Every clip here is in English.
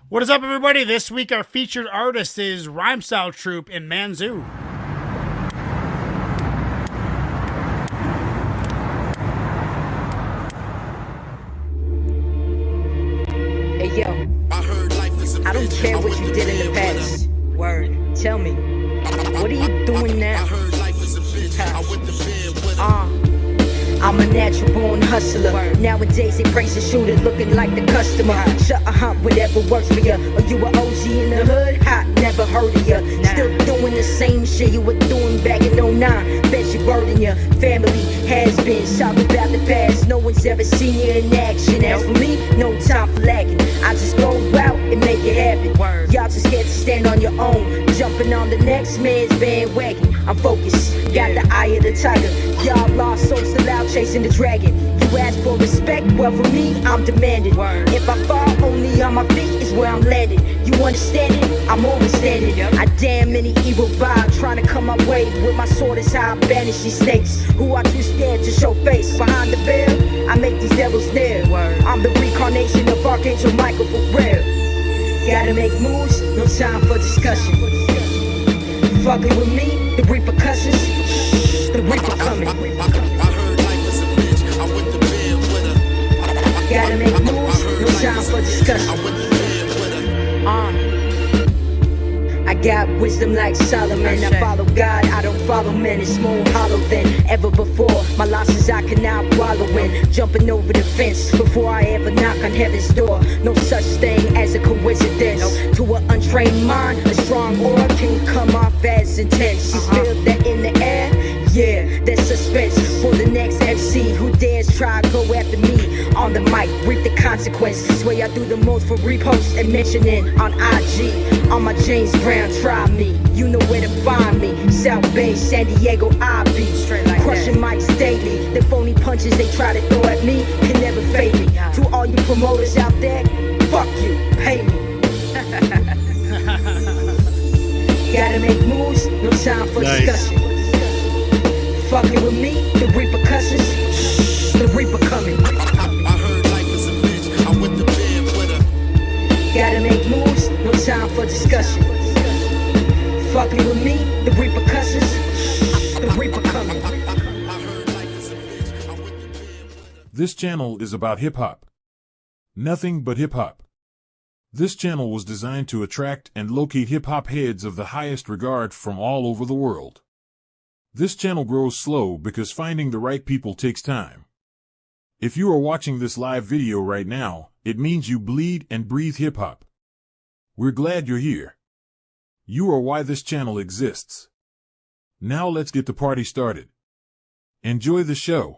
What is up, everybody? This week, our featured artist is Rhymestyle Troupe in Manzoo. Hey yo, I don't care what you did in the past. Word, tell me, what are you doing now? I'm a natural born hustler. Nowadays they praise the shooter looking like the customer. Shut whatever works for ya. Or you a OG in the hood? Ha, never heard of ya. Still doing the same shit you were doing back in '09. Bet you burden your family has been. Talk about the past, no one's ever seen you in action. As for me, no time for lagging. I just go out and make it happen. Y'all just scared to stand on your own, jumping on the next man's bandwagon. I'm focused, got the eye of the tiger. Y'all lost, so still out chasing the dragon. You ask for respect, well for me, I'm demanding. If I fall only on my feet is where I'm landing. You understand it? I'm overstanding. I damn any evil vibe trying to come my way. With my sword is how I banish these snakes who are too scared to show face. Behind the veil, I make these devils stare. I'm the reincarnation of Archangel Michael for real. Gotta make moves, no time for discussion. Fucking with me, the repercussions, the reaper coming. Gotta make moves, no time for discussion. I got wisdom like Solomon. I follow God, I don't follow men. It's more hollow than ever before. My losses I cannot wallow in. Jumping over the fence before I ever knock on heaven's door. No such thing as a coincidence. To an untrained mind, a strong aura can come off as intense. You feel that in the air? Yeah, there's suspense for the next MC who dares try go after me on the mic. Reap the consequences. Way I do the most for repost and mentioning on IG. On my James Brown, try me. You know where to find me. South Bay, San Diego, I be straight like crushing mics daily. The phony punches they try to throw at me can never fade me. To all you promoters out there, fuck you, pay me. Gotta make moves, no time for discussion. Fucking with me, the repercussions, the reaper coming. Gotta make moves, no time for discussion. Fucking with me, the repercussions, the reaper coming. This channel is about hip-hop. Nothing but hip-hop. This channel was designed to attract and locate hip-hop heads of the highest regard from all over the world. This channel grows slow because finding the right people takes time. If you are watching this live video right now, it means you bleed and breathe hip-hop. We're glad you're here. You are why this channel exists. Now let's get the party started. Enjoy the show.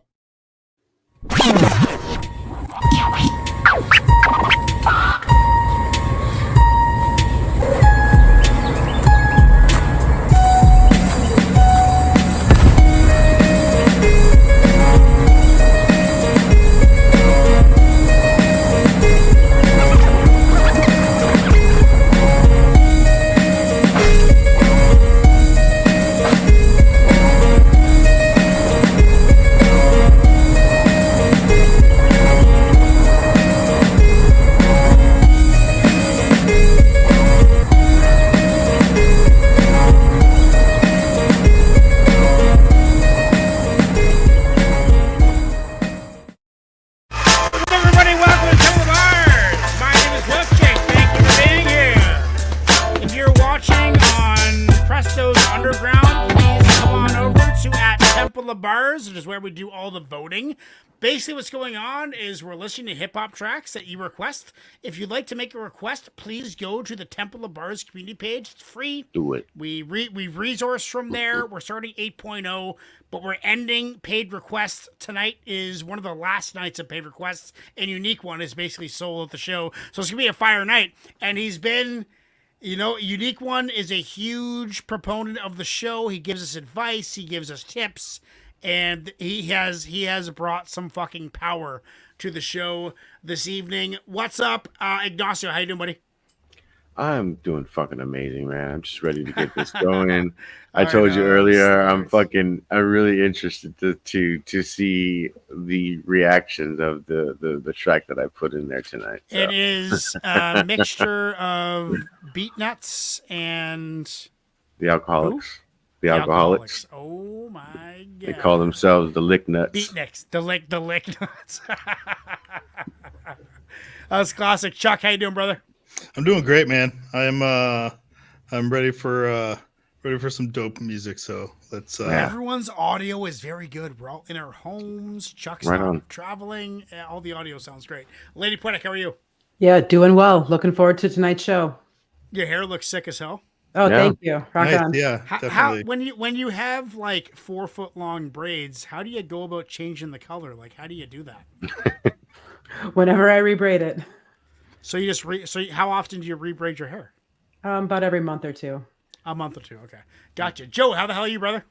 Everybody, welcome to Temple Bars. My name is Wolfchick. Thank you for being here. If you're watching on Presto's Underground, please come on over to @Temple of Bars, which is where we do all the voting. Basically, what's going on is we're listening to hip-hop tracks that you request. If you'd like to make a request, please go to the Temple of Bars community page. It's free. Do it. We've resourced from there. We're starting 8.0, but we're ending paid requests. Tonight is one of the last nights of paid requests, and Unique One is basically solo at the show. So it's going to be a fire night. And he's been, Unique One is a huge proponent of the show. He gives us advice. He gives us tips. And he has brought some fucking power to the show this evening. What's up, Ignacio? How you doing, buddy? I'm doing fucking amazing, man. I'm just ready to get this going. I All right, told you earlier, I'm stars. really interested to see the reactions of the track that I put in there tonight. So. It is a mixture of beat nuts and The alcoholics. The the alcoholics. Oh my god! They call themselves the lick nuts. beat nuts. The lick nuts. That's classic. Chuck, how you doing, brother? I'm doing great, man. I'm ready for some dope music. So let's. Yeah. Everyone's audio is very good. We're all in our homes. Chuck's Right not on. traveling. All the audio sounds great. Lady Poetic, how are you? Yeah, doing well. Looking forward to tonight's show. Your hair looks sick as hell. Oh, Yeah. thank you. Rock nice. on. Yeah, How definitely. when you have like 4 foot long braids, how do you go about changing the color? Like, how do you do that? Whenever I rebraid it, So you just how often do you rebraid your hair? about every month or two. A month or two. Okay, gotcha. Joe, how the hell are you, brother?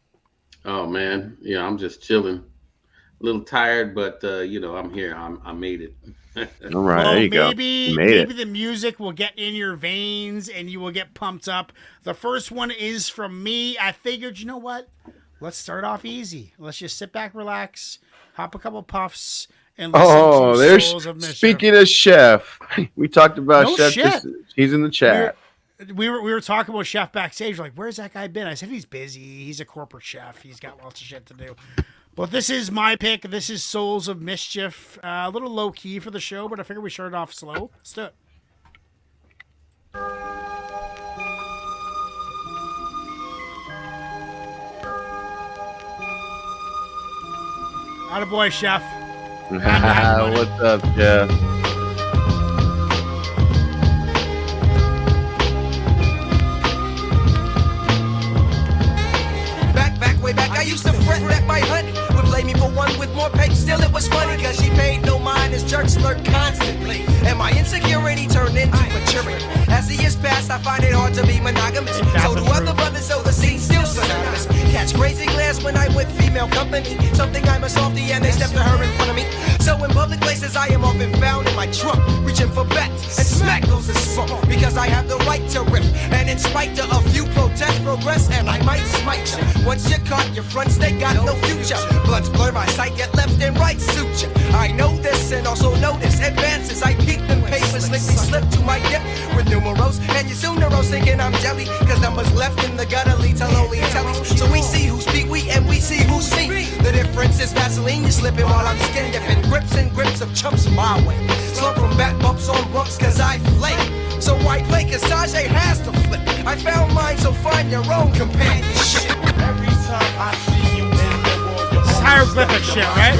Oh man, yeah, I'm just chilling. A little tired, but I'm here. I made it. All right, Well, there you maybe go. You made it. the music will get in your veins and you will get pumped up. The first one is from me. I figured, you know what? Let's start off easy. Let's just sit back, relax, hop a couple puffs, and listen Oh, to there's Souls of Mischief. speaking of Chef. We talked about No Chef. shit. He's in the chat. We were talking about Chef backstage. Like, where's that guy been? I said he's busy. He's a corporate chef. He's got lots of shit to do. But this is my pick. This is Souls of Mischief. A little low key for the show, but I figured we started off slow. Let's do it. Attaboy, Chef. What's up, Jeff? Way back, I used to fret that my honey would play me for one with more pay. Still, it was funny, cause she paid no mind as jerks lurk constantly. And my insecurity turned into maturity. As the years pass, I find it hard to be monogamous. So do other brothers, so the scene's still synonymous. Catch crazy glares when I'm with female company. Something I'm a softie and they step to her in front of me. So in public places, I am often found in my trunk, reaching for bats, and smack goes the smoke. Because I have the right to rip. And in spite of a few protests, progress, and I might smite you. Once you're caught, your fronts, they got no future. Bloods blur my sight, yet left and right suture. I know this and also notice advances. I peek them papers, slickly slip to my dip with numerals. And you soon neuros thinking I'm jelly, cause numbers left in the gutter lead to lonely tellies. So we see who speak we and we see who sing. The difference is Vaseline, you slipping while I'm skin dipping. Grips and grips of chumps my way. Slow from back bumps on bumps cause I flake. So why play cause Sajay has to flip. I found mine, so find your own companionship. Every time I see you in the world, This is hieroglyphic shit, right?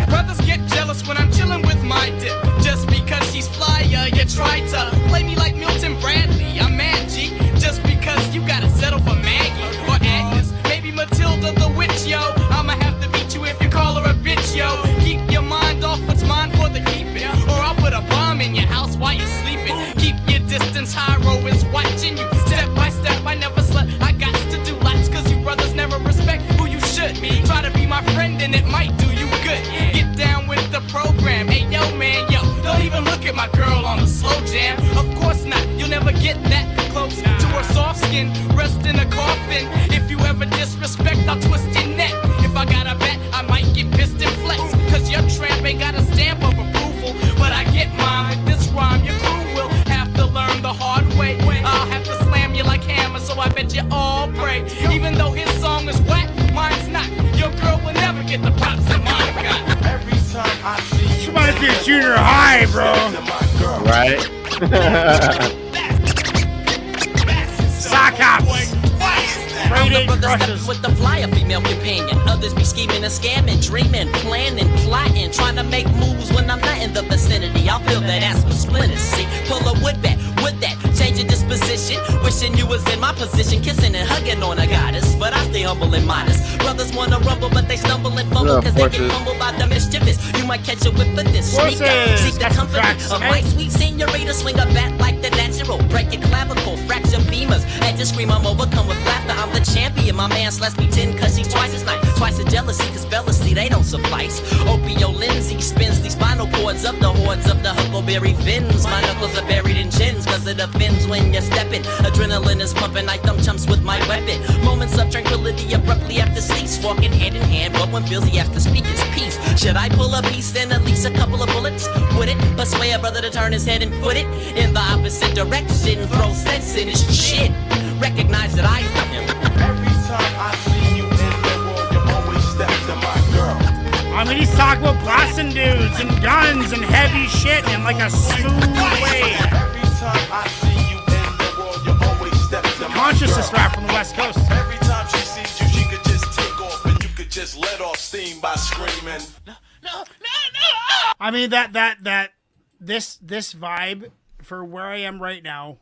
Brothers get jealous when I'm chilling with my dip. Just because she's flyer, you try to play me like Milton Bradley. I'm mad, G. Just because you gotta settle for Maggie or Agnes. Maybe Matilda the witch, yo. I'ma have to beat you if you call her a bitch, yo. Keep your mind off what's mine for the keeping. Or I'll put a bomb in your house while you're sleeping. Keep your distance, Hyro is watching you. Step by step, I never slept. I got to do lots cause you brothers never respect who you should. Try to be my friend and it might do you good. Get down with the program. Hey yo man, yo, don't even look at my girl on the slow jam. Of course not, you'll never get that close to her soft skin. Rest in a coffin. If you ever disrespect, I'll twist your neck. If I got a bet, I might get pissed and flex. Cause your tramp ain't got a stamp of approval. But I get mine with this rhyme. Your crew will have to learn the hard way. I'll have to slam you like hammer, so I bet you all pray. Even though his song is whack, mine's not. Your girl will never get the props that mine got. Every time I see This reminds me of junior high, bro. Right? Sock hops. I'm the Rated brother crushes. stepping with the flyer female companion. Others be scheming and scamming, dreaming, planning, plotting, trying to make moves when I'm not in the vicinity. I feel that ass with splinters. See, pull a wood bat Would that change your disposition? Wishing you was in my position, kissing and hugging on a goddess. But I stay humble and modest. Brothers wanna rumble, but they stumble and fumble, cause they get humbled by the mischievous. You might catch a whip of this. Sneak up, seek the company of my sweet senorita. Swing a bat like the natural. Break your clavicle, fracture femurs. And just scream, I'm overcome with laughter. I'm the champion. My man slash me 10 cause he's twice as nice. Twice as jealousy cause jealousy, they don't suffice. Opio Lindsay spins these spinal cords of the hordes of the huckleberry fins. My knuckles are buried in chins cause it offends when you're stepping. Adrenaline is pumping, I thumb chumps with my weapon. Moments of tranquility abruptly have to cease. Walking hand in hand, but when feels he has to speak his piece. Should I pull a piece and at least a couple of bullets? Would it persuade a brother to turn his head and foot it in the opposite direction? Throw sense in his shit. Recognize that I love him. Every time I see you in the world, you always step to my girl. I mean, he's talking about blasting dudes and guns and heavy shit in like a smooth way. Every time I see you in the world, you always step to my Consciousness girl. rap from the West Coast. Every time she sees you, she could just take off and you could just let off steam by screaming. I mean, this vibe for where I am right now,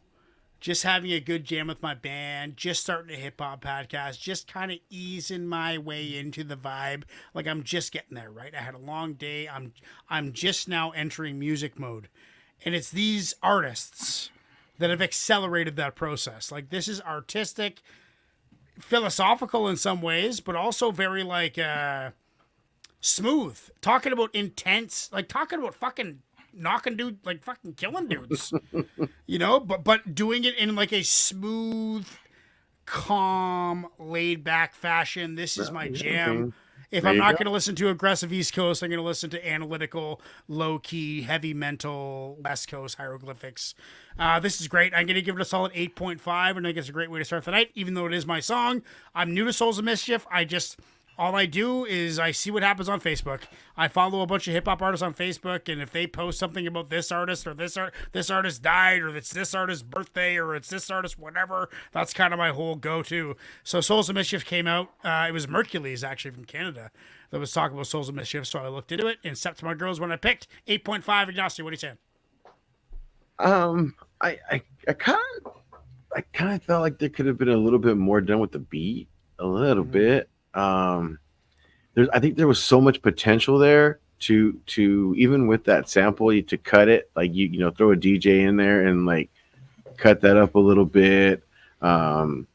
just having a good jam with my band, just starting a hip hop podcast, just kind of easing my way into the vibe. Like I'm just getting there, right? I had a long day. I'm just now entering music mode. And it's these artists that have accelerated that process. Like this is artistic, philosophical in some ways, but also very like smooth. Talking about intense, like talking about fucking knocking dude, like fucking killing dudes, you know, but doing it in like a smooth, calm, laid back fashion. This is my jam. If I'm not going to listen to aggressive East Coast, I'm going to listen to analytical, low key, heavy mental West Coast hieroglyphics. This is great. I'm going to give it a solid 8.5, and I think it's a great way to start the night, even though it is my song. I'm new to Souls of Mischief. All I do is I see what happens on Facebook. I follow a bunch of hip hop artists on Facebook, and if they post something about this artist or this artist died, or it's this artist's birthday, or it's this artist whatever, that's kind of my whole go-to. So Souls of Mischief came out. It was Mercules actually from Canada that was talking about Souls of Mischief, so I looked into it and stepped to my girls when I picked 8.5. Ignacio, what are you saying? I kind of felt like there could have been a little bit more done with the beat, a little bit. I think there was so much potential there to even with that sample to cut it, like you know, throw a DJ in there and like cut that up a little bit. It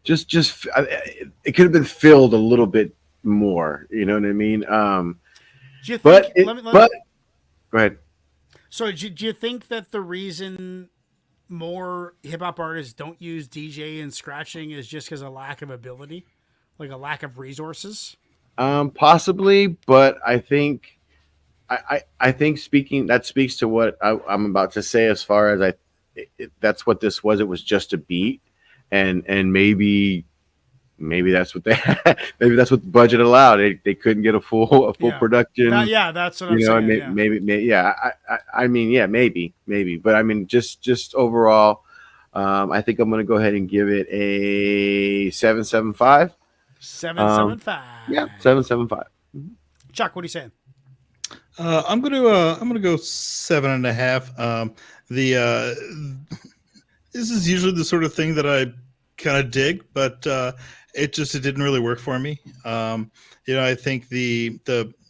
could have been filled a little bit more. You know what I mean? Do you think, Go ahead. So do you think that the reason more hip hop artists don't use DJ and scratching is just because of lack of ability, like a lack of resources? Possibly, but I think that speaks to what I'm about to say. As far as that's what this was. It was just a beat, and maybe that's what they had. Maybe that's what the budget allowed. They couldn't get a full production. That's what I'm saying. Maybe. I mean, maybe. But I mean, just overall, I think I'm gonna go ahead and give it a 7.75. 7.75. Yeah, 7.75. Chuck, what are you saying? I'm gonna go 7.5. This is usually the sort of thing that I kind of dig, but it didn't really work for me. I think the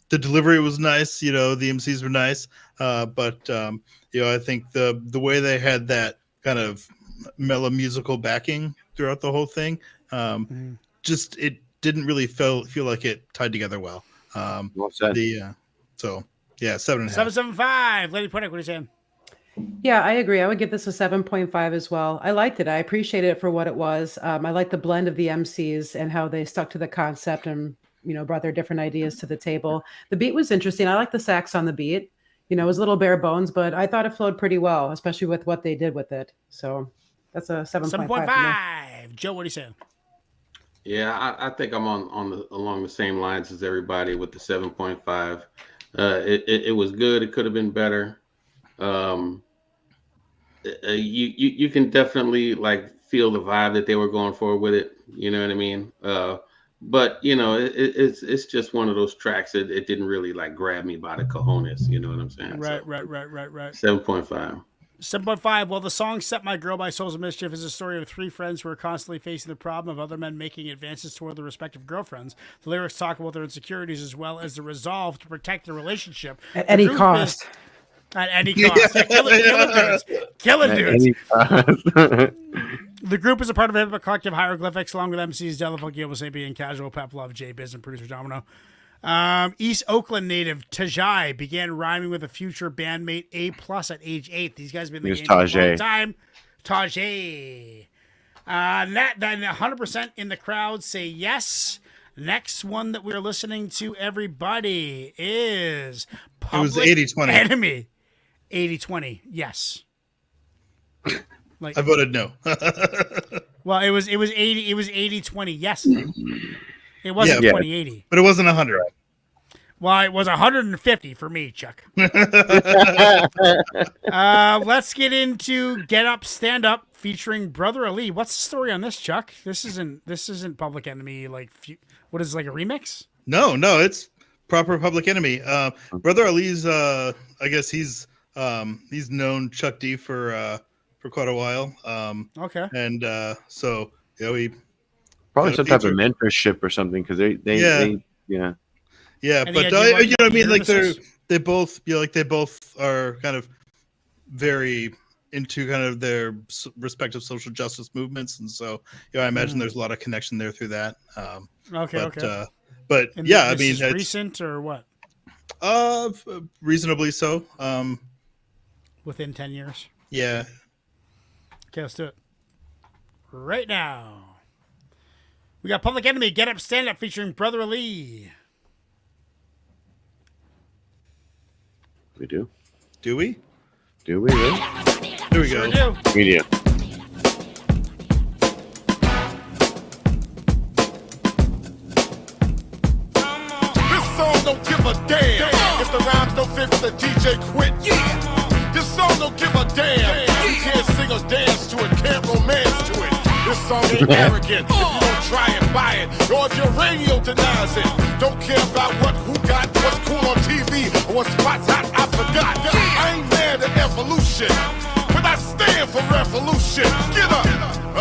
delivery was nice. The MCs were nice, but I think the way they had that kind of mellow musical backing throughout the whole thing, it didn't really feel like it tied together well. Well said. 7.5. 7.75. Lady Puttick, what are you saying? Yeah, I agree. I would give this a 7.5 as well. I liked it. I appreciated it for what it was. I like the blend of the MCs and how they stuck to the concept and, brought their different ideas to the table. The beat was interesting. I like the sax on the beat. It was a little bare bones, but I thought it flowed pretty well, especially with what they did with it. So that's a 7.5. 7.5. Joe, what are you saying? Yeah, I think I'm along the same lines as everybody with the 7.5. It was good. It could have been better. You can definitely like feel the vibe that they were going for with it. You know what I mean? But it's just one of those tracks that it didn't really like grab me by the cojones. You know what I'm saying? Right. 7.5. 7.5. Well, the song Set My Girl by Souls of Mischief is a story of three friends who are constantly facing the problem of other men making advances toward their respective girlfriends. The lyrics talk about their insecurities as well as the resolve to protect their relationship. At any cost. At any cost. Yeah, killing dudes. Killing dudes. The group is a part of a collective Hieroglyphics, along with MCs Delafunky, Gilbert Sapien, Casual, Pep Love, J Biz, and producer Domino. East Oakland native Tajai began rhyming with a future bandmate A+ at age 8. These guys have been in the game for a long time. Tajai. Then 100% in the crowd say yes. Next one that we're listening to, everybody, is Public It was 80-20. Enemy. 80-20, yes. I voted no. Well, it was 80-20, yes. It wasn't 20-80. But it wasn't 100. Well, it was 150 for me, Chuck. Let's get into Get Up, Stand Up featuring Brother Ali. What's the story on this, Chuck? This isn't Public Enemy, like, what is it, like a remix? No, it's proper Public Enemy. Brother Ali's, I guess he's known Chuck D for quite a while. Okay. And so he probably some type of mentorship or something, because they yeah. And But he had I mean, like services? they both are kind of very into kind of their respective social justice movements, and so I imagine there's a lot of connection there through that. Okay. But And yeah, I this mean, is it's recent or what? Reasonably so. Within 10 years. Yeah. Okay, let's do it. Right now. We got Public Enemy, Get Up, Stand Up featuring Brother Ali. We do. Do we? Do we really? Here we go. Sure do. Media. This song don't give a damn if the rhymes don't fit, the DJ quit. Yeah. This song don't give a damn. You can't sing or dance to it, can't romance to it. This song ain't arrogant. If you don't try it, buy it. Or if your radio denies it, don't care about who got what's cool on TV or what spots hot. I forgot. I ain't mad at evolution, but I stand for revolution. Get up.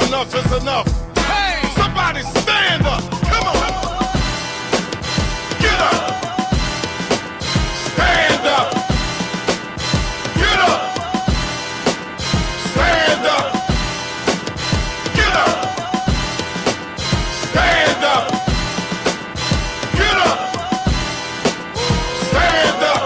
Enough is enough. Hey, somebody stand up. Come on. Get up. Stand up. Get up. Stand up. Get up. Stand up. Get up. Stand up.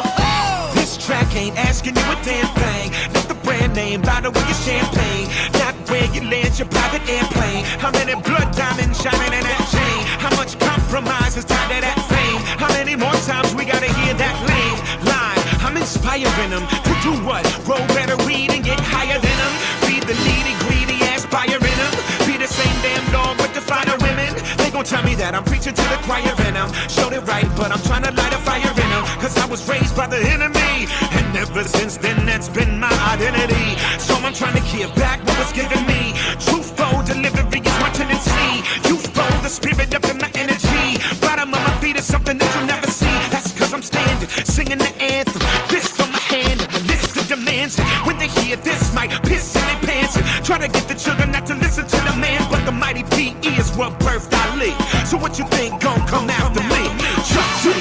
This track ain't asking you a damn thing. Not the brand name, bottle with your champagne. Not where you land your private airplane. How many blood diamonds shining in that chain? How much compromise is tied to that fame? How many more times we gotta hear that lame line? I'm inspiring them to do what? Roll better weed and get higher than them. Be the needy, greedy ass buyer in them. Be the same damn dog with the finer women. They gon' tell me that I'm preaching to the choir in them. Showed it right, but I'm trying to light a fire in them. Cause I was raised by the enemy. And ever since then, that's been my identity. So I'm trying to give back what was given me. Truthful delivery is my tendency. Youthful, the spirit up in my energy. Bottom of my feet is something that you'll never see. That's cause I'm standing, singing the anthem. This on my hand, the list of demands. When they hear this, might piss in their pants. Try to get the children not to listen to the man. But the mighty P.E. is what birthed Ali. So what you think gon' come after me? Chuck G.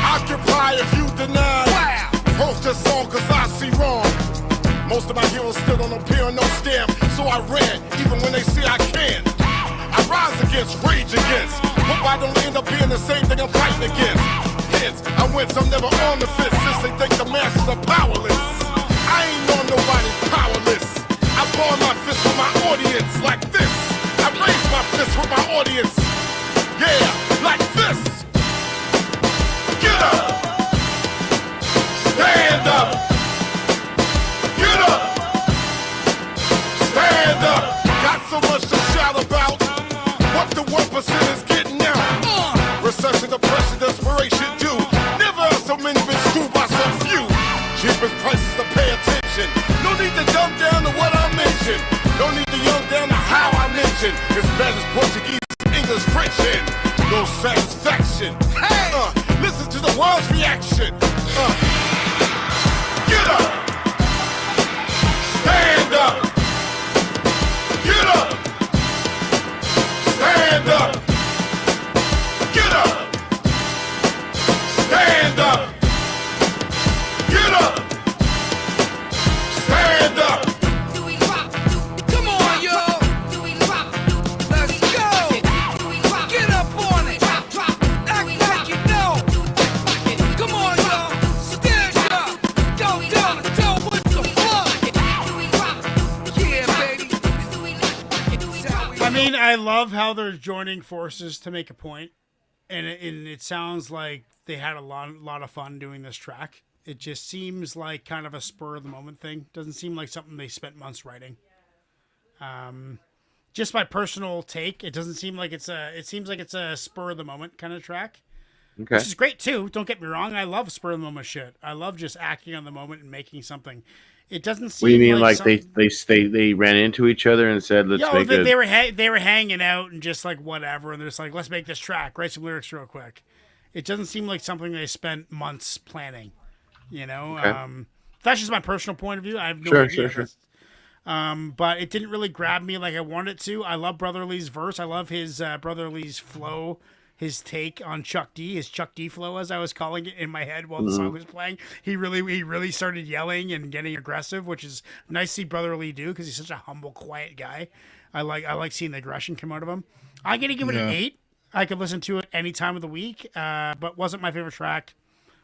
Occupy if you deny. Post this song cause I see wrong. Most of my heroes still don't appear on no stamp. So I ran, even when they say I can. I rise against, rage against. Hope I don't end up being the same thing I'm fighting against. Hence, I went some never on the fence since they think the masses are powerless. I ain't on nobody's powerless. I ball my fist with my audience like this. I raise my fist with my audience. Yeah, like this. Get up. Stand up. Get up. Stand up. Got so much to shout about. What the 1% is getting out. Recession, depression, desperation due. Never have so many been screwed by so few. Cheapest prices to pay attention. No need to dumb down to what I mentioned. No need to young down to how I mentioned. It's Spanish, Portuguese, English, French, and Oral satisfaction. Hey, listen to the world's reaction. Get up. Stand up. Get up. Stand up. Get up. Stand up. Get up. Stand up. Come on, yo. Let's go. Get up on it. Act like you know. Come on, yo. Stand up. Go down and tell what the fuck. Yeah, baby. I mean, I love how they're joining forces to make a point, and it sounds like they had a lot of fun doing this track. It just seems like kind of a spur of the moment thing. Doesn't seem like something they spent months writing. Just my personal take, it doesn't seem like it seems like it's a spur of the moment kind of track. Okay. Which is great too. Don't get me wrong. I love spur of the moment shit. I love just acting on the moment and making something. It doesn't seem. What do you mean, like they ran into each other and said, "Let's make they, a." they were hanging out and just like whatever, and they're just like, let's make this track, write some lyrics real quick. It doesn't seem like something they spent months planning. You know, Okay. that's just my personal point of view. I have no Sure, idea. sure. But it didn't really grab me like I wanted it to. I love Brother Lee's verse. I love his Brother Lee's flow, his take on Chuck D, his Chuck D flow, as I was calling it in my head while the song was playing. He really started yelling and getting aggressive, which is nice to see Brother Lee do because he's such a humble, quiet guy. I like seeing the aggression come out of him. I'm gonna give it an 8. I could listen to it any time of the week, but wasn't my favorite track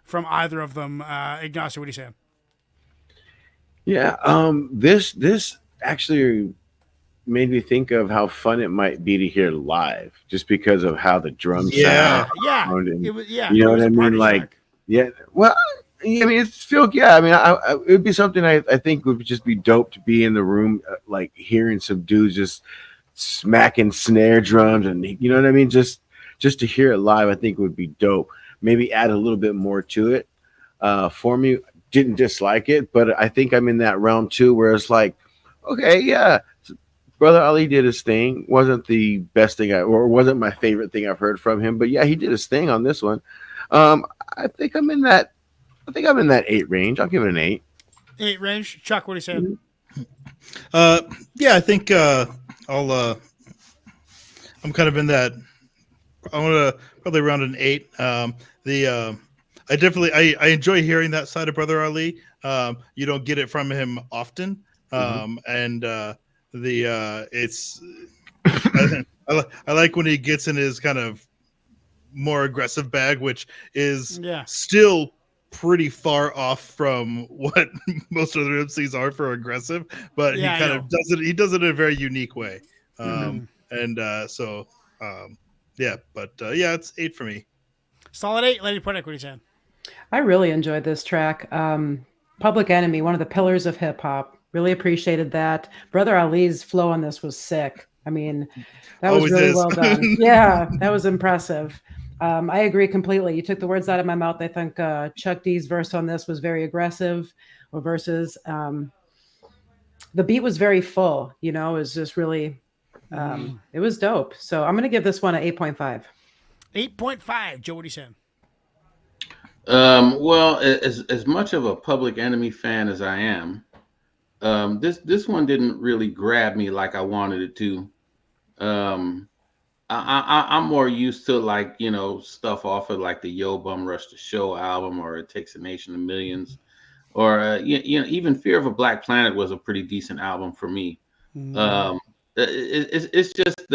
from either of them. Ignacio, what are you saying? Yeah, this actually made me think of how fun it might be to hear live, just because of how the drums sound. Yeah, And, it was. Yeah, you know it was what I a mean? party Like, track. yeah. Well, I mean, it's feel. Yeah, I mean, it would be something I think would just be dope to be in the room, like hearing some dudes just smacking snare drums, and you know what I mean. Just to hear it live, I think would be dope. Maybe add a little bit more to it. For me, didn't dislike it, but I think I'm in that realm too, where it's like, okay, yeah, Brother Ali did his thing. Wasn't the best thing or wasn't my favorite thing I've heard from him, but yeah, he did his thing on this one. I think I'm in that 8 range. I'll give it an 8. 8 range. Chuck, what are you saying? Yeah, I think I'm kind of in that. I want to probably around an 8. I definitely I enjoy hearing that side of Brother Ali. You don't get it from him often, and it's I like when he gets in his kind of more aggressive bag, which is still pretty far off from what most other MCs are for aggressive, but he kind of does it. He does it in a very unique way, yeah. But yeah, it's 8 for me. Solid 8. Lady Punek, what are you saying? I really enjoyed this track. Public Enemy, one of the pillars of hip hop. Really appreciated that. Brother Ali's flow on this was sick. I mean, that was really well done. Yeah, that was impressive. I agree completely. You took the words out of my mouth. I think Chuck D's verse on this was very aggressive, or verses. The beat was very full. You know, it was just really, it was dope. So I'm going to give this one an 8.5. 8.5. Joe, what are you saying? Well, as much of a Public Enemy fan as I am, this one didn't really grab me like I wanted it to. I'm more used to, like, you know, stuff off of like the Yo Bum Rush the Show album, or It Takes a Nation of Millions, or you know, even Fear of a Black Planet was a pretty decent album for me. It's just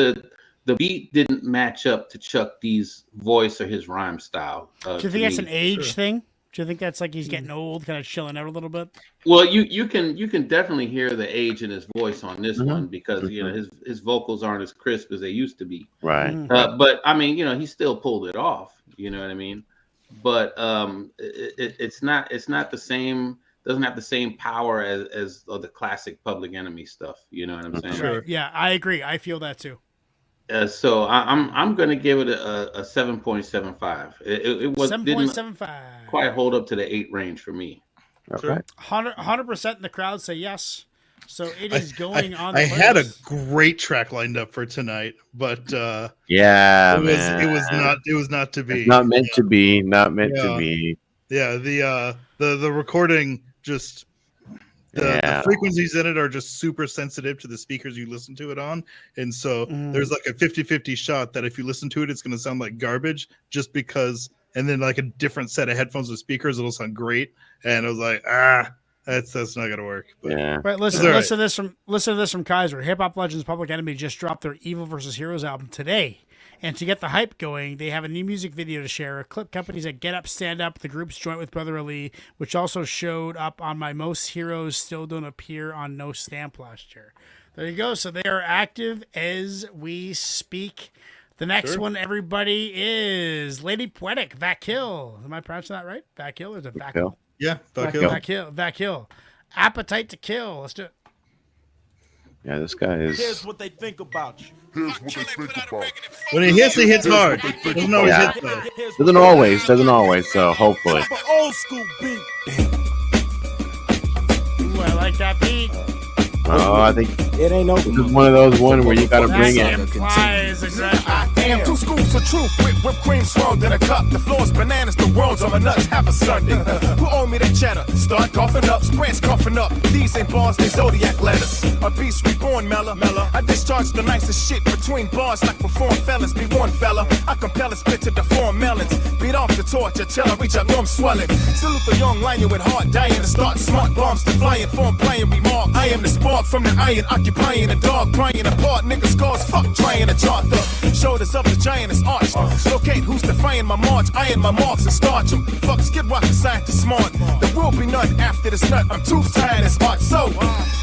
the beat didn't match up to Chuck D's voice or his rhyme style. Do you think that's an age thing? Do you think that's like he's getting old, kind of chilling out a little bit? Well, you can definitely hear the age in his voice on this one, because you know his vocals aren't as crisp as they used to be. Right. But I mean, you know, he still pulled it off. You know what I mean? But it's not the same. Doesn't have the same power as the classic Public Enemy stuff. You know what I'm saying? Right. Yeah, I agree. I feel that too. So I'm going to give it a 7.75. It was 7.75. Quite hold up to the 8 range for me. Okay. 100% in the crowd say yes. So it is going on. I The had a playlist. great track lined up for tonight, but Yeah, it man. was not to be. It's not meant to be. Not meant to Yeah. be. Yeah, the recording just the frequencies in it are just super sensitive to the speakers you listen to it on, and so there's like a 50-50 shot that if you listen to it, it's going to sound like garbage just because, and then like a different set of headphones with speakers, it'll sound great. And I was like, that's not going to work. But Yeah. Right, listen to this from Kaiser. Hip Hop Legends Public Enemy just dropped their Evil vs. Heroes album today. And to get the hype going, they have a new music video to share. A clip companies at Get Up, Stand Up, the group's joint with Brother Ali, which also showed up on my Most Heroes Still Don't Appear on No Stamp last year. There you go. So they are active as we speak. The next one, everybody, is Lady Poetic, Vakil. Am I pronouncing that right? Vakil or is it Vakil? Yeah, Vakil. Appetite to Kill. Let's do it. Yeah, this guy is. Here's what they think about you. Here's what they think about you. when he hits hard. Doesn't always Yeah. hit though. Doesn't always. So hopefully. Old school beat. Ooh, I like that beat. Oh, I think It ain't no. this is one of those where you got to bring That it. implies exactly. Damn, 2 scoops of truth with whipped cream swirled in a cup. The floor's bananas, the world's on my nuts. Have a Sunday. Who owe me that cheddar? Start coughing up, spreads coughing up. These ain't bars, they zodiac letters. A beast reborn, Mella. I discharge the nicest shit between bars like reform fellas. Be one fella. I compel a spit to deform melons. Beat off the torch until I reach a norm swelling. Salute the young lion with heart dying to start smart bombs to flying, form playing remark. I am the spark from the iron, occupying a dog, crying apart. Niggas scars, fuck trying to chart the shoulders of the giant is arched. Locate who's defying my march, iron my marks and starch them. Fuck Skid Rock scientist smart. There will be none after this nut. I'm too tired as art. So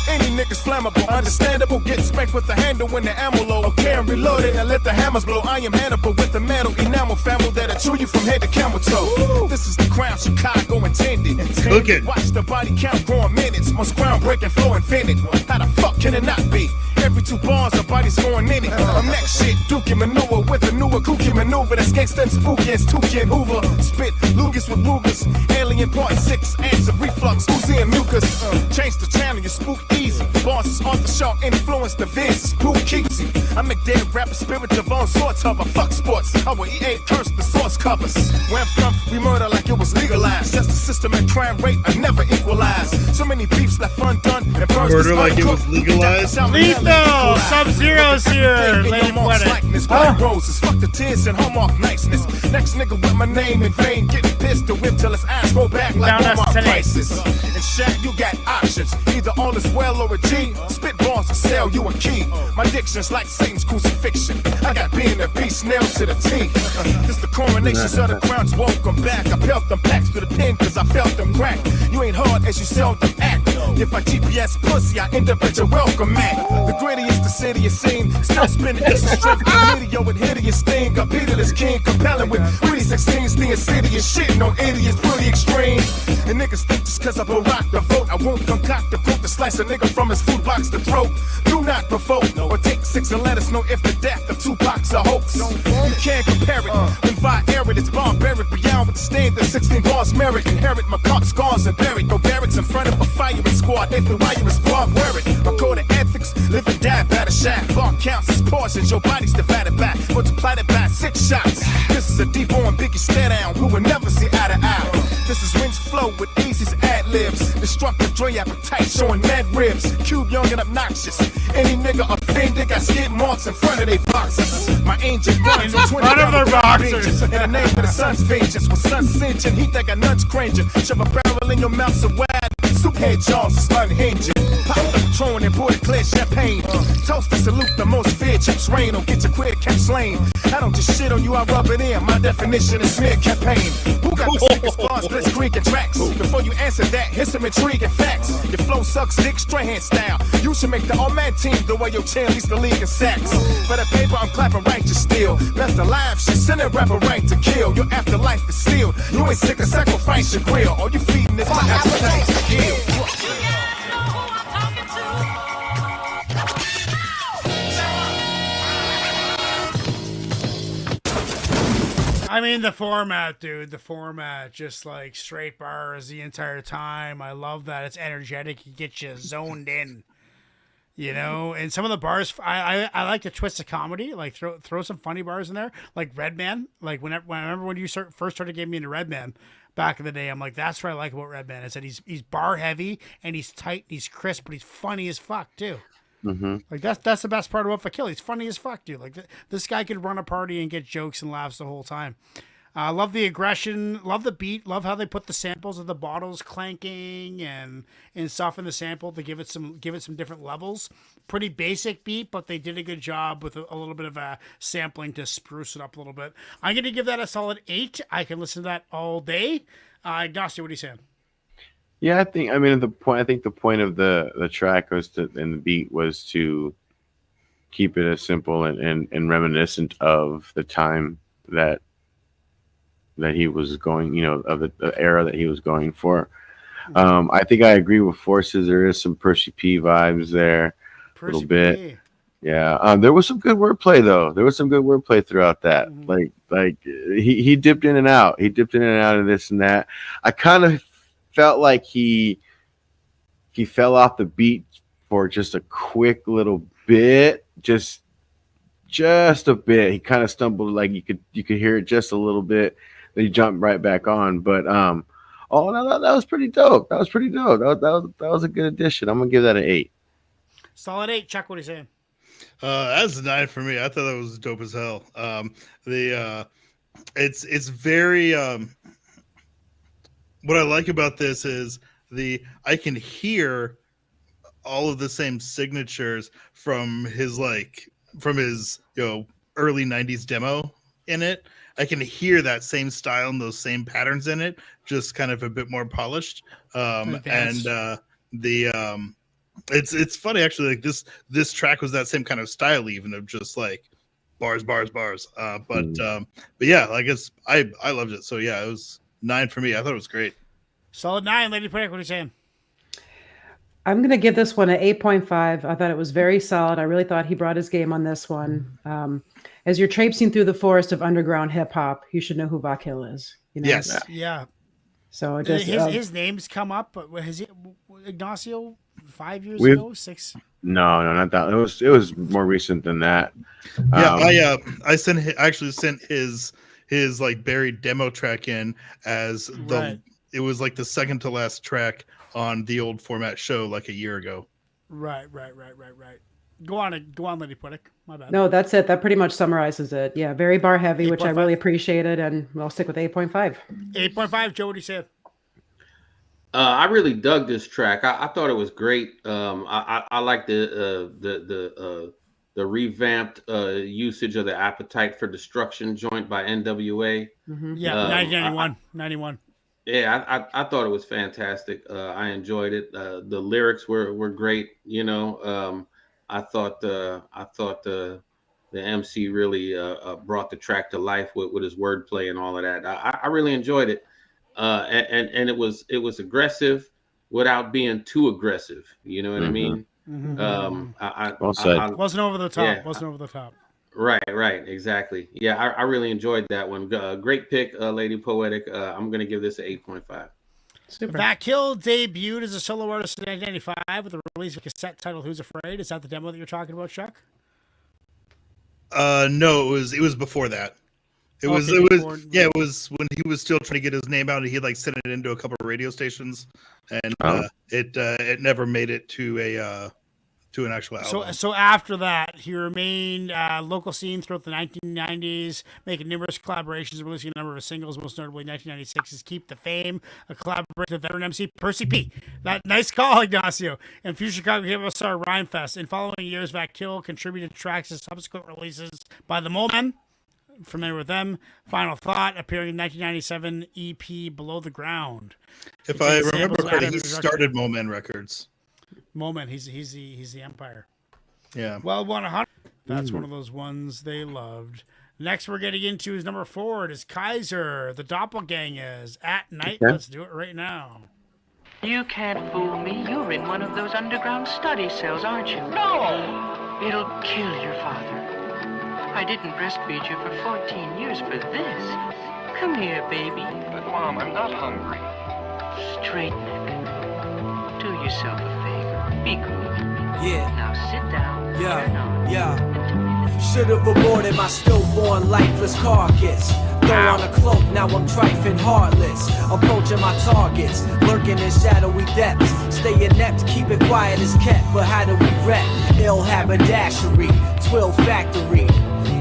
any niggas flammable, understandable. Get spanked with the handle when the ammo low. Okay, I'm reloaded and let the hammers blow. I am Hannibal with the metal enamel family that'll chew you from head to camel toe. This is the crown Chicago intended. Look it. Watch the body count growing minutes. Most groundbreaking flow invented. How the fuck can it not be? Every 2 bars, a body's going in it. I'm next shit, Duke and maneuver with a newer kooky maneuver that's gangsta and spooky as Tukey and Hoover. Spit Lucas with Rugers, Alien Part 6, acid reflux, Uzi and mucus. Change the channel, you spook easy. Bars is off the shelf, influence the Vince, spook keeps you. I make dead rapper spirits of all sorts of a fuck sports. Our EA curse the source covers. Where I'm from, we murder like it was legalized. Just the system and crime rate are never equalized. So many beefs left undone and burns Murder this like it was uncooked. legalized? Lethal! Sub-Zero's here. Lady Poetic. White roses, fuck the tears and hallmark niceness. Next nigga with my name in vain, getting pissed to whip till his ass roll back like Found us Walmart today. prices. And Shaq, you got options, either all is well or a G. Spit balls to sell you a key. My diction's like Satan's crucifixion. I got being a beast nailed to the teeth. This the coronations of the crowns. Welcome back. I pelt them packs to the pen cause I felt them crack. You ain't hard as you seldom act. If I GPS pussy, I end up at your welcome mat. The grittiest, the cityest scene. Still spinning extra strength. Video with hideous sting. A pitiless king compelling with pretty 16s. The insidious shit. No idiots, pretty extreme. And niggas think just cause I Barack the vote, I won't concoct the quote to slice a nigga from his food box to throat. Do not provoke or take 6 and let us know if the death of Tupac's a hoax. You can't compare it. When fire it's barbaric. Beyond with the stand, the 16 bars merit. Inherit my cop scars and buried. No barracks in front of a firing squad. If the wire is barbed, wear it. My code of ethics, live and die by the shaft. Bar counts as portions, your body's divided by. Multiplied it by 6 shots. This is a deep on Biggie stare down. We will never see eye to eye. This is Wings Flow with Easy's ad-libs. Destructive Dre appetite showing mad ribs. Cube young and obnoxious. Any nigga offended got skid marks in front of they boxes. My ancient guns on 20 front of their boxers. In the name of the sun's vengeance. With sun singeing, heat that got nuts cringing. Shove a barrel in your mouth so wide. Soup head jaws is unhinging. Pop the Patron and pour the clear champagne. Toast and salute the most feared chips rain. Or get your queer kept slain. I don't just shit on you, I rub it in. My definition is smear campaign. Who got the sickest bars, blitzkrieg and tracks? Before you answer that, here's some intriguing facts. Your flow sucks dick Strahan style. You should make the all-man team the way your chin leads the league in sacks. For the paper, I'm clapping righteous still. Best alive, shit, send a rapper right to kill. Your afterlife is sealed. You ain't sick of sacrifice your grill. All you feeding is my appetite to kill. I mean, the format, dude. The format, just like straight bars the entire time. I love that. It's energetic. It gets you zoned in. You know, and some of the bars, I like to twist the comedy, like throw some funny bars in there, like Redman. Like when I remember when you first started getting me into Redman back in the day, I'm like, that's what I like about Redman is that he's bar heavy and he's tight, and he's crisp, but he's funny as fuck too. Mm-hmm. Like that's the best part about Vakil. He's funny as fuck, dude. Like this guy could run a party and get jokes and laughs the whole time. Love the aggression, love the beat, love how they put the samples of the bottles clanking and stuff in the sample to give it some different levels. Pretty basic beat, but they did a good job with a little bit of a sampling to spruce it up a little bit. I'm gonna give that a solid 8. I can listen to that all day. Ignacio, what are you saying? Yeah, I think the point of the track was and the beat was to keep it as simple and reminiscent of the time that he was going, you know, of the era that he was going for. I think I agree with Forces. There is some Percy P vibes there, a little bit. Yeah. There was some good wordplay though. There was some good wordplay throughout that. Like he dipped in and out. He dipped in and out of this and that. I kind of felt like he fell off the beat for just a quick little bit, just a bit. He kind of stumbled, like you could hear it just a little bit. Then he jumped right back on. But that was pretty dope. That was a good addition. I'm gonna give that an 8. Solid 8. Chuck, what are you saying? That's a 9 for me. I thought that was dope as hell. It's very what I like about this is I can hear all of the same signatures from his early 90s demo in it. I can hear that same style and those same patterns in it, just kind of a bit more polished. It's funny actually, like this track was that same kind of style, even of just like bars. But yeah, I guess I loved it. So yeah, it was 9 for me. I thought it was great. Solid 9, Lady Panic, what are you saying? I'm going to give this one an 8.5. I thought it was very solid. I really thought he brought his game on this one. As you're traipsing through the forest of underground hip hop, you should know who Vakil is. You know? Yes. Yeah. So just his name's come up, but has it Ignacio 5 years ago? 6? No, not that. It was more recent than that. Yeah, I actually sent his like buried demo track in as it was like the second to last track on the old format show like a year ago. Right. Go on, Lady Panic. My bad. No, that's it. That pretty much summarizes it. Yeah, very bar heavy, which I really appreciated, and I'll stick with 8.5. 8.5. Joe, what do you say? I really dug this track. I thought it was great. I like the revamped usage of the Appetite for Destruction joint by NWA. Mm-hmm. Yeah, 1991. Yeah, I thought it was fantastic. I enjoyed it. The lyrics were great. You know, I thought the MC really brought the track to life with his wordplay and all of that. I really enjoyed it. And it was aggressive without being too aggressive. You know what I mean? Mm-hmm. Wasn't over the top. Yeah, wasn't over the top. Right, exactly. Yeah, I really enjoyed that one. Great pick, Lady Poetic. I'm gonna give this an 8.5. Super. Vakil debuted as a solo artist in 1995 with the release of a cassette titled "Who's Afraid." Is that the demo that you're talking about, Chuck? No, it was before that. It was when he was still trying to get his name out, and he like sent it into a couple of radio stations, and it never made it to an actual album. So after that, he remained local scene throughout the 1990s, making numerous collaborations and releasing a number of singles, most notably 1996's "Keep the Fame," a collaboration with veteran MC Percy P. That nice call, Ignacio. And future Chicago hip-hop star Rhymefest. In following years, Vakil contributed tracks to subsequent releases by the Mole Men. Familiar with them? Final Thought, appearing in 1997 EP Below the Ground. If I remember correctly, he started Mole Men Records. Moment, he's the Empire. Yeah. Well, 100. That's one of those ones they loved. Next, we're getting into is number 4. It is Kaiser, the Doppelgangers, At Night. Okay. Let's do it right now. You can't fool me. You're in one of those underground study cells, aren't you? No! It'll kill your father. I didn't breastfeed you for 14 years for this. Come here, baby. But, Mom, I'm not hungry. Straight neck. Do yourself a favor. Be good. Yeah. Now sit down. Turn on. Yeah. Should've aborted my stillborn, lifeless carcass. Throw on a cloak, now I'm trifling heartless. Approaching my targets, lurking in shadowy depths. Stay inept, keep it quiet as kept. But how do we rep? Ill haberdashery, Twill factory.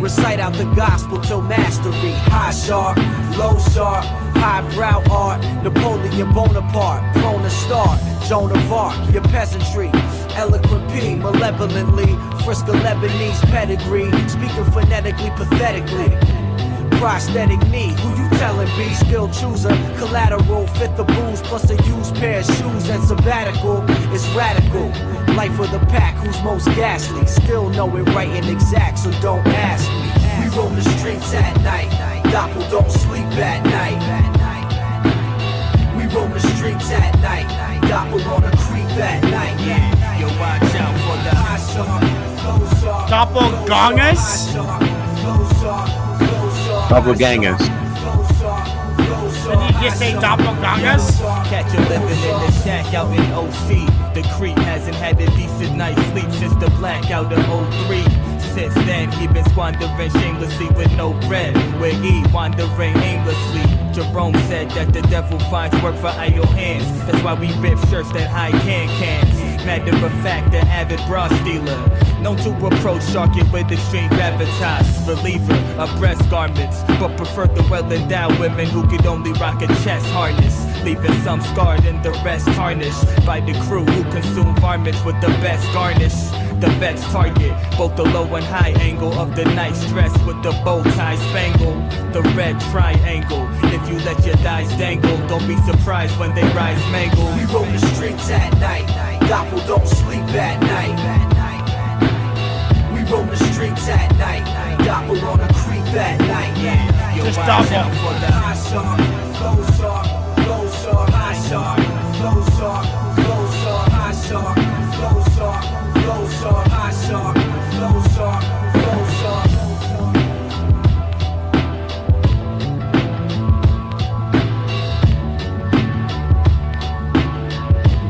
Recite out the gospel till mastery. High sharp, low sharp, highbrow art. Napoleon Bonaparte, prone to start. Joan of Arc, your peasantry. Eloquent P, malevolently. Frisk a Lebanese pedigree. Speaking phonetically, pathetically. Prosthetic knee, who you telling be? Still chooser, collateral, fit the booze, plus a used pair of shoes and sabbatical. It's radical, life of the pack, who's most ghastly? Still know it right and exact, so don't ask me. We roam the streets at night, Doppel don't sleep at night. We roam the streets at night, Doppel on a creep at night. Yo, watch out for the high shark, low shark. Doppelgangers? Doppelgangers. Did you just say doppelgangers? Catch you living in the shack out in OC. The creep hasn't had a decent night's sleep since the blackout of 03. Since then, he been squandering shamelessly with no bread. Where he wandering aimlessly. Jerome said that the devil finds work for idle hands. That's why we rip shirts that hide cans. Matter of fact, the avid bra stealer. Known to approach sharking with extreme gravitas. Reliever of breast garments, but prefer the well-endowed women who could only rock a chest harness. Leaving some scarred and the rest tarnished by the crew who consume varmints with the best garnish. The vet's target, both the low and high angle of the nice dress with the bow tie spangle. The red triangle, if you let your thighs dangle, don't be surprised when they rise mangle. We roam the streets at night, Doppel don't sleep at night. We roam the streets at night, Doppel on a creep at night. Yo, Just watch Doppel. out for the high shark, low shark, low shark, high shark, low shark, low shark, high shark, low shark, low shark, high shark, low shark, low shark.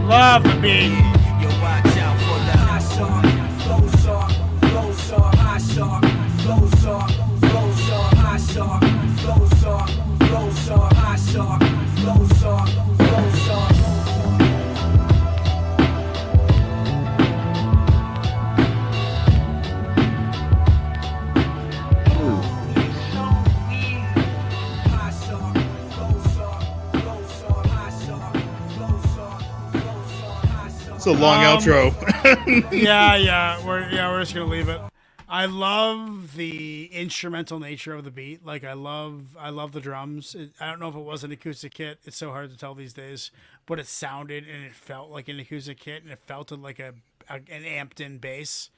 Love the beat. Yo, watch out for the high shark, low shark, low shark, high shark, low shark, low shark, high shark, low shark, low shark, high shark, low shark, low shark. It's a long outro. yeah, we're just gonna leave it. I love the instrumental nature of the beat. Like I love the drums. I don't know if it was an acoustic kit. It's so hard to tell these days, but it sounded and it felt like an acoustic kit, and it felt like an amped in bass.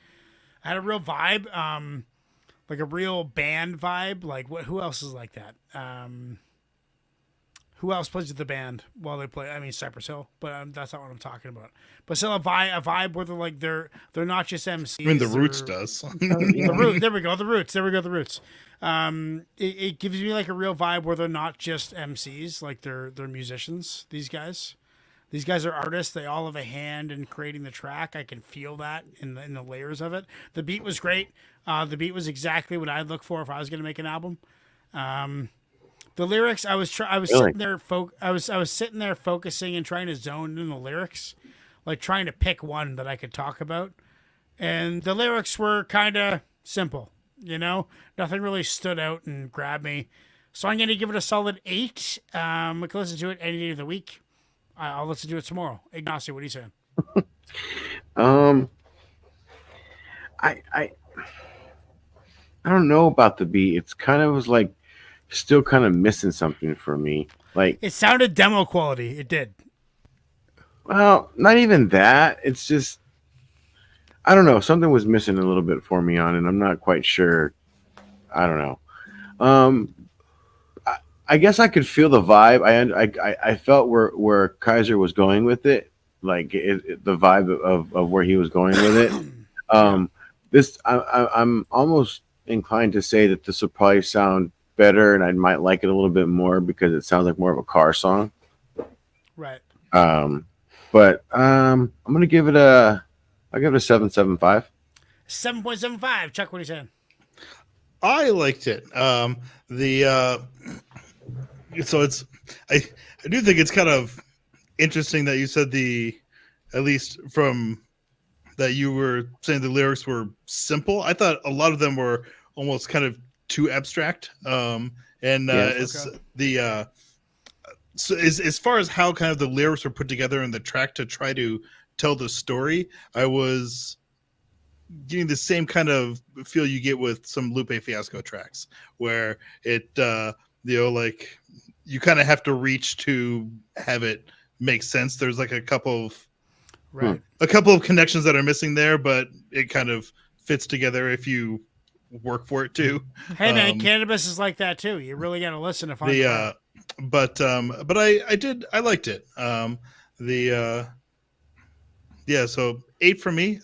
I had a real vibe, like a real band vibe. Like who else is like that? Who else plays with the band while they play? I mean, Cypress Hill, but that's not what I'm talking about. But still a vibe where they're not just MCs. I mean, the Roots does. The Roots. There we go. The Roots. It gives me like a real vibe where they're not just MCs, like they're musicians. These guys are artists. They all have a hand in creating the track. I can feel that in the layers of it. The beat was great. The beat was exactly what I'd look for if I was going to make an album. The lyrics, I was sitting there focusing and trying to zone in the lyrics, like trying to pick one that I could talk about. And the lyrics were kind of simple, nothing really stood out and grabbed me. So I'm going to give it a solid 8. I can listen to it any day of the week. I'll listen to it tomorrow. Ignacio, what are you saying? I don't know about the beat. It's kind of was like still kind of missing something for me. Like it sounded demo quality. It did. Well, not even that. It's just I don't know. Something was missing a little bit for me on it. I'm not quite sure. I don't know. I guess I could feel the vibe. I felt where Kaiser was going with it, like the vibe of where he was going with it. I'm almost inclined to say that this will probably sound better, and I might like it a little bit more because it sounds like more of a car song. Right. But I'm gonna give it a I'll give it a 7.75. 7.75. Chuck, what are you saying? I liked it. So it's I do think it's kind of interesting that you said at least from that you were saying the lyrics were simple. I thought a lot of them were almost kind of too abstract. So as far as how kind of the lyrics were put together in the track to try to tell the story, I was getting the same kind of feel you get with some Lupe Fiasco tracks, where it like you kind of have to reach to have it make sense. There's like a couple of connections that are missing there, but it kind of fits together if you work for it too. Hey man, cannabis is like that too. You really got to listen to find but I liked it. So 8 for me.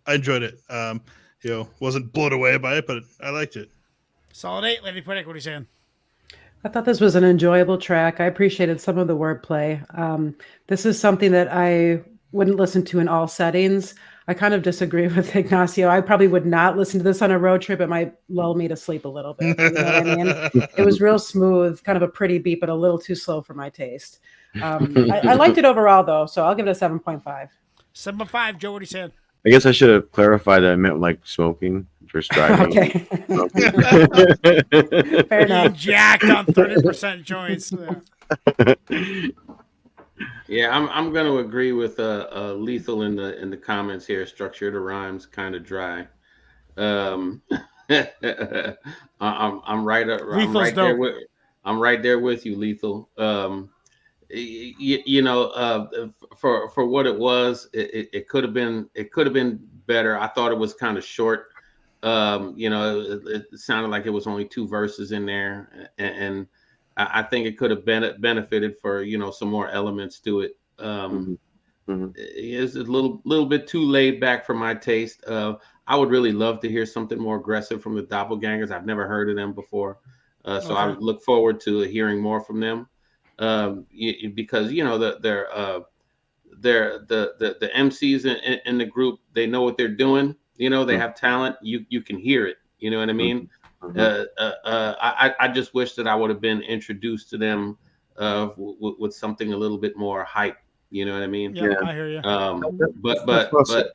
I enjoyed it. Wasn't blown away by it, but I liked it. Solid 8. Lady Puttick, what are you saying? I thought this was an enjoyable track. I appreciated some of the wordplay. This is something that I wouldn't listen to in all settings. I kind of disagree with Ignacio. I probably would not listen to this on a road trip. It might lull me to sleep a little bit. You know what I mean? It was real smooth, kind of a pretty beat, but a little too slow for my taste. I liked it overall, though, so I'll give it a 7.5. 7.5. Joe, what are you saying? I guess I should have clarified that I meant like smoking versus driving. Okay. Fair enough. Jacked on 30% joints. Yeah, I'm going to agree with Lethal in the comments here. Structure the rhymes kind of dry. I'm right there with you, Lethal. For what it was, it could have been better. I thought it was kind of short. It sounded like it was only 2 verses in there, and I think it could have benefited for some more elements to it. It's a little bit too laid back for my taste. I would really love to hear something more aggressive from the Doppelgangers. I've never heard of them before, so I would look forward to hearing more from them. Because the MCs in the group, they know what they're doing. They have talent. You can hear it. You know what I mean? I just wish that I would have been introduced to them with something a little bit more hype. You know what I mean? Yeah, I hear you. But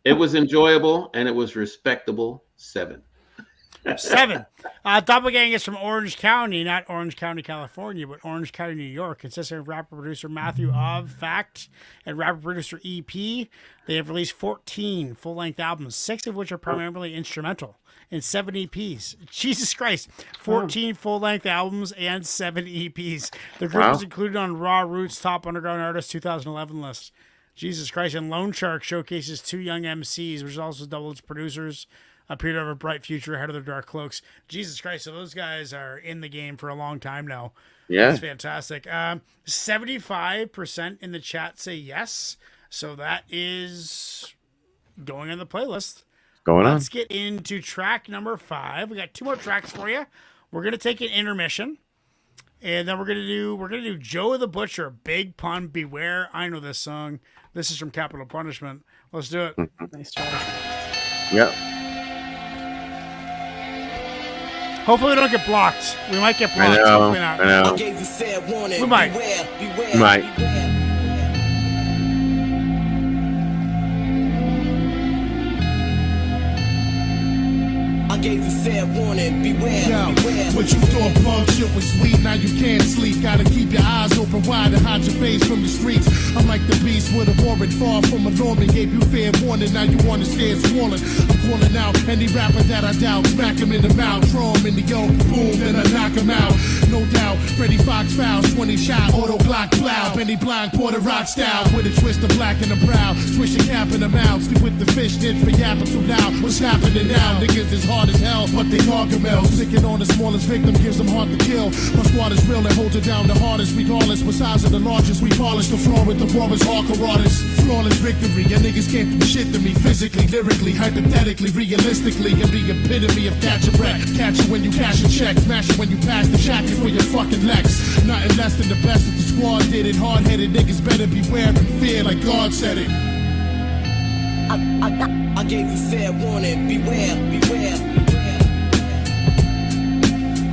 it was enjoyable and it was respectable. 7. 7. Doppelgangers from Orange County, not Orange County, California, but Orange County, New York, consisting of rapper producer Matthew Ov, Fact, and rapper producer EP. They have released 14 full-length albums, 6 of which are primarily instrumental, and 7 EPs. Jesus Christ, 14 full-length albums and 7 EPs. The group is included on Raw Roots Top Underground Artists 2011 list. Jesus Christ, and Lone Shark showcases 2 young MCs, which also double as producers, appear to have a bright future ahead of their dark cloaks. Jesus Christ, so those guys are in the game for a long time now. Yeah. That's fantastic. 75% in the chat say yes. So that is going on the playlist. Let's get into track number 5. We got 2 more tracks for you. We're going to take an intermission. And then we're gonna do Joe the Butcher, Big Pun Beware. I know this song. This is from Capital Punishment. Let's do it. Nice choice. Yep. Hopefully we don't get blocked. We might get blocked. Hopefully not. I know. We might. Gave you fair warning, beware. What you thought punk shit was sweet, now you can't sleep. Gotta keep your eyes open wide and hide your face from the streets. I'm like the beast with a warrant, far from a Norman. Gave you fair warning, now you wanna stand swollen. I'm calling out any rapper that I doubt. Smack him in the mouth, throw him in the yoke, boom, then I knock him out. No doubt, Freddie Fox fouls, 20 shot, auto block plow. Benny Blind, Porter Rock style, with a twist of black in the brow. Swish a cap in the mouth, sleep with the fish, did for yapping too loud. What's happening now? Niggas is hard as hell, but they Gargamel. Sticking on the smallest victim gives them hard to kill. My squad is real and holds it down the hardest. Regardless, what size of the largest, we polish the floor with the rawest hardcore artists. Flawless victory, your niggas can't do shit to me. Physically, lyrically, hypothetically, realistically. And the epitome of catch a wreck. Catch it when you cash a check. Smash it when you pass the jacket for your fucking Lex. Nothing less than the best that the squad did it. Hard-headed niggas better beware and fear like God said it. I gave you fair warning, beware, beware.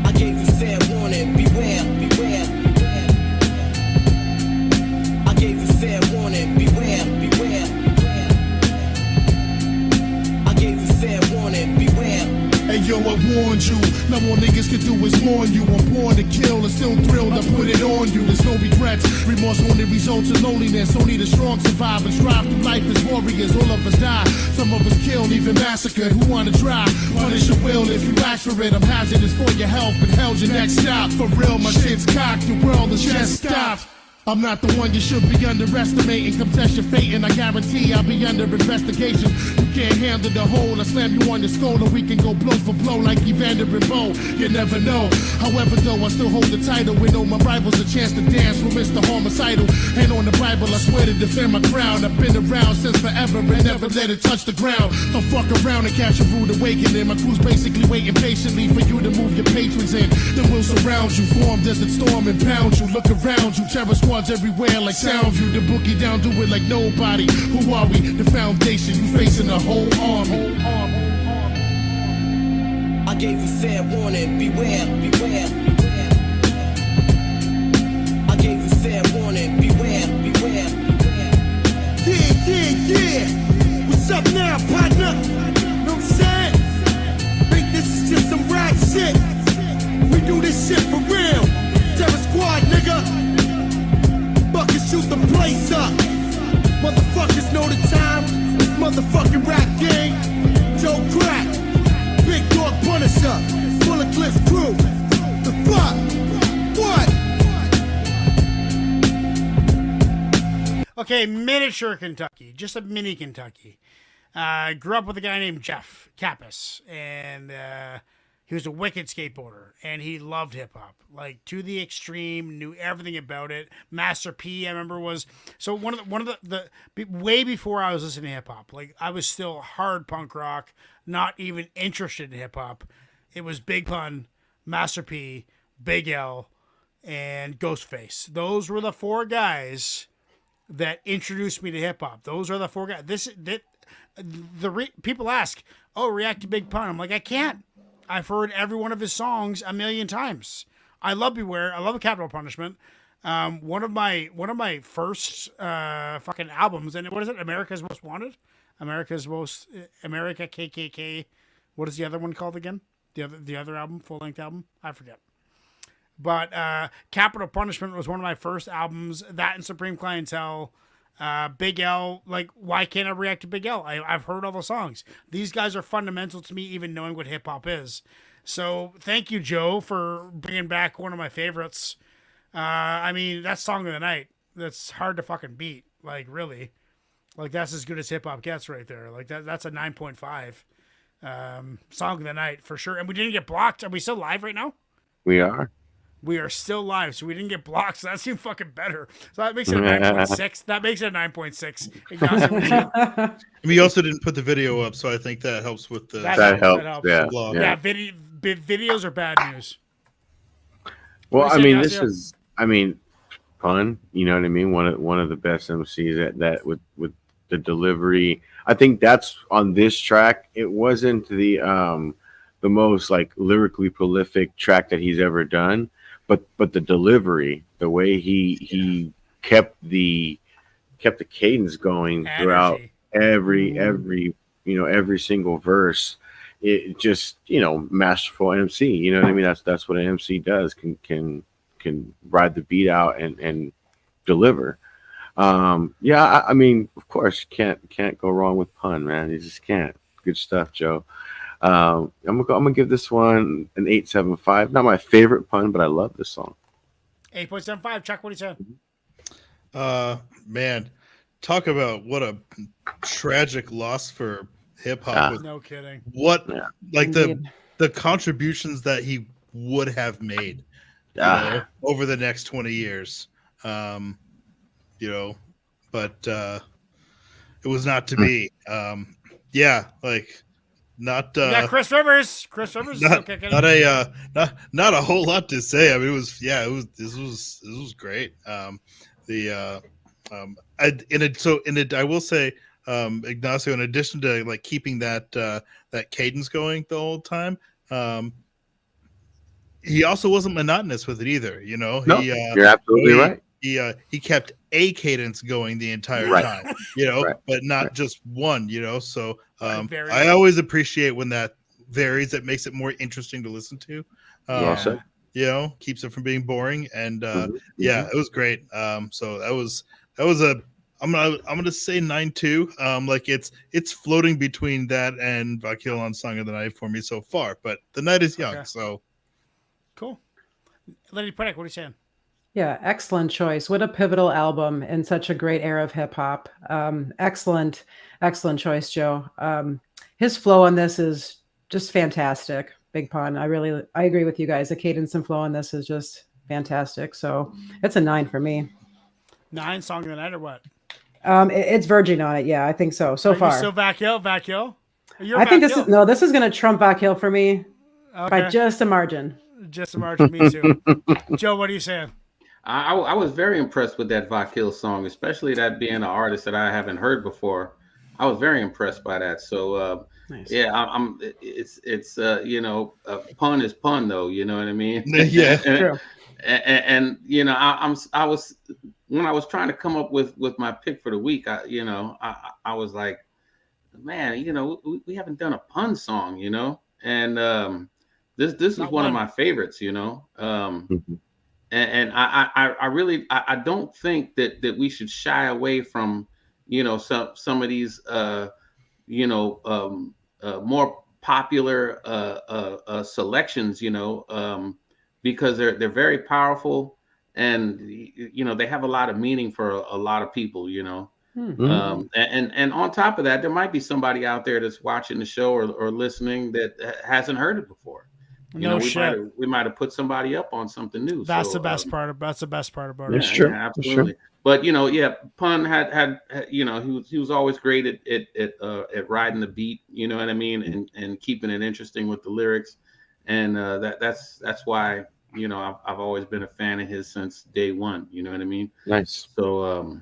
I gave you fair warning, beware, beware. I gave you fair warning, beware, beware. I gave you fair warning, beware. Hey yo, I warned you. Now all niggas can do is mourn you. I'm born to kill and still thrilled I put it on you. There's no regrets. Remorse only results in loneliness. Only the strong survive and strive through life as warriors. All of us die. Some of us killed, even massacred. Who wanna try? Punish your will if you ask for it. I'm hazardous for your health, but hell's your next stop. For real, my shit's cocked. The world is just stopped. I'm not the one you should be underestimating. Come test your fate and I guarantee I'll be under investigation. You can't handle the whole. I slam you on your skull and we can go blow for blow like Evander and Bo. You never know. However, though, I still hold the title. We know my rival's a chance to dance with Mr. Homicidal. And on the Bible, I swear to defend my crown. I've been around since forever and never let it touch the ground. Don't fuck around and catch a rude awakening. My crew's basically waiting patiently for you to move your patrons in. Then we'll surround you, form desert storm and pound you. Look around you, terror squad everywhere like Soundview. The boogie down, do it like nobody. Who are we? The foundation. You facing the whole army. I gave you fair warning, beware, beware. I gave you fair warning, beware, beware. Yeah. What's up now, partner? Know what I'm saying? Think this is just some rap shit. We do this shit for real. Terror squad, nigga. Buckets shoot the place up. Motherfuckers know the time. This motherfucking rap game. Joe Crack, Big Dog Punisher, Bullet Cliff Crew. The fuck? What? Okay, miniature Kentucky, just a mini Kentucky. Grew up with a guy named Jeff Kappas, and he was a wicked skateboarder, and he loved hip hop, like to the extreme. Knew everything about it. Master P, I remember, was so one of the way before I was listening to hip hop. Like I was still hard punk rock, not even interested in hip hop. It was Big Pun, Master P, Big L, and Ghostface. Those were the four guys that introduced me to hip hop. Those are the four guys. People ask, "Oh, react to Big Pun." I'm like, I can't. I've heard every one of his songs a million times. I love Beware. I love Capital Punishment. One of my first fucking albums, and what is it? America's Most Wanted, America KKK. What is the other one called again? The other album, full length album, I forget. But Capital Punishment was one of my first albums. That and Supreme Clientele. Big L, like, why can't I react to Big L? I've heard all the songs. These guys are fundamental to me, even knowing what hip hop is. So thank you, Joe, for bringing back one of my favorites. I mean, that's Song of the Night. That's hard to fucking beat. Like, really. Like, that's as good as hip hop gets right there. Like, that's a 9.5. Song of the Night, for sure. And we didn't get blocked. Are we still live right now? We are. We are still live, so we didn't get blocked. So that seemed fucking better. So that makes it a 9.6. That makes it a 9.6. I mean, you also didn't put the video up, so I think that helps with the. That helps. Yeah. Videos are bad news. Well, I mean, Pun. You know what I mean? One of the best MCs that with the delivery. I think that's on this track. It wasn't the most like lyrically prolific track that he's ever done. But the delivery, the way he kept the cadence going throughout every single verse, it just, masterful MC. You know what I mean? That's what an MC does. Can ride the beat out and deliver. I mean, of course, can't go wrong with Pun, man. You just can't. Good stuff, Joe. I'm gonna give this one an 8.75. Not my favorite Pun, but I love this song. 8.75. Chuck, what do you say? Man, talk about what a tragic loss for hip hop. No kidding. The contributions that he would have made over the next 20 years. But it was not to be. Not Chris Rivers. Chris Rivers is not a whole lot to say. I mean, this was great. I will say Ignacio, in addition to like keeping that that cadence going the whole time, he also wasn't monotonous with it either. You know, No, you're absolutely right. He kept a cadence going the entire time, you know, but not just one, you know. So I always appreciate when that varies. It makes it more interesting to listen to. You know, keeps it from being boring. And yeah, it was great. So that was a I'm gonna say 9-2. Like it's floating between that and Vakil on Song of the Night for me so far. But the night is young, so cool. Lady Predick, what are you saying? Yeah, excellent choice. What a pivotal album in such a great era of hip hop. Excellent choice, Joe. His flow on this is just fantastic. Big Pun. I agree with you guys. The cadence and flow on this is just fantastic. So it's a 9 for me. 9 Song of the Night or what? It's verging on it. Yeah, I think so. So far. So Vakil. I think this is going to trump Vakil for me by just a margin. Just a margin. Me too. Joe, what are you saying? I was very impressed with that Vakil song, especially that being an artist that I haven't heard before. I was very impressed by that. So nice. Yeah, it's you know, pun is pun though. You know what I mean? Yeah, true. And you know, I was when I was trying to come up with my pick for the week. I was like, man, you know, we haven't done a pun song, you know, and this is one of my favorites, you know. And I really don't think that we should shy away from, you know, some of these you know, more popular selections, you know, because they're very powerful, and you know, they have a lot of meaning for a lot of people, you know. And on top of that, there might be somebody out there that's watching the show or listening that hasn't heard it before. You know, we might have put somebody up on something new. That's the best part. That's the best part about it. It's true. Yeah, absolutely. Sure. But you know, yeah, Pun had you know, he was always great at riding the beat. You know what I mean, and keeping it interesting with the lyrics, and that's why, you know, I've always been a fan of his since day one. You know what I mean? Nice. So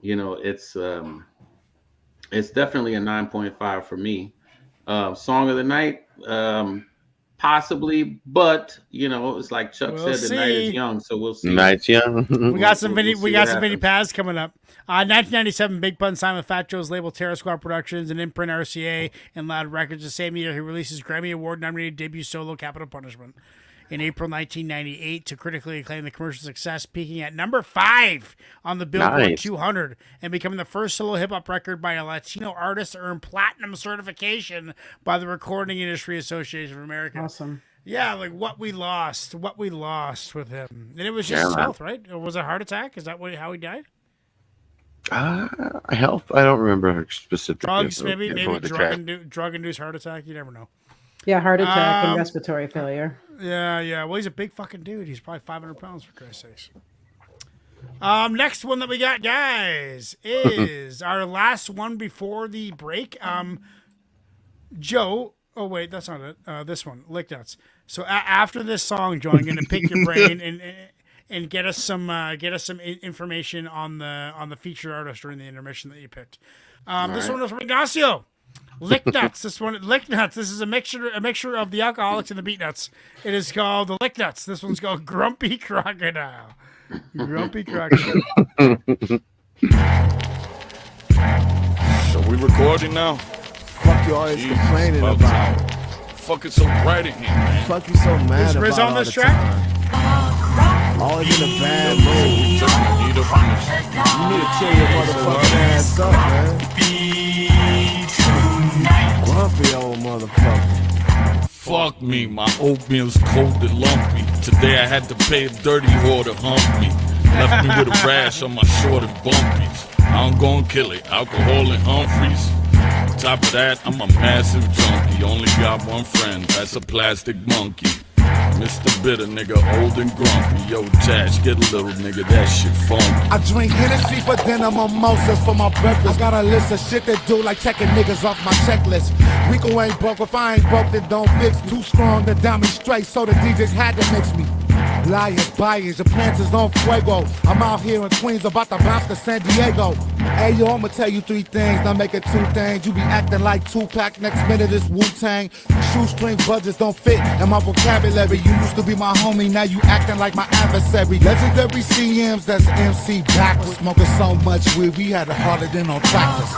you know, it's definitely a 9.5 for me. Song of the Night. Possibly, but you know, it's like Chuck said, the night is young, so we'll see. Night's young. We got some mini pads coming up. 1997, Big Pun signed with Fat Joe's label Terror Squad Productions and Imprint RCA and Loud Records. The same year, he releases Grammy Award-nominated debut solo Capital Punishment. In April 1998, to critically acclaim the commercial success, peaking at number 5 on the Billboard 200 and becoming the first solo hip-hop record by a Latino artist to earn platinum certification by the Recording Industry Association of America. Awesome. Yeah, like what we lost with him. And it was just health, right? Or was it a heart attack? Is that how he died? Health? I don't remember specifically. Drugs, maybe drug-induced heart attack. You never know. Yeah, heart attack and respiratory failure. Yeah. Well, he's a big fucking dude. He's probably 500 pounds, for Christ's sakes. Next one that we got, guys, is our last one before the break. Joe. Oh wait, that's not it. This one, Lick Nuts. So after this song, Joe, I'm going to pick your brain and get us some information on the featured artist during the intermission that you picked. This one was from Ignacio. Lick Nuts. This is a mixture of the Alcoholics and the Beat Nuts. It is called the Lick Nuts. This one's called Grumpy Crocodile. Grumpy Crocodile. So we recording now? Fuck you always complaining about. Fuck it's so bright in here, man. Fuck you so mad Is about Riz on all this the track? time. Always in a bad mood. You need to chill your motherfucking ass up, man. Grumpy old motherfucker. Fuck me, my oatmeal's cold and lumpy. Today I had to pay a dirty whore to hump me. Left me with a rash on my short and bumpies. I'm gon' kill it, alcohol and Humphreys. On top of that, I'm a massive junkie. Only got one friend, that's a plastic monkey. Mr. Bitter nigga, old and grumpy. Yo, Tash, get a little nigga, that shit funky. I drink Hennessy for dinner, mimosas for my breakfast. Got a list of shit to do, like checking niggas off my checklist. Rico ain't broke, if I ain't broke, then don't fix me. Too strong to diamond straight, so the DJs had to mix me. Lions, buyers, your plans is on fuego. I'm out here in Queens about to bounce to San Diego. Hey yo, I'ma tell you 3 things, now make it 2 things. You be acting like Tupac, next minute it's Wu-Tang. Shoestring budgets don't fit in my vocabulary. You used to be my homie, now you acting like my adversary. Legendary CMs, that's MC backwards. Smoking so much weed, we had it harder than on tractors.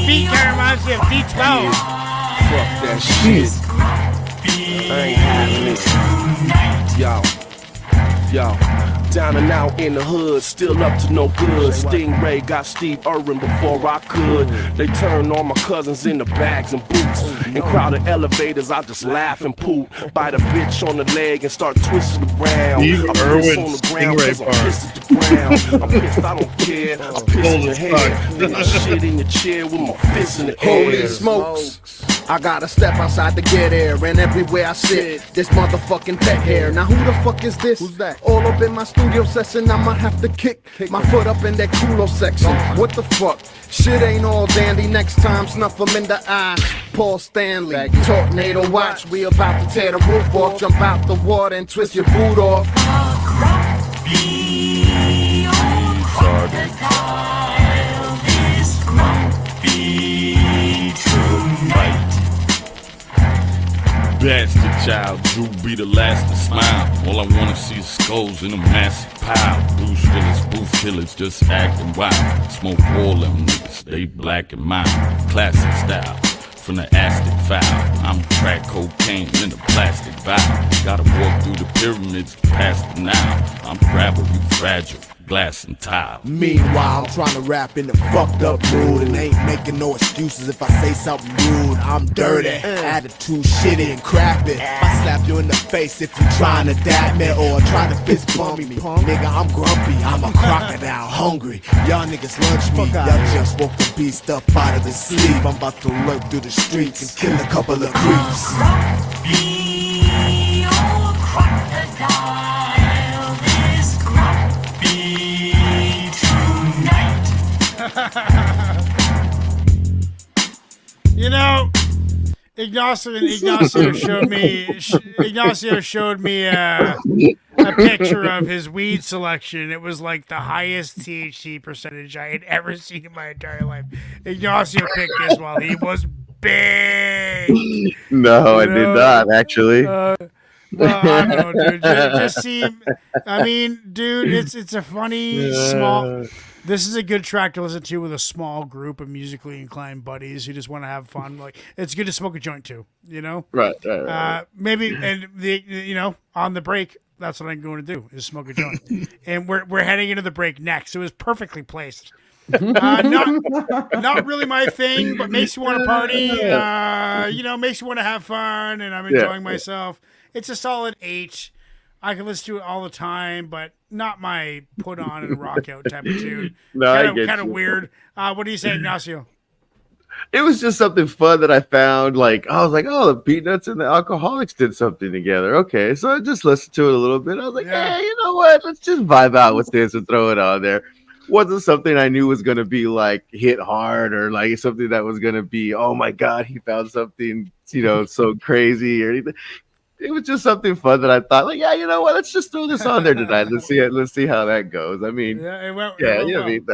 Beat kind of reminds me of D12. Fuck that shit. I ain't having it. Yo. Down and out in the hood, still up to no good. Stingray got Steve Irwin before I could. They turned all my cousins into bags and boots. In crowded elevators, I just laugh and poop. Bite a bitch on the leg and start twisting around. Steve I'm pissed Irwin on the ground Stingray 'cause I'm pissed at the ground. I'm pissed, I don't care. I'm pissed in your head. With my shit in your chair with my fist in the air. Holy smokes. I gotta step outside to get air, and everywhere I sit, this motherfucking pet hair. Now who the fuck is this? Who's that? All up in my studio session, I might have to kick my foot up in that culo section. What the fuck? Shit ain't all dandy. Next time, snuff them in the eye. Paul Stanley, tornado watch. We about to tear the roof off, jump out the water and twist your boot off. Bastard child, Drew be the last to smile. All I wanna see is skulls in a massive pile. Bruce Willis, booth killers just acting wild. Smoke all them niggas, they black and mild. Classic style, from the Aztec file. I'm crack cocaine in a plastic vial. Gotta walk through the pyramids to pass the Nile. I'm fragile, you fragile. Glass and tile. Meanwhile, I'm trying to rap in the fucked up mood and ain't making no excuses if I say something rude. I'm dirty, attitude shitty and crappy. I slap you in the face if you trying to dab me or trying to fist bump me. Nigga, I'm grumpy, I'm a crocodile, hungry. Y'all niggas lunch me, y'all just woke the beast up out of the sleep. I'm about to lurk through the streets and kill a couple of creeps. You know, Ignacio showed me a picture of his weed selection. It was like the highest THC percentage I had ever seen in my entire life. Ignacio picked this while he was big. No, I did not actually. Well, I don't know, dude. Just seem. I mean, dude, it's a funny small. This is a good track to listen to with a small group of musically inclined buddies who just want to have fun. Like, it's good to smoke a joint too, you know. Right. Maybe and on the break, that's what I'm going to do is smoke a joint. And we're heading into the break next. It was perfectly placed. Not really my thing, but makes you want to party. Makes you want to have fun, and I'm enjoying myself. It's a solid 8. I can listen to it all the time, but not my put on and rock out type of tune. No, kind of weird. What do you say, Ignacio? It was just something fun that I found. Like, I was like, oh, the Peanuts and the Alcoholics did something together. Okay, so I just listened to it a little bit. I was like, hey, you know what? Let's just vibe out with this and throw it on there. Wasn't something I knew was going to be like hit hard or like something that was going to be, oh my God, he found something, so crazy or anything. It was just something fun that I thought, like, yeah, you know what? Let's just throw this on there tonight. Let's see how that goes. I mean, it went I mean,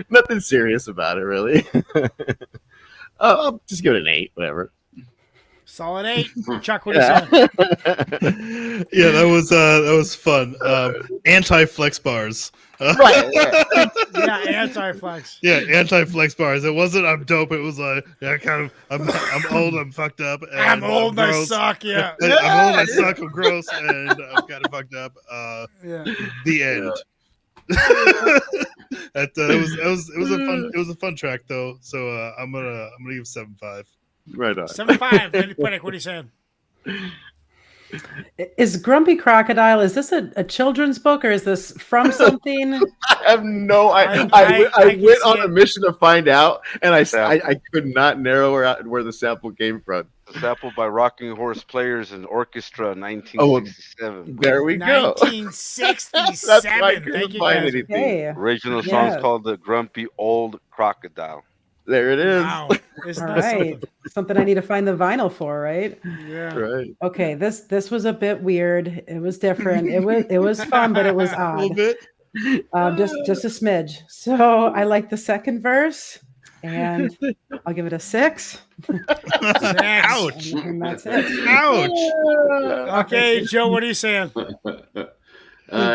nothing serious about it, really. I'll just give it an 8, whatever. Solid 8. Chuck, what do you say? Yeah, that was fun. Anti-flex bars. Right. Yeah, anti-flex. Yeah, anti-flex bars. It wasn't I'm dope. It was like I'm old. I'm fucked up. And I'm old. I gross. suck. Yeah. I'm old. I suck. I'm gross, and I'm kind of fucked up. The end. It was a fun track though. So I'm gonna give 7.5. Right on. 7.5. Quinnick, what are you saying? Is Grumpy Crocodile, is this a children's book or is this from something? I have no idea. I went on a mission to find out, and I could not narrow out where the sample came from. Sample by Rocking Horse Players and Orchestra, 1967. There we go. 1967. That's why I couldn't Thank you, find guys. anything. Hey. Original song's called The Grumpy Old Crocodile. There it is. Wow. Isn't All that right. something? Something I need to find the vinyl for, right? Yeah. Right. Okay, this was a bit weird. It was different. It was fun, but it was A odd. little bit. Just a smidge. So I like the second verse, and I'll give it a 6. Ouch. And that's it. Ouch. Okay, Joe, what are you saying?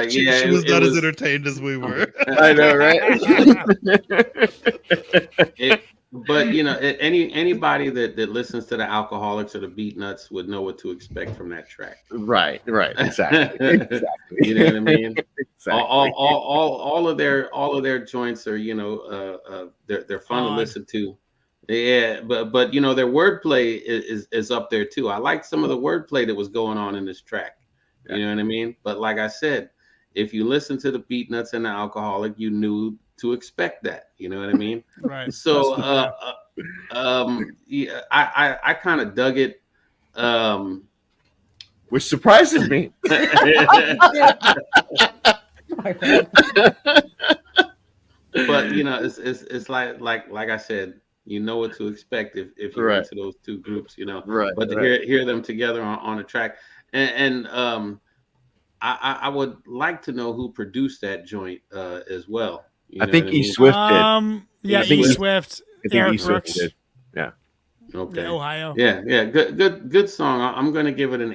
She was not as entertained as we were. I know, right? But anybody that listens to the Alcoholics or the Beatnuts would know what to expect from that track. Right. Exactly. Exactly. You know what I mean? Exactly. All of their joints are they're fun to listen to. Yeah, but their wordplay is up there too. I like some of the wordplay that was going on in this track. You know what I mean? But like I said, if you listen to the Beatnuts and the Alcoholic, you knew to expect that. You know what I mean? Right. So yeah, I kind of dug it. Which surprises me. But it's like I said, you know what to expect if you're into those two groups, Right. But to hear them together on a track, and I would like to know who produced that joint as well. I think E Swift did. Yeah, E Swift. Eric Brooks. did. Yeah. Okay. Ohio. Yeah. Good song. I'm gonna give it an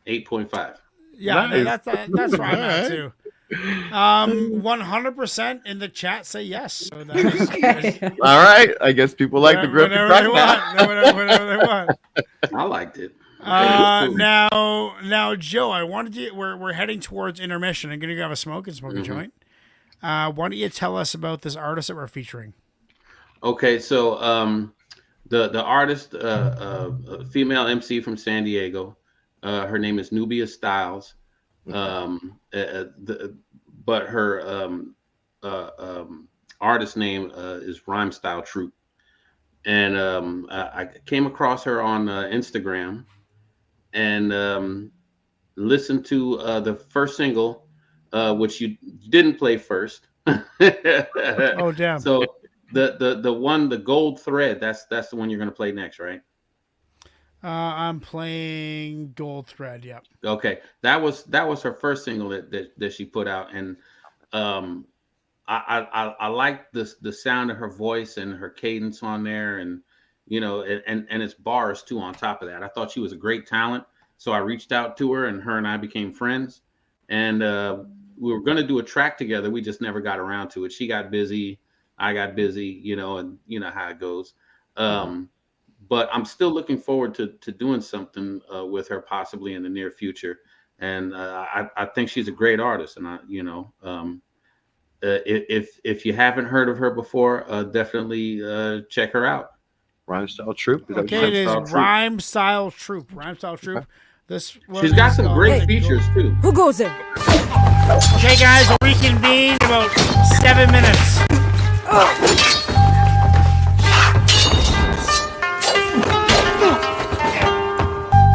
8.5. Yeah, Nice. that's where I'm at too. 100% in the chat say yes. So that is, Okay. All right. I guess people like the grip. whatever they want. Whatever they want. I liked it. Now, Joe, I wanted you. We're heading towards intermission. I'm gonna have a smoke and smoke a joint. Why don't you tell us about this artist that we're featuring? Okay, so the artist, female MC from San Diego, her name is Nubia Styles, but her artist name is Rhyme Style Troop, and I came across her on Instagram and listened to the first single, which you didn't play first. Oh damn! So the gold thread, that's the one you're gonna play next, right? I'm playing Gold Thread. Yep. Okay, that was her first single that she put out, and I like the sound of her voice and her cadence on there, and and it's bars too on top of that. I thought she was a great talent, so I reached out to her, and her and I became friends, and we were gonna do a track together. We just never got around to it. She got busy, I got busy, and you know how it goes. But I'm still looking forward to doing something with her, possibly in the near future. And I think she's a great artist. And if you haven't heard of her before, definitely check her out. Rhyme Style Troop. Okay, it is Rhyme Style Troop. Rhyme Style Troop. This she's got some great features too. Who goes in? Okay, guys, we'll reconvene in about 7 minutes.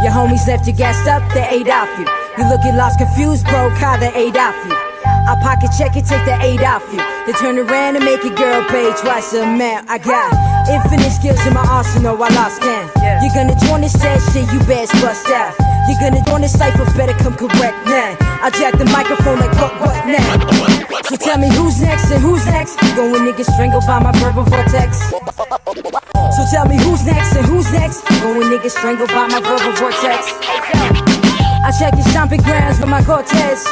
Your homies left you gassed up, they ate off you. You looking lost, confused, broke, how they ate off you. I pocket check it, take the 8 off you. They turn around and make a girl pay twice the amount. I got infinite skills in my arsenal, I lost count. You're gonna join this sad shit, you best bust out. You're gonna join this cypher, better come correct now. I jack the microphone like what now? So tell me who's next and who's next? Going niggas strangled by my verbal vortex. So tell me who's next and who's next? Going niggas strangled by my verbal vortex. I check your stomping grounds with my Cortez.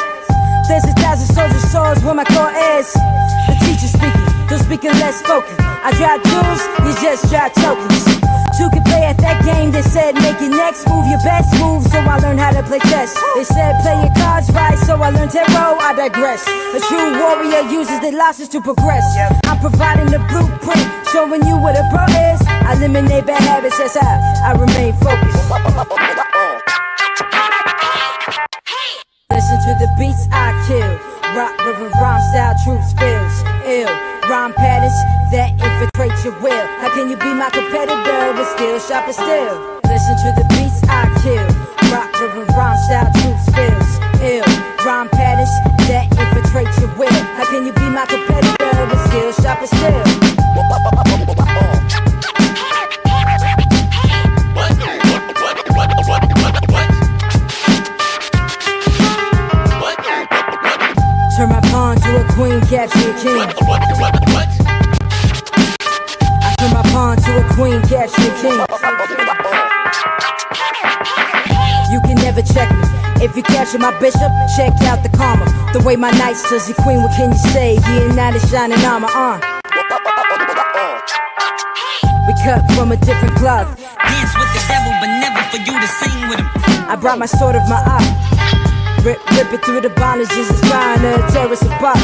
There's 1,000 soldiers' swords where my core is. The teacher speaking, don't speaking less spoken. I drop jewels, you just drop tokens. Two can play at that game, they said make your next move your best move, so I learned how to play chess. They said play your cards right, so I learned tarot, I digress. A true warrior uses their losses to progress. I'm providing the blueprint, showing you what a pro is. I eliminate bad habits as I remain focused. Listen to the beats I kill. Rock, river, rhyme style, truth spills. Ill, rhyme patterns that infiltrate your will. How can you be my competitor but still sharper still? Listen to the beats I kill. Rock, river, rhyme style, truth spills. Ill, rhyme patterns that infiltrate your will. How can you be my competitor but still sharper still? You can never check me. If you capture my bishop, check out the karma. The way my knights does your queen, what can you say? Yeah, now the shining armor, We cut from a different cloth. Dance with the devil, but never for you to sing with him. I brought my sword of my eye. Rip it through the bondages, is trying to tear us apart.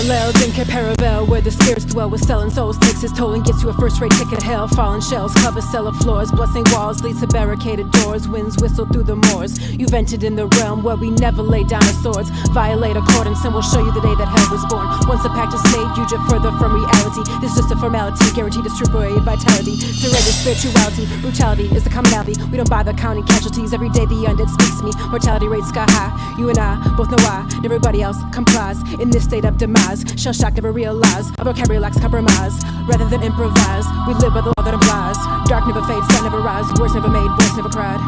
Paralleled in Caparabel, where the spirits dwell, with selling souls takes its toll and gets you a first-rate ticket to hell. Fallen shells cover cellar floors, blessing walls lead to barricaded doors. Winds whistle through the moors. You've entered in the realm where we never lay down our swords. Violate accordance and we'll show you the day that hell was born. Once the pact is made, you drift further from reality. This is just a formality, guaranteed to strip away vitality. Surrender spirituality, brutality is the commonality. We don't bother counting casualties. Every day the undead speaks to me. Mortality rates sky high. You and I both know why. And everybody else complies in this state of demise. Shell shock, never realize. Our vocabulary lacks compromise. Rather than improvise, we live by the law that implies. Dark never fades, sun never rise. Words never made, voice never cried.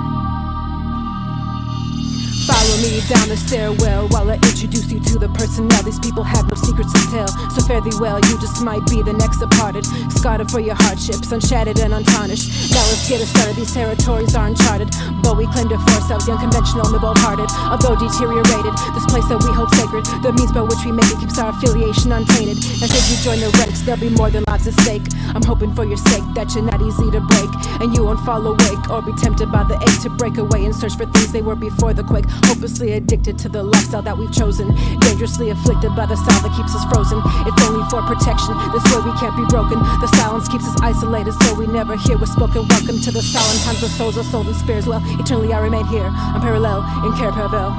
Follow me down the stairwell while I introduce you to the personnel. These people have no secrets to tell, so fare thee well. You just might be the next departed, scarred for your hardships, unshattered and untarnished. Now let's get it started. These territories are uncharted, but we claim to for ourselves the unconventional and the bold-hearted. Although deteriorated, this place that we hold sacred, the means by which we make it keeps our affiliation untainted. And should you join the ranks, there'll be more than lives at stake. I'm hoping for your sake that you're not easy to break, and you won't fall awake or be tempted by the ache to break away and search for things they were before the quake. Hopelessly addicted to the lifestyle that we've chosen, dangerously afflicted by the style that keeps us frozen. It's only for protection, this way we can't be broken. The silence keeps us isolated, so we never hear what's spoken. Welcome to the solemn times where souls are sold and spirits well. Eternally I remain here, I'm parallel in Carapavel.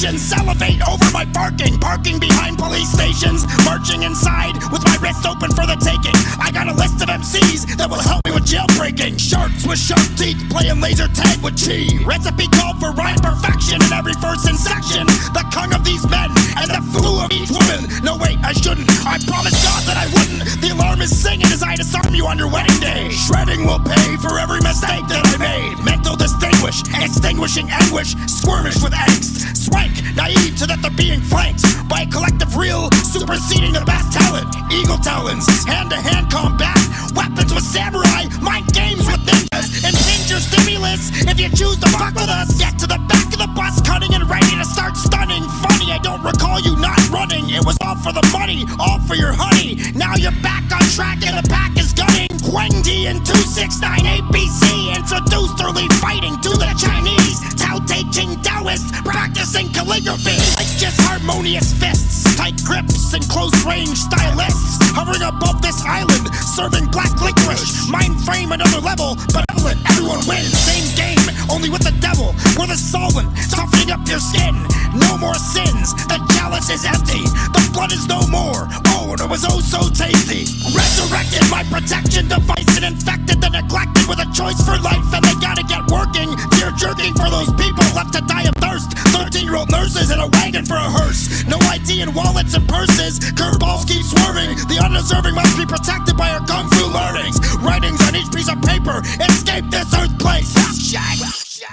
Salivate over my parking behind police stations, marching inside with my wrists open for the taking. I got a list of MCs that will help me with jailbreaking. Sharks with sharp teeth playing laser tag with chi. Recipe called for rhyme perfection in every verse and section. The kung of these men and the flu of each woman. No wait, I shouldn't. I promised God that I wouldn't. The alarm is singing as I disarm you on your wedding day. Shredding will pay for every mistake that I made. Mental distinguish, extinguishing anguish, squirmish with angst. Swank, naive to that they're being flanked by a collective real, superseding the best talent. Eagle talons, hand-to-hand combat, weapons with samurai, mind games with ninjas, impinge your stimulus if you choose to fuck with us. Get to the back of the bus, cutting and ready to start stunning. Funny, I don't recall you not running. It was all for the money, all for your honey. Now you're back on track and the pack is gunning. Guangdi and 269 ABC introduced early fighting to the Chinese. Tao Te Ching Taoists practicing calligraphy like just harmonious fists, tight grips and close range stylists hovering above this island, serving black licorice. Mind frame another level, benevolent, everyone wins. Same game, only with the devil. We're the solvent, toughening up your skin. No more sins, the chalice is empty. The blood is no more. Oh, and it was oh so tasty. Resurrected my protection device and infected the neglected with a choice for life, and they gotta get working. Tear jerking for those people left to die of thirst. 13-year-old nurses in a wagon for a hearse. No ID in wallets and purses. Curveballs keep swerving. The undeserving must be protected by our kung fu learnings. Writings on each piece of paper. Escape this earth place.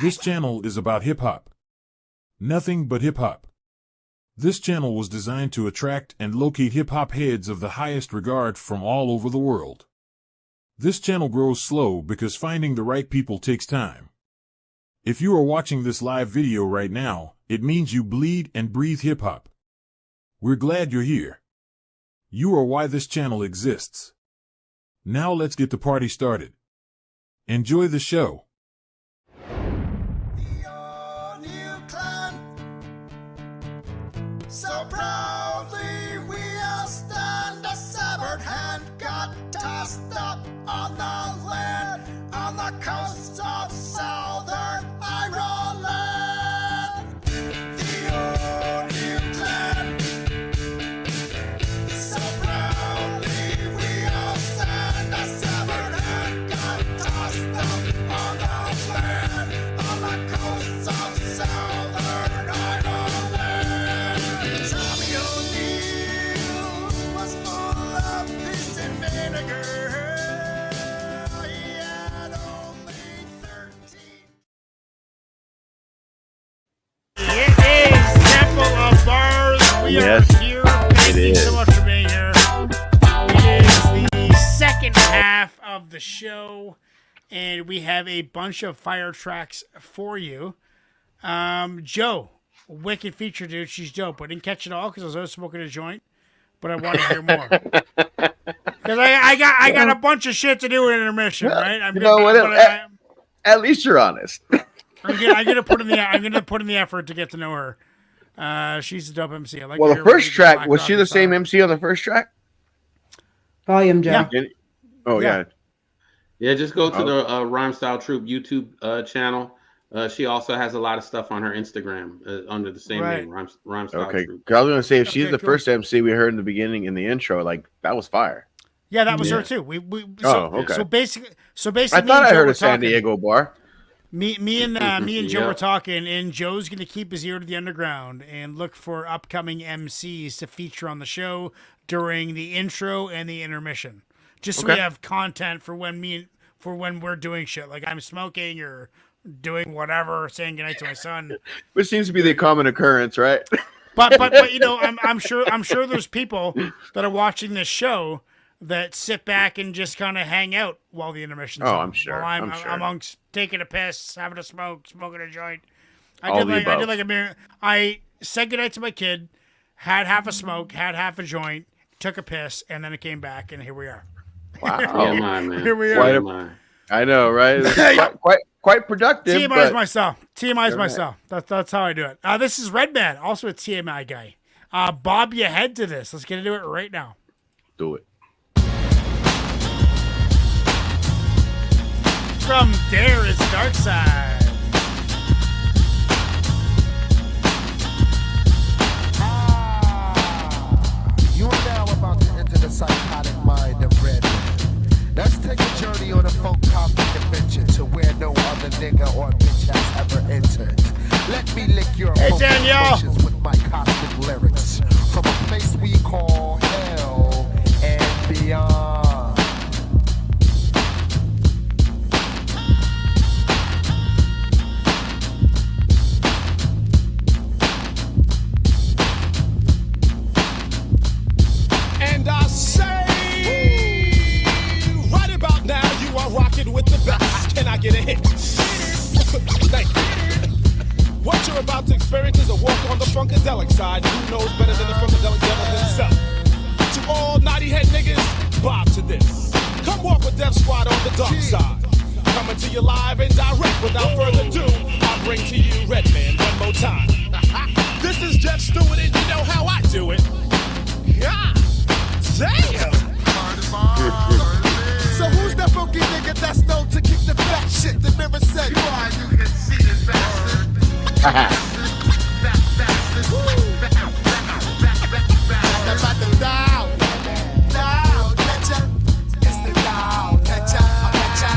This channel is about hip-hop. Nothing but hip-hop. This channel was designed to attract and locate hip-hop heads of the highest regard from all over the world. This channel grows slow because finding the right people takes time. If you are watching this live video right now, it means you bleed and breathe hip-hop. We're glad you're here. You are why this channel exists. Now let's get the party started. Enjoy the show. So proudly we all stand, a severed hand got tossed up on the land, on the coast of southern Ireland. The O'Neill clan. So proudly we all stand, a severed hand got tossed up on the land, on the coast of southern Ireland. Tommy O'Neill was full of piss and vinegar. He had only 13. It is Temple of Bars. We Yes, are here. Thank it you so is. much for being here. It is the second half of the show, and we have a bunch of fire tracks for you. Joe, wicked feature, dude. She's dope. I didn't catch it all because I was always smoking a joint, but I want to hear more. Because I got a bunch of shit to do in intermission, right? You know what? At least you're honest. I'm gonna put in the effort to get to know her. She's a dope MC. I like. Well, her the first really track, Black was she Rock the and same stuff. MC on the first track? Volume Joe. Yeah. Oh, yeah. Yeah, just go to the Rhyme Style Troop YouTube channel. She also has a lot of stuff on her Instagram under the same Right. name, Rhyme Style Okay. Troop. 'Cause I was going to say, if she's Okay, the cool. first MC we heard in the beginning in the intro, like, that was fire. Yeah, that was Yeah. her too. We okay. So basically, I me thought and I Joe heard were a San talking. Diego bar. Me and Joe Yeah. were talking, and Joe's gonna keep his ear to the underground and look for upcoming MCs to feature on the show during the intro and the intermission, just so we Okay. have content for when we're doing shit, like I'm smoking or doing whatever, saying goodnight to my son. Which seems to be the common occurrence, right? But you know, I'm sure there's people that are watching this show that sit back and just kind of hang out while the intermission's Oh, on. I'm sure, While I'm I'm sure. amongst taking a piss, having a smoke, smoking a joint. All the I above. did like a mirror. I said goodnight to my kid, had half a smoke, had half a joint, took a piss, and then it came back, and here we are. Wow. TMI, man. Here we are. Quite a- TMI. I know, right? It's quite productive. TMI is but- myself. TMI is All right. myself. That's how I do it. This is Redman, also a TMI guy. Bob your head to this. Let's get into it right now. Do it. From Dare is Dark Side. You are now about to enter the psychotic mind of Red. Let's take a journey on a folk coffee dimension to where no other nigga or bitch has ever entered. Let me lick your Hey, emotional Danielle. emotions with my cosmic lyrics from a place we call hell and beyond. And I say, right about now, you are rocking with the best. Can I get a hit? Thank you. What you're about to experience is a walk on the funkadelic side. Who knows better than the funkadelic devil himself? To all naughty head niggas, bob to this. Come walk with Death Squad on the dark side. Coming to you live and direct. Without further ado, I bring to you Redman one more time. This is Jeff Stewart, and you know how I do it. Yeah. Damn! So who's that funky nigga that's known to kick the fat shit? The mirror said, you can see this bastard. About the down, down, catcha. It's the down, catcha, catcha.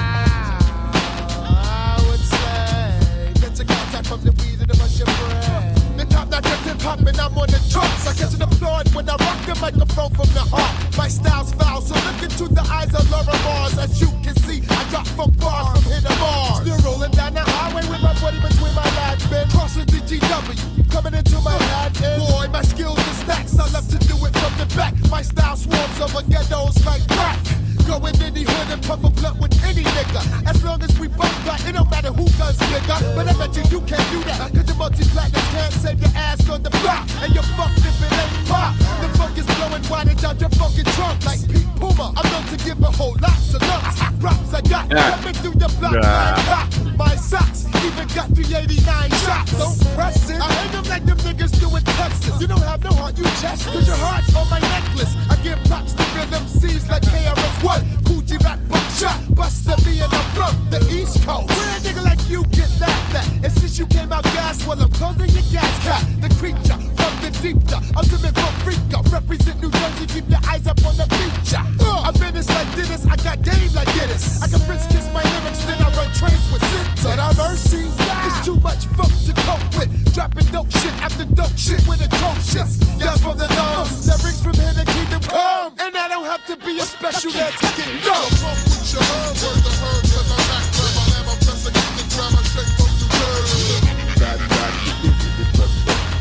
I would say, get your contact from the weed and the mushroom bread. The top not just hip hop and I'm on the charts. I get an applaud when I rock the microphone from the heart. My style's foul, so look into the eyes of Laura Mars. As you can see, I drop funk bars from hidden bars. Still rolling down the highway with my buddy between my laps, been crossing the GW, coming into my head. Boy, my skills and stacks, I love to do it from the back. My style swarms over ghettos like crack. Go in any hood and puff a blunt with any nigga. As long as we both got, it don't matter who guns bigger. But I bet you can't do that, cause the multi-platinum can't save your ass on the block. And you're fucked if it ain't pop. The funk is blowing riding down your fucking trunk like Pete Puma. I'm known to give a whole lots of lumps. Props I got coming through your block like pop. My socks even got 389 shots. Don't press it. I hate them like them niggas do in Texas. You don't have no heart, you chest. Cause your heart's on my necklace. I give props to real MCs like KRS-One. Coogee Rap, Buckshot, Buster me and I'm from the East Coast. Where a nigga like you get laughed at. And since you came out gas, well I'm closing your gas cap. The creature from the deep, the ultimate from freaker. Represent New Jersey, keep your eyes up on the feature. I'm menace like Dennis, I got game like Dennis. I can French kiss my lyrics, then I run trains with Sid. But our mercy, it's too much funk to cope with. Dropping dope shit after dope shit with atrocious. Yeah, from the nose, that rings from here to kingdom come. And I don't have to be a special man to get dope. Funk with your herbs, word the herbs, cause I'm back to my lamb, I'm pressing in the drama, straight from New Jersey.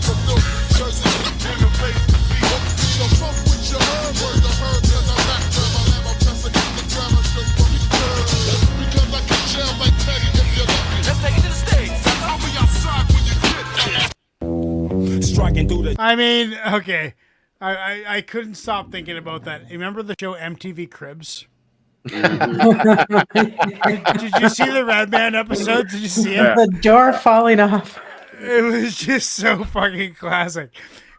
From North New Jersey, in the place to be. So funk with your herbs, word the herbs, cause I'm back to my lamb, I'm pressing in the drama, straight from New Jersey. Because I can jam like Teddy if you're lucky. Let's take it to the stage. I'll be outside when you get there. Striking through the. I mean, okay. I couldn't stop thinking about that. Remember the show MTV Cribs? Did you see the Redman episode? Did you see it? The door falling off. It was just so fucking classic.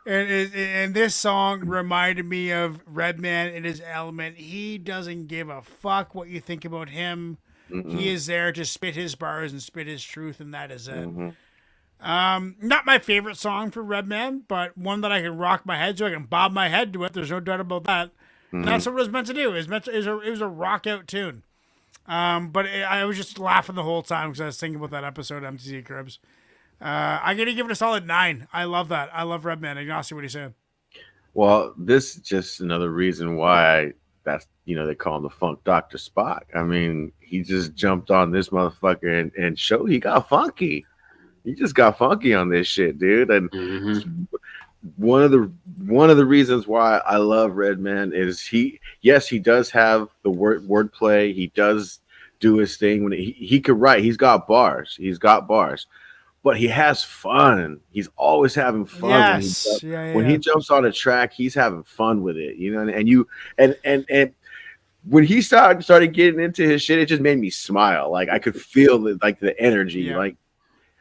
And this song reminded me of Redman in his element. He doesn't give a fuck what you think about him. Mm-mm. He is there to spit his bars and spit his truth, and that is it. Mm-hmm. Not my favorite song for Redman, but one that I can rock my head to. I can bob my head to it. There's no doubt about that. And that's what it was meant to do. It was a rock out tune. But I was just laughing the whole time because I was thinking about that episode of MTV Cribs. I'm going to give it a solid 9. I love that. I love Redman. Ignacio, what are you saying? Well, this is just another reason why they call him the Funk Dr. Spock. I mean, he just jumped on this motherfucker and showed he got funky. He just got funky on this shit, dude. And one of the reasons why I love Redman is he does have the wordplay. He does do his thing when he could write. He's got bars. But he has fun. He's always having fun. Yes. When he jumps on a track, he's having fun with it. You know, and when he started getting into his shit, it just made me smile. Like I could feel it, like the energy. Yeah. Like,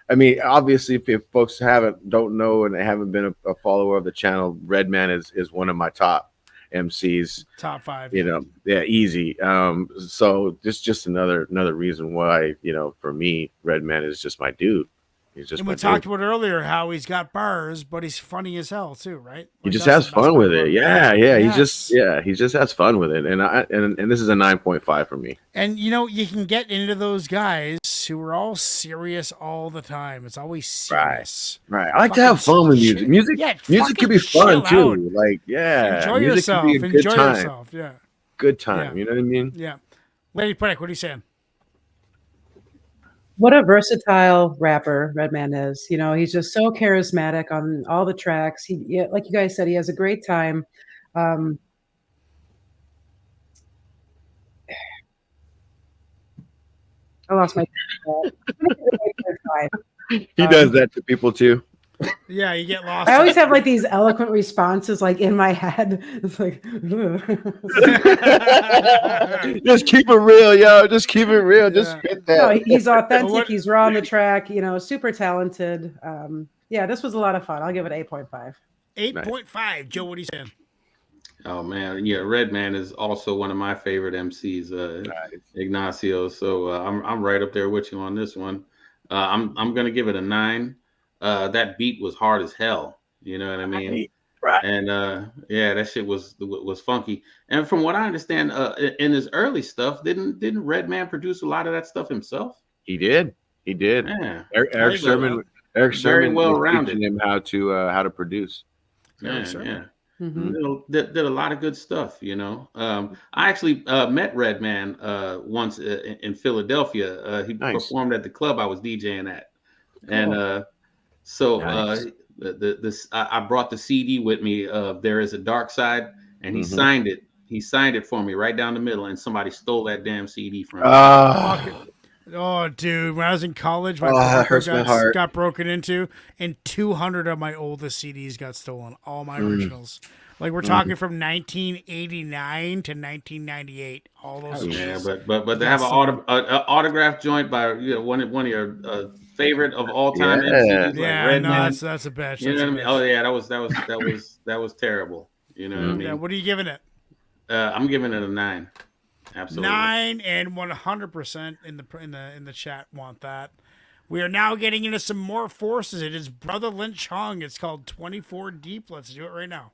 I mean, obviously, if folks don't know and haven't been a follower of the channel, Redman is one of my top MCs. Top 5. You know, yeah, easy. So this just another reason why, for me, Redman is just my dude. He's just. And we talked about earlier how he's got bars, but he's funny as hell too, right? He just has fun with it. Yeah. Yes. He just has fun with it. And this is a 9.5 for me. And you can get into those guys who are all serious all the time. It's always serious. Right. I like to have fun with music. Music can be fun too. Like, enjoy music yourself. can be a good Enjoy time. yourself. Yeah. Good time. Yeah. You know what I mean? Yeah. Lady Punick, what are you saying? What a versatile rapper Redman is. He's just so charismatic on all the tracks. Like you guys said, he has a great time. I lost my. He does that to people too. Yeah, you get lost. I always have like these eloquent responses like in my head. It's like just keep it real, yo. Just keep it real. Just spit that. No, he's authentic. He's raw on the track. Super talented. This was a lot of fun. I'll give it 8.5. 8.5. Joe, what are you saying? Oh man, yeah, Redman is also one of my favorite MCs, Ignacio. So I'm right up there with you on this one. I'm gonna give it a 9. That beat was hard as hell. You know what I mean? Right. And that shit was funky. And from what I understand, in his early stuff, didn't Redman produce a lot of that stuff himself? He did. Yeah. Eric Sermon very well rounded him how to produce. Yeah. Did a lot of good stuff. I actually met Redman once in Philadelphia. He performed at the club I was DJing at, and I brought the CD with me. There Is a Dark Side, and he signed it. He signed it for me right down the middle, and somebody stole that damn CD from me. Oh, dude! When I was in college, that hurts my heart. Got broken into, and 200 of my oldest CDs got stolen. All my originals. Like we're talking from 1989 to 1998. All those. Yeah, but to have an autograph joint by one of your favorite of all time MCs, yeah, like Redman. that's a bitch. You know what I mean? Oh yeah, that was terrible. You know what I mean? Yeah, what are you giving it? I'm giving it a 9. Absolutely. 9 and 100% in the chat want that. We are now getting into some more forces. It is Brother Lynch Hung. It's called 24 Deep. Let's do it right now.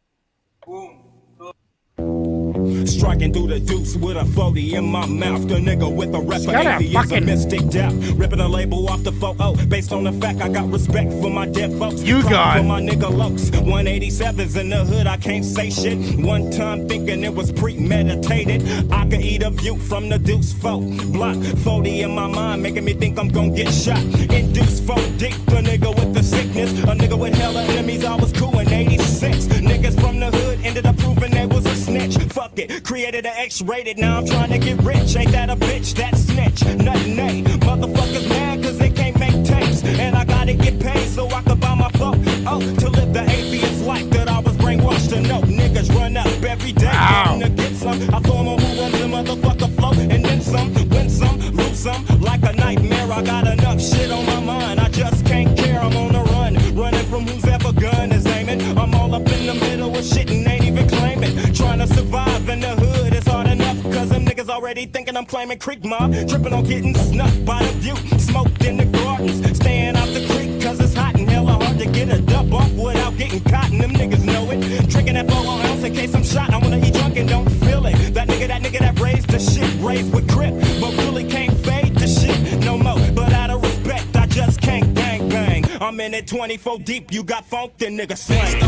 Striking through the deuce with a 40 in my mouth. The nigga with a rep is a mystic doubt. Ripping a label off the photo based on the fact I got respect for my dead folks. You got for my nigga Lokes. 187s in the hood, I can't say shit. One time thinking it was premeditated. I could eat a view from the deuce 4 block. 40 in my mind, making me think I'm gonna get shot. In deuce 4 deep, the nigga with the sickness. A nigga with hella enemies, I was cool in 86. Niggas from the hood ended up proving they was a snitch. Fuck it. Created an X-rated, now I'm trying to get rich. Ain't that a bitch, that snitch? Nothing ain't. Motherfuckers mad cause they can't make tapes. And I gotta get paid so I can buy my flow. Oh, to live the atheist life that I was brainwashed to know. Niggas run up every day trying to get some. I throw them on who runs the motherfucker flow. And then some, win some, lose some. Like a nightmare, I got enough shit on my mind. I just can't care, I'm on the run. Running from who's ever gun is aiming. I'm all up in the middle of shit and ain't even claiming. Trying to survive in the hood is hard enough. Cause them niggas already thinking I'm claiming creek mob. Tripping on getting snuffed by the view. Smoked in the gardens. Staying out the creek cause it's hot and hella hard to get a dub off without getting caught. And them niggas know it. Drinking that 4 ounce in case I'm shot. I wanna eat drunk and don't feel it. That nigga that raised the shit. Raised with grip. But really can't fade the shit no more. But out of respect, I just can't bang bang. I'm in it 24 deep. You got funk, then nigga slang.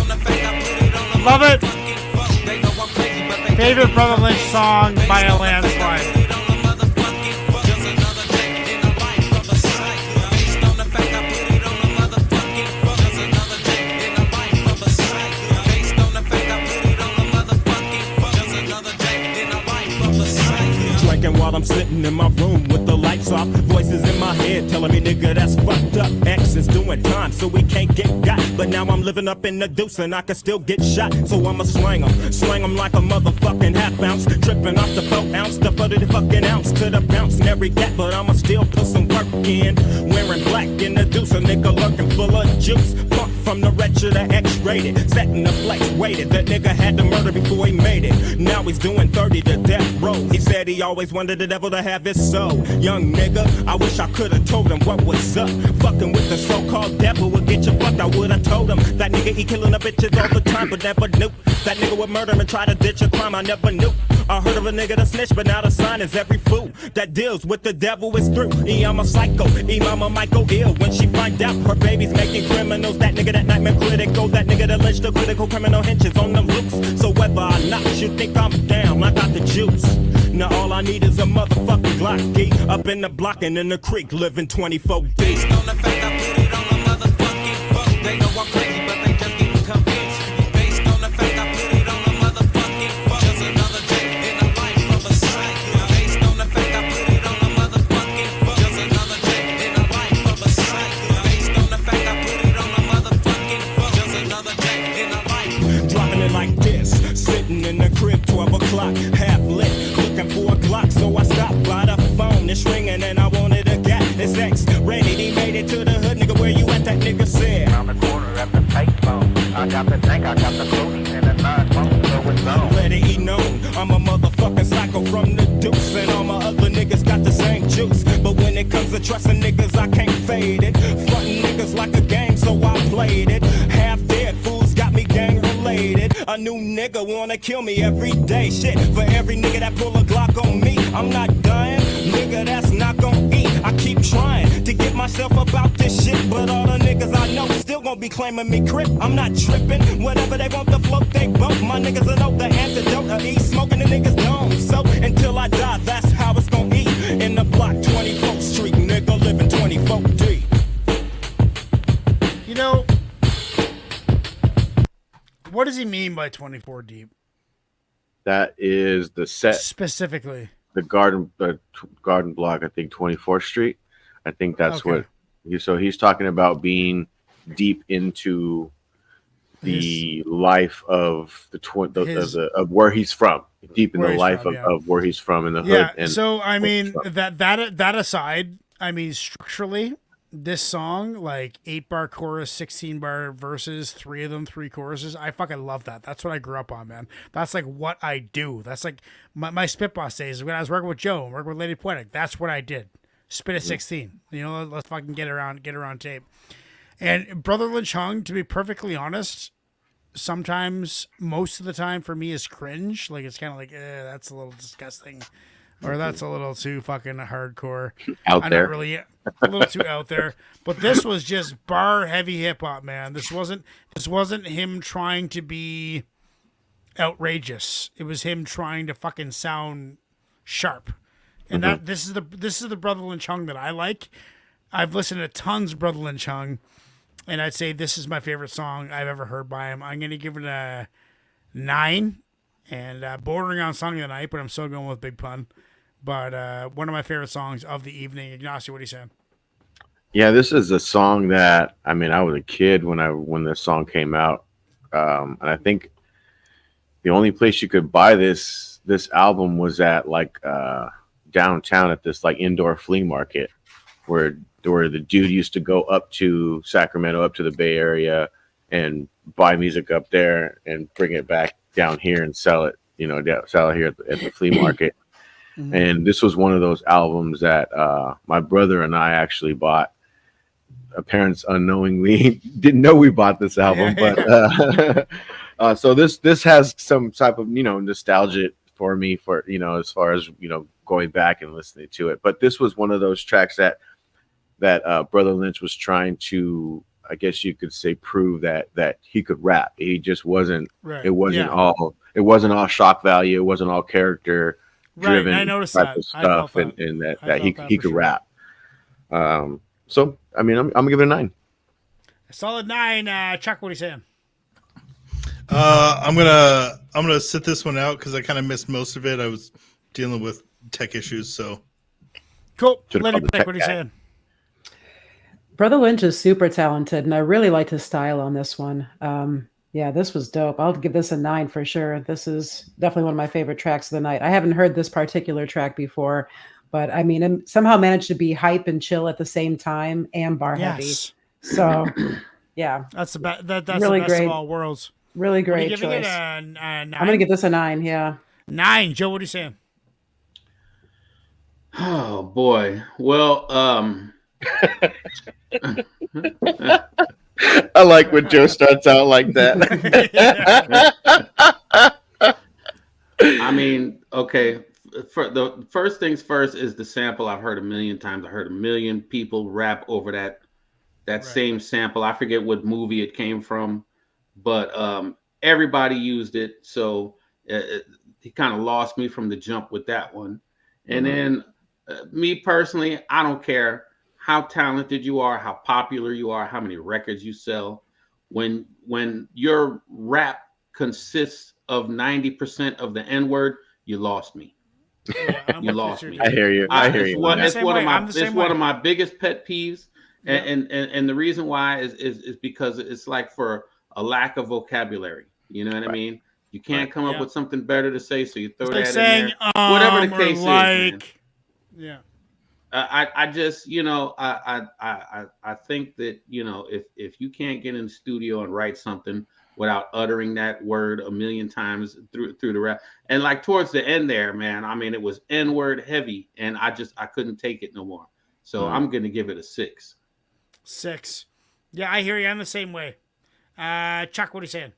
Love it. Favorite Brother Lynch song by a landslide. Drinking while I'm sitting in my room with the lights off. Voices in my head telling me, nigga, that's fucked up. X is doing time, so we can't get got. But now I'm living up in the deuce and I can still get shot. So I'ma slang 'em like a motherfucking half ounce. Tripping off the 4 ounce, the 40 fucking ounce to the bounce and every cat. But I'ma still put some work in. Wearing black in the deuce, a nigga lurking full of juice. Pump from the wretched to X-rated. Setting the flex waited. That nigga had to murder before he made it. Now he's doing 30 to death row. He said he always wanted the devil to have his soul. Young nigga, I wish I could've told him what was up. Fucking with the so-called devil would get you fucked. I would've told him that nigga he killing the bitches all the time, but never knew that nigga would murder and try to ditch a crime. I never knew. I heard of a nigga that snitch, but now the sign is every fool that deals with the devil is through. I'm a psycho, mama might go ill when she find out her baby's making criminals. That nigga that nightmare critical, that nigga that lynched the critical criminal hinges on the loose. So whether or not you think I'm down, I got the juice. Now all I need is a motherfucking Glocky. Up in the block and in the creek, living 24 deep. Based on the fact I put it on a motherfucking fuck. They know I'm crazy, but they just didn't convince. Based on the fact I put it on a motherfucking fuck. Just another day in the life of a psycho. Based on the fact I put it on a motherfucking fuck. Just another day in the life of a psycho. Based on the fact I put it on a motherfucking fuck. Just another day in the life. Dropping it like this, sitting in the crib, 12 o'clock, half lit. For a Glock, so I stopped by the phone. It's ringing and I wanted a gap. It's X ready, he made it to the hood. Nigga, where you at? That nigga said around the corner at the payphone. I got the tank, I got the floaties and the 9 phone, so it's on. Let it be known, I'm a motherfucking psycho from the deuce. And all my other niggas got the same juice. But when it comes to trusting niggas, I can't fade it. Frontin' niggas like a game, so I played it. Half dead fools got me gang related. A new nigga wanna kill me every day. Shit, for every nigga that pull a Glock on me, I'm not dying. Nigga, that's not gon' eat. I keep trying to get myself about this shit, but all the niggas I know still gon' be claiming me crip. I'm not tripping. Whatever they want to float, they boat. My niggas will know the antidote. I eat smoking the niggas dome. So until I die, that's how it's gon' eat. In the block, 24th Street, nigga, living 24 deep. You know, what does he mean by 24 deep? That is the set specifically. The garden block, I think 24th Street. I think that's what. So he's talking about being deep into the life of of where he's from, deep in the life of where he's from in the hood. Yeah. And So I mean that aside, I mean structurally, this song, like 8-bar chorus, 16-bar verses, 3 of them 3 choruses. I fucking love that. That's what I grew up on, man. That's like what I do. That's like my spit boss days when I was working with Joe, working with Lady Poetic. That's what I did. Spit at 16. You know, let's fucking get around tape. And Brother Lynch Hung, to be perfectly honest, sometimes, most of the time for me is cringe. Like it's kind of like, that's a little disgusting. Or that's a little too fucking hardcore. Out there. Not really, a little too out there. But this was just bar heavy hip hop, man. This wasn't him trying to be outrageous. It was him trying to fucking sound sharp. And that this is the Brother Lynch Hung that I like. I've listened to tons of Brother Lynch Hung, and I'd say this is my favorite song I've ever heard by him. I'm gonna give it a 9, and bordering on Song of the Night, but I'm still going with Big Pun. But one of my favorite songs of the evening. Ignacio, what are you saying? Yeah, this is a song that, I mean, I was a kid when this song came out, and I think the only place you could buy this album was at like downtown at this like indoor flea market where the dude used to go up to Sacramento, up to the Bay Area, and buy music up there and bring it back down here and sell it. You know, sell it here at the flea market. And this was one of those albums that my brother and I actually bought. Parents unknowingly didn't know we bought this album, but so this has some type of, you know, nostalgia for me, for, you know, as far as, you know, going back and listening to it. But this was one of those tracks that Brother Lynch was trying to, I guess you could say, prove that he could rap. He just wasn't. Right. It wasn't all. It wasn't all shock value. It wasn't all character driven. Right. I noticed type that of stuff, and that he could sure. rap. So I mean, I'm gonna give it a 9. A solid 9. Chuck, what are you saying? I'm gonna sit this one out because I kind of missed most of it. I was dealing with tech issues, so cool. Lenny Pick, what are you saying? Brother Lynch is super talented, and I really liked his style on this one. Yeah, this was dope. I'll give this a 9 for sure. This is definitely one of my favorite tracks of the night. I haven't heard this particular track before, but I mean, it somehow managed to be hype and chill at the same time and bar heavy. So, yeah, that's that's really the best great. of all worlds. Really great choice. choice. It a 9? I'm gonna give this a 9. Yeah, 9. Joe, what are you saying? Oh boy. Well, I like when Joe starts out like that. I mean, okay. For the first things first is the sample. I've heard a million times. I heard a million people rap over that right. Same sample. I forget what movie it came from, but everybody used it. So he kind of lost me from the jump with that one. And then me personally, I don't care how talented you are, how popular you are, how many records you sell. When your rap consists of 90% of the N-word, you lost me. You lost me. I hear you. It's one of my biggest pet peeves, and the reason why is because it's like for a lack of vocabulary. You know what I mean? You can't come up with something better to say, so you throw that in there. Whatever the case is, man. Yeah. I just, you know, I think that, you know, if you can't get in the studio and write something without uttering that word a million times through the rap, and like towards the end there, man, I mean, it was N-word heavy, and I couldn't take it no more. So I'm gonna give it a 6. 6. Yeah, I hear you. I'm the same way. Chuck, what are you saying?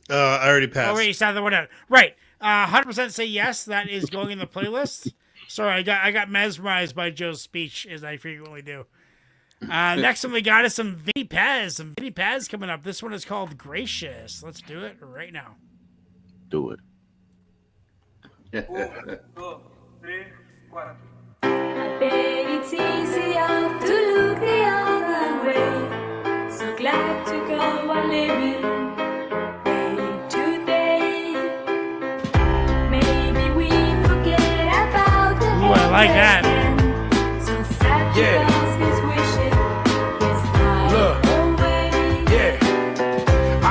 I already passed. Oh wait, you sounded the one out. Right. 100% say yes. That is going in the playlist. Sorry, I got mesmerized by Joe's speech, as I frequently do. Next one we got is some Vinny Paz. Some Vinny Paz coming up. This one is called Gracious. Let's do it right now. Do it. It's easier to look the other way. So glad to go on living day to day. Maybe we forget about the Ooh, I like that. So sad to ask his wishes. Look, yeah, I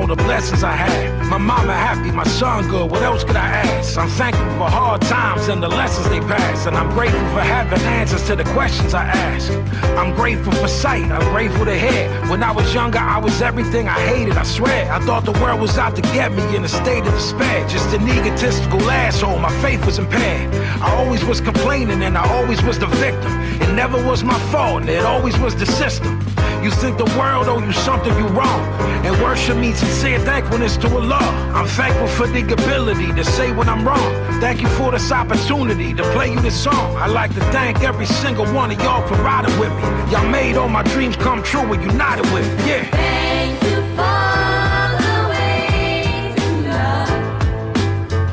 all the blessings I had. My mama happy, my son good, what else could I ask? I'm thankful for hard times and the lessons they pass. And I'm grateful for having answers to the questions I ask. I'm grateful for sight, I'm grateful to hear. When I was younger, I was everything I hated, I swear. I thought the world was out to get me in a state of despair. Just an egotistical asshole, my faith was impaired. I always was complaining and I always was the victim. It never was my fault, and it always was the system. You think the world owe you something, you wrong. And worship means sincere thankfulness to Allah. I'm thankful for the ability to say when I'm wrong. Thank you for this opportunity to play you this song. I'd like to thank every single one of y'all for riding with me. Y'all made all my dreams come true and united with me, yeah. Thank you for the way to love.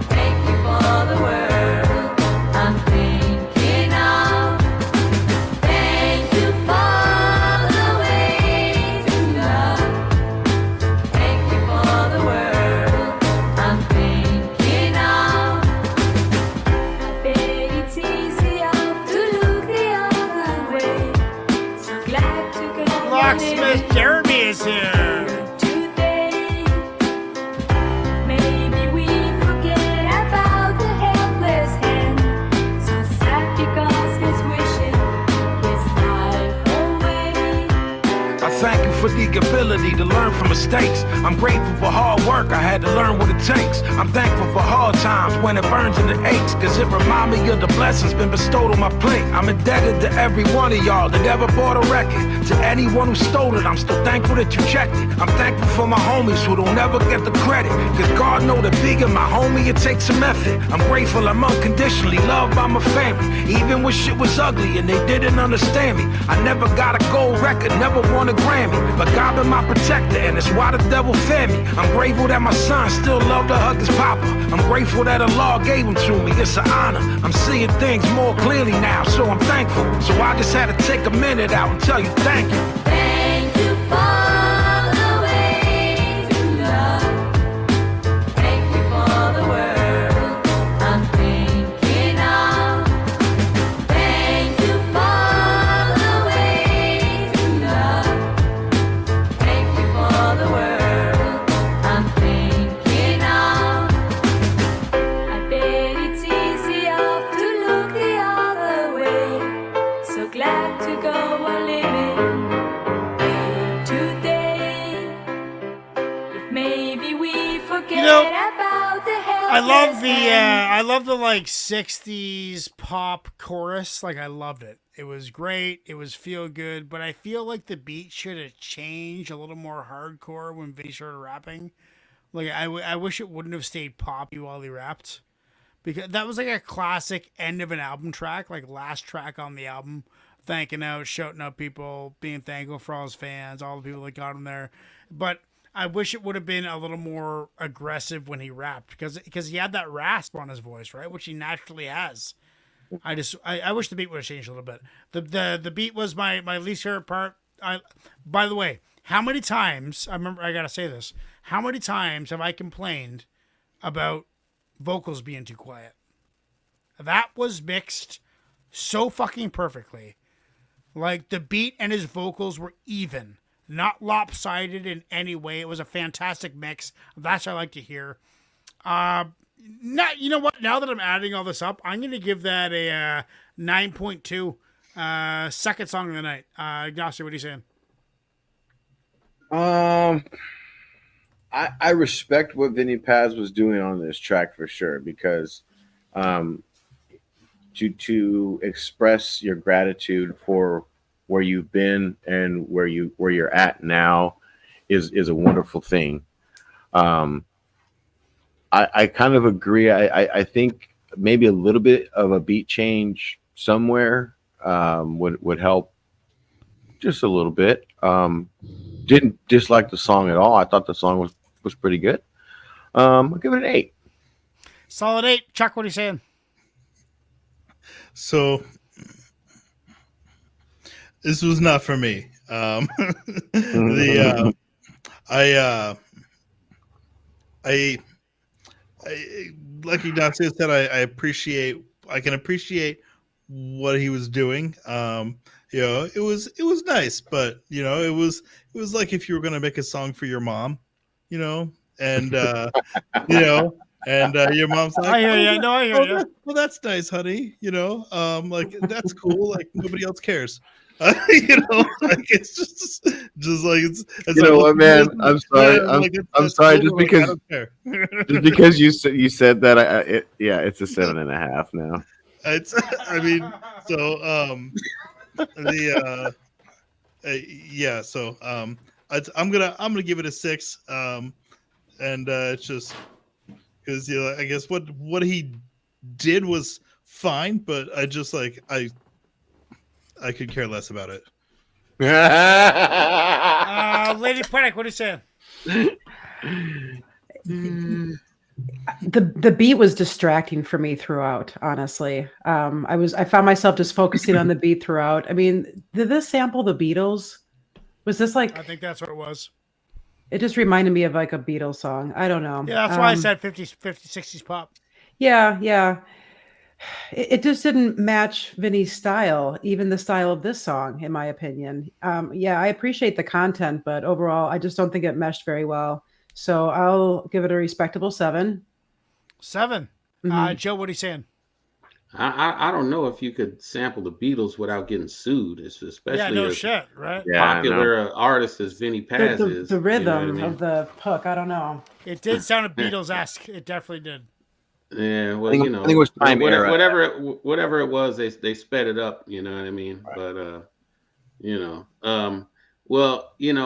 Thank you for the world I'm thinking of. Thank you for the way to love. Thank you for the world I'm thinking of. I bet it's easier to look the other way. So glad to go. Locksmith Jeremy is here. Today, maybe we forget about the helpless hand. So sad because he's wishing his life away. I thank you for the ability to learn from mistakes. I'm grateful for hard work, I had to learn what it takes. I'm thankful for hard times when it burns and it aches, cause it remind me of the blessings been bestowed on my plate. I'm indebted to every one of y'all that ever bought a record. To anyone who stole it, I'm still thankful that you checked it. I'm thankful for my homies who don't ever get the credit, cause God know that bigger my homie, it takes some effort. I'm grateful I'm unconditionally loved by my family, even when shit was ugly and they didn't understand me. I never got a gold record, never won a Grammy, but God been my protector and it's why the devil fed me. I'm grateful that my son still loved to hug his papa. I'm grateful that Allah gave him to me, it's an honor. I'm seeing things more clearly now, so I'm thankful. So I just had to take a minute out and tell you thank you. Thank you for the way to love. Thank you for the world I'm thinking of. Thank you for the way to love. Thank you for the world I'm thinking of. I bet it's easier to look the other way. So glad to go a living today. If maybe we forget about the I love the like 60s pop chorus. Like I loved it. It was great. It was feel good, but I feel like the beat should have changed a little more hardcore when Vinny started rapping. Like I wish it wouldn't have stayed poppy while he rapped, because that was like a classic end of an album track, like last track on the album, thanking out, shouting out people, being thankful for all his fans, all the people that got him there. But I wish it would have been a little more aggressive when he rapped, because he had that rasp on his voice, right, which he naturally has. I wish the beat would have changed a little bit. The beat was my least favorite part. By the way, how many times, I gotta say this, how many times have I complained about vocals being too quiet? That was mixed so fucking perfectly. Like the beat and his vocals were even, not lopsided in any way. It was a fantastic mix. That's what I like to hear. You know what? Now that I'm adding all this up, I'm going to give that a 9.2. Second song of the night. Ignacio, what are you saying? I respect what Vinny Paz was doing on this track for sure, because to express your gratitude for where you've been and where you're at now is a wonderful thing. I kind of agree. I think maybe a little bit of a beat change somewhere would help just a little bit. Didn't dislike the song at all. I thought the song was pretty good. I'll give it an 8. Solid 8. Chuck, what are you saying? So this was not for me. I like Ignacio said, I can appreciate what he was doing. It was nice, but it was like if you were gonna make a song for your mom, and and your mom's like, I hear you. No, I hear you. Well, that's nice, honey. Like that's cool. Like nobody else cares. Like it's just like it's you know what, man? I'm sorry. I'm sorry. Cool, Just I don't care. because you said that, it's a 7.5 now. It's. I mean, so I'm gonna give it a 6. And it's just because I guess what he did was fine, but I just like I could care less about it. Lady Panic, what are you saying? The beat was distracting for me throughout, honestly. I found myself just focusing on the beat throughout. I mean, did this sample the Beatles? Was this like, I think that's what it was. it just reminded me of like a Beatles song. I don't know. Yeah, that's why I said 50s, 60s pop. Yeah. It just didn't match Vinny's style, even the style of this song, in my opinion. I appreciate the content, but overall, I just don't think it meshed very well. So I'll give it a respectable 7. 7. Joe, what are you saying? I don't know if you could sample the Beatles without getting sued, especially no shit, right? Popular artist as Vinny Paz is. The rhythm of the hook, I don't know. It did sound Beatles-esque. It definitely did. Yeah, well, I think it was time era. Whatever it was, they sped it up. You know what I mean? Right. But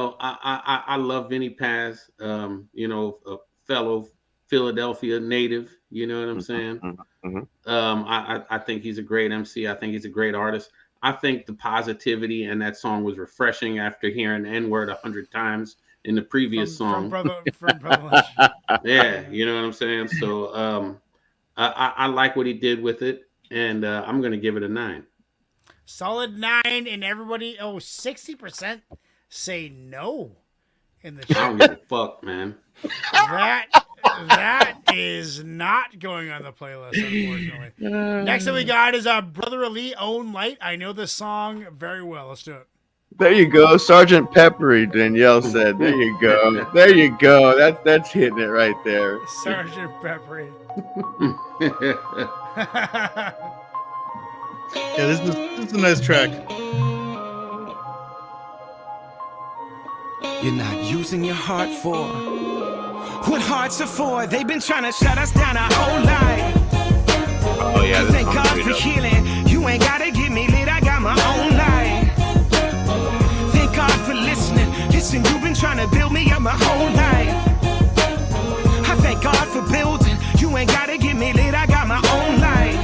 I love Vinny Paz. A fellow Philadelphia native. You know what I'm saying? I think he's a great MC. I think he's a great artist. I think the positivity in that song was refreshing after hearing the N-word 100 times in the previous song. From Brother Yeah, you know what I'm saying? So I like what he did with it, and I'm going to give it a 9. Solid 9, and everybody, 60% say no in the chat. I don't give a fuck, man. That is not going on the playlist, unfortunately. Next thing we got is Brother Ali, Own Light. I know this song very well. Let's do it. There you go, Sergeant Peppery. Danielle said, "There you go, there you go." That's hitting it right there. Sergeant Peppery. Yeah, this is a nice track. You're not using your heart for what hearts are for. They've been trying to shut us down our whole life. Oh yeah, this Thank God for healing. You ain't gotta get me lit. I got my own life. Thank God for listening. Listen, you've been trying to build me up my whole life. I thank God for building. You ain't gotta get me lit. I got my own life.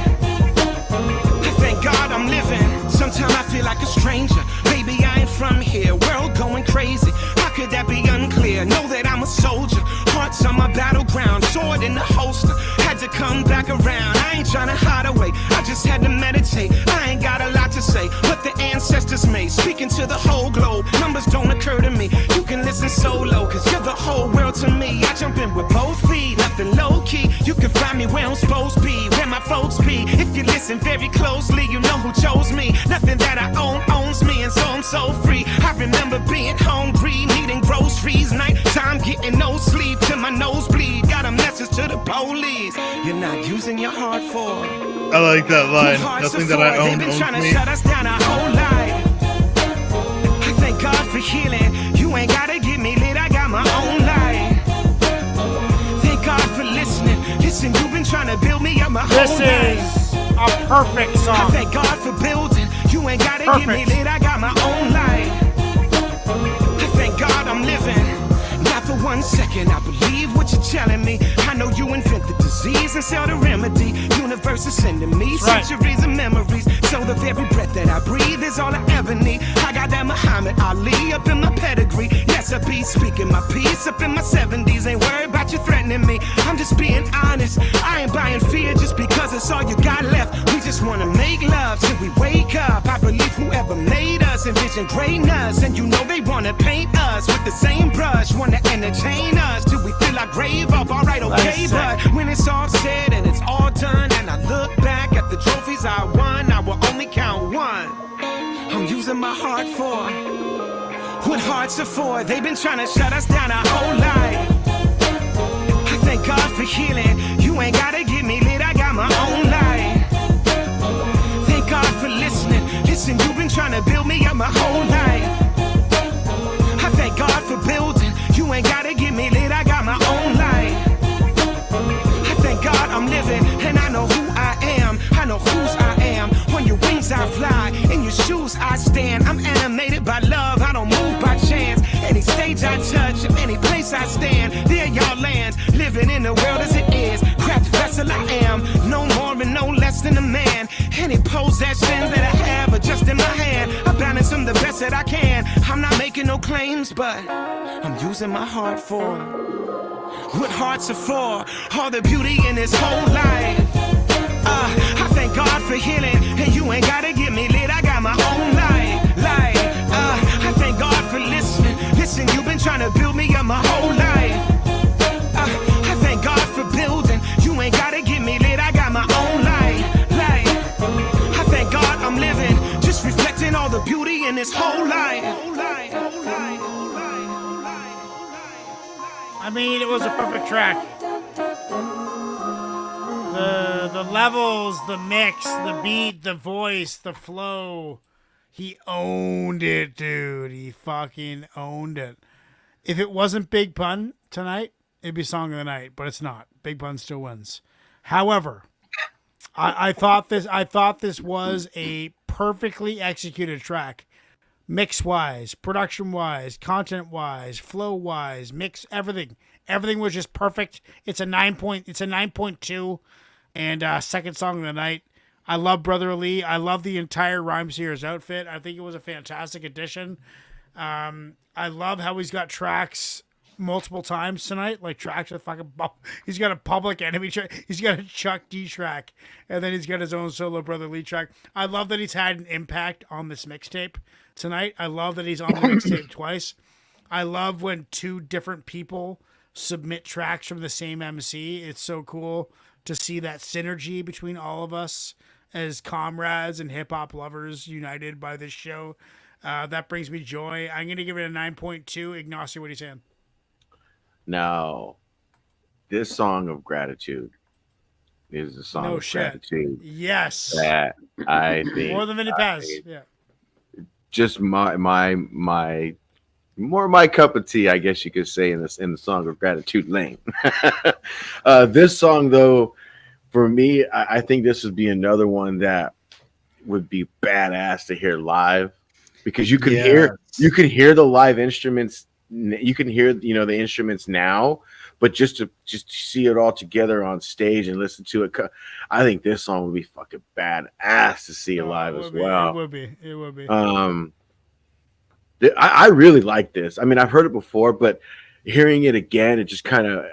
I thank God I'm living. Sometimes I feel like a stranger. Baby, I ain't from here. World going crazy. How could that be unclear? Know that I'm a soldier. Hearts on my battleground. Sword in the holster. Had to come back around. I ain't trying to hide away. I just had to meditate. I ain't got a lot to say. What the ancestors made. Speaking to the whole globe. Numbers don't occur to me. You can listen solo. Cause you're the whole world to me. I jump in with both feet. Nothing low key. You can find me where I'm supposed to be. Where my folks be. If you listen very closely, you know who chose me. Nothing that I own owns me. And so I'm so free. I remember being hungry. Needing groceries. Nighttime getting no sleep. Till my nose bleed. Got a message to the police. You're not using your heart for. I like that line. Nothing that I own They've been owns trying to me. shut us down our whole life. I thank God for healing. You ain't gotta get me lit. I got my own life. Thank God for listening. Listen, you've been trying to build me up my whole This life. is a perfect I song. thank God for building. You ain't gotta get me lit. I got my own life. I thank God I'm living. Not for 1 second, I believe what you're telling me. I know you invent the disease and sell the remedy. Universe is sending me centuries of memories. So the very breath that I breathe is all I ever need. I got that Muhammad Ali up in my pedigree. Yes, I be speaking my piece up in my 70s. Ain't worried about you threatening me. I'm just being honest. I ain't buying fear just because it's all you got left. We just wanna make love till we wake up. I believe whoever made us envisioned greatness. And you know they wanna paint us with the same brush. Wanna entertain us till we feel our grave up. Alright, okay, but when it's all said and it's all done, and I look back at the trophies I won, I will only count one. I'm using my heart for what hearts are for. They've been trying to shut us down our whole life. thank God for healing. You ain't gotta get me lit, I got my own life. Thank God for listening. Listen, you've been trying to build me up my whole life. I thank God for building. You ain't gotta get me lit, I got my own life. I thank God I'm living, and I know who I am. I know whose I am. On your wings I fly, in your shoes I stand. I'm animated by love, I don't move by chance. Any stage I touch, any place I stand, there y'all land. Living in the world as it is, craft vessel I am. No more and no less than a man. Any possessions that I have are just in my hand. I balance them the best that I can. I'm not making no claims, but I'm using my heart for what hearts are for. All the beauty in this whole life. I thank God for healing, and you ain't gotta get me lit. I got my own life. I thank God for listening. Listen, you've been trying to build me up my whole life. I thank God for building. You ain't gotta get me lit. I got my own life. I thank God I'm living, just reflecting all the beauty in this whole life. I mean, it was a perfect track. The levels, the mix, the beat, the voice, the flow. He owned it, dude. He fucking owned it. If it wasn't Big Pun tonight, it'd be Song of the Night, but it's not. Big Pun still wins. However, I thought this was a perfectly executed track. Mix-wise, production-wise, content-wise, flow-wise, mix, everything. Everything was just perfect. It's a 9.2, and second song of the night. I love Brother Ali. I love the entire Rhymesayers outfit. I think it was a fantastic addition. I love how he's got tracks multiple times tonight, like tracks with fucking. He's got a Public Enemy track. He's got a Chuck D track, and then he's got his own solo Brother Lee track. I love that he's had an impact on this mixtape tonight. I love that he's on the mixtape twice. I love when two different people submit tracks from the same MC. It's so cool to see that synergy between all of us as comrades and hip hop lovers united by this show. That brings me joy. I'm going to give it a 9.2. Ignacio, what are you saying? Now, this song of gratitude is a song of gratitude. Yes. That I think More than Minute Pass. Yeah. Just my more my cup of tea, I guess you could say, in the song of gratitude lane. This song, though, for me, I think this would be another one that would be badass to hear live, because you could hear the live instruments. You can hear, the instruments now, but just to see it all together on stage and listen to it, I think this song would be fucking badass to see live as well. It would be. I really like this. I mean, I've heard it before, but hearing it again, it just kind of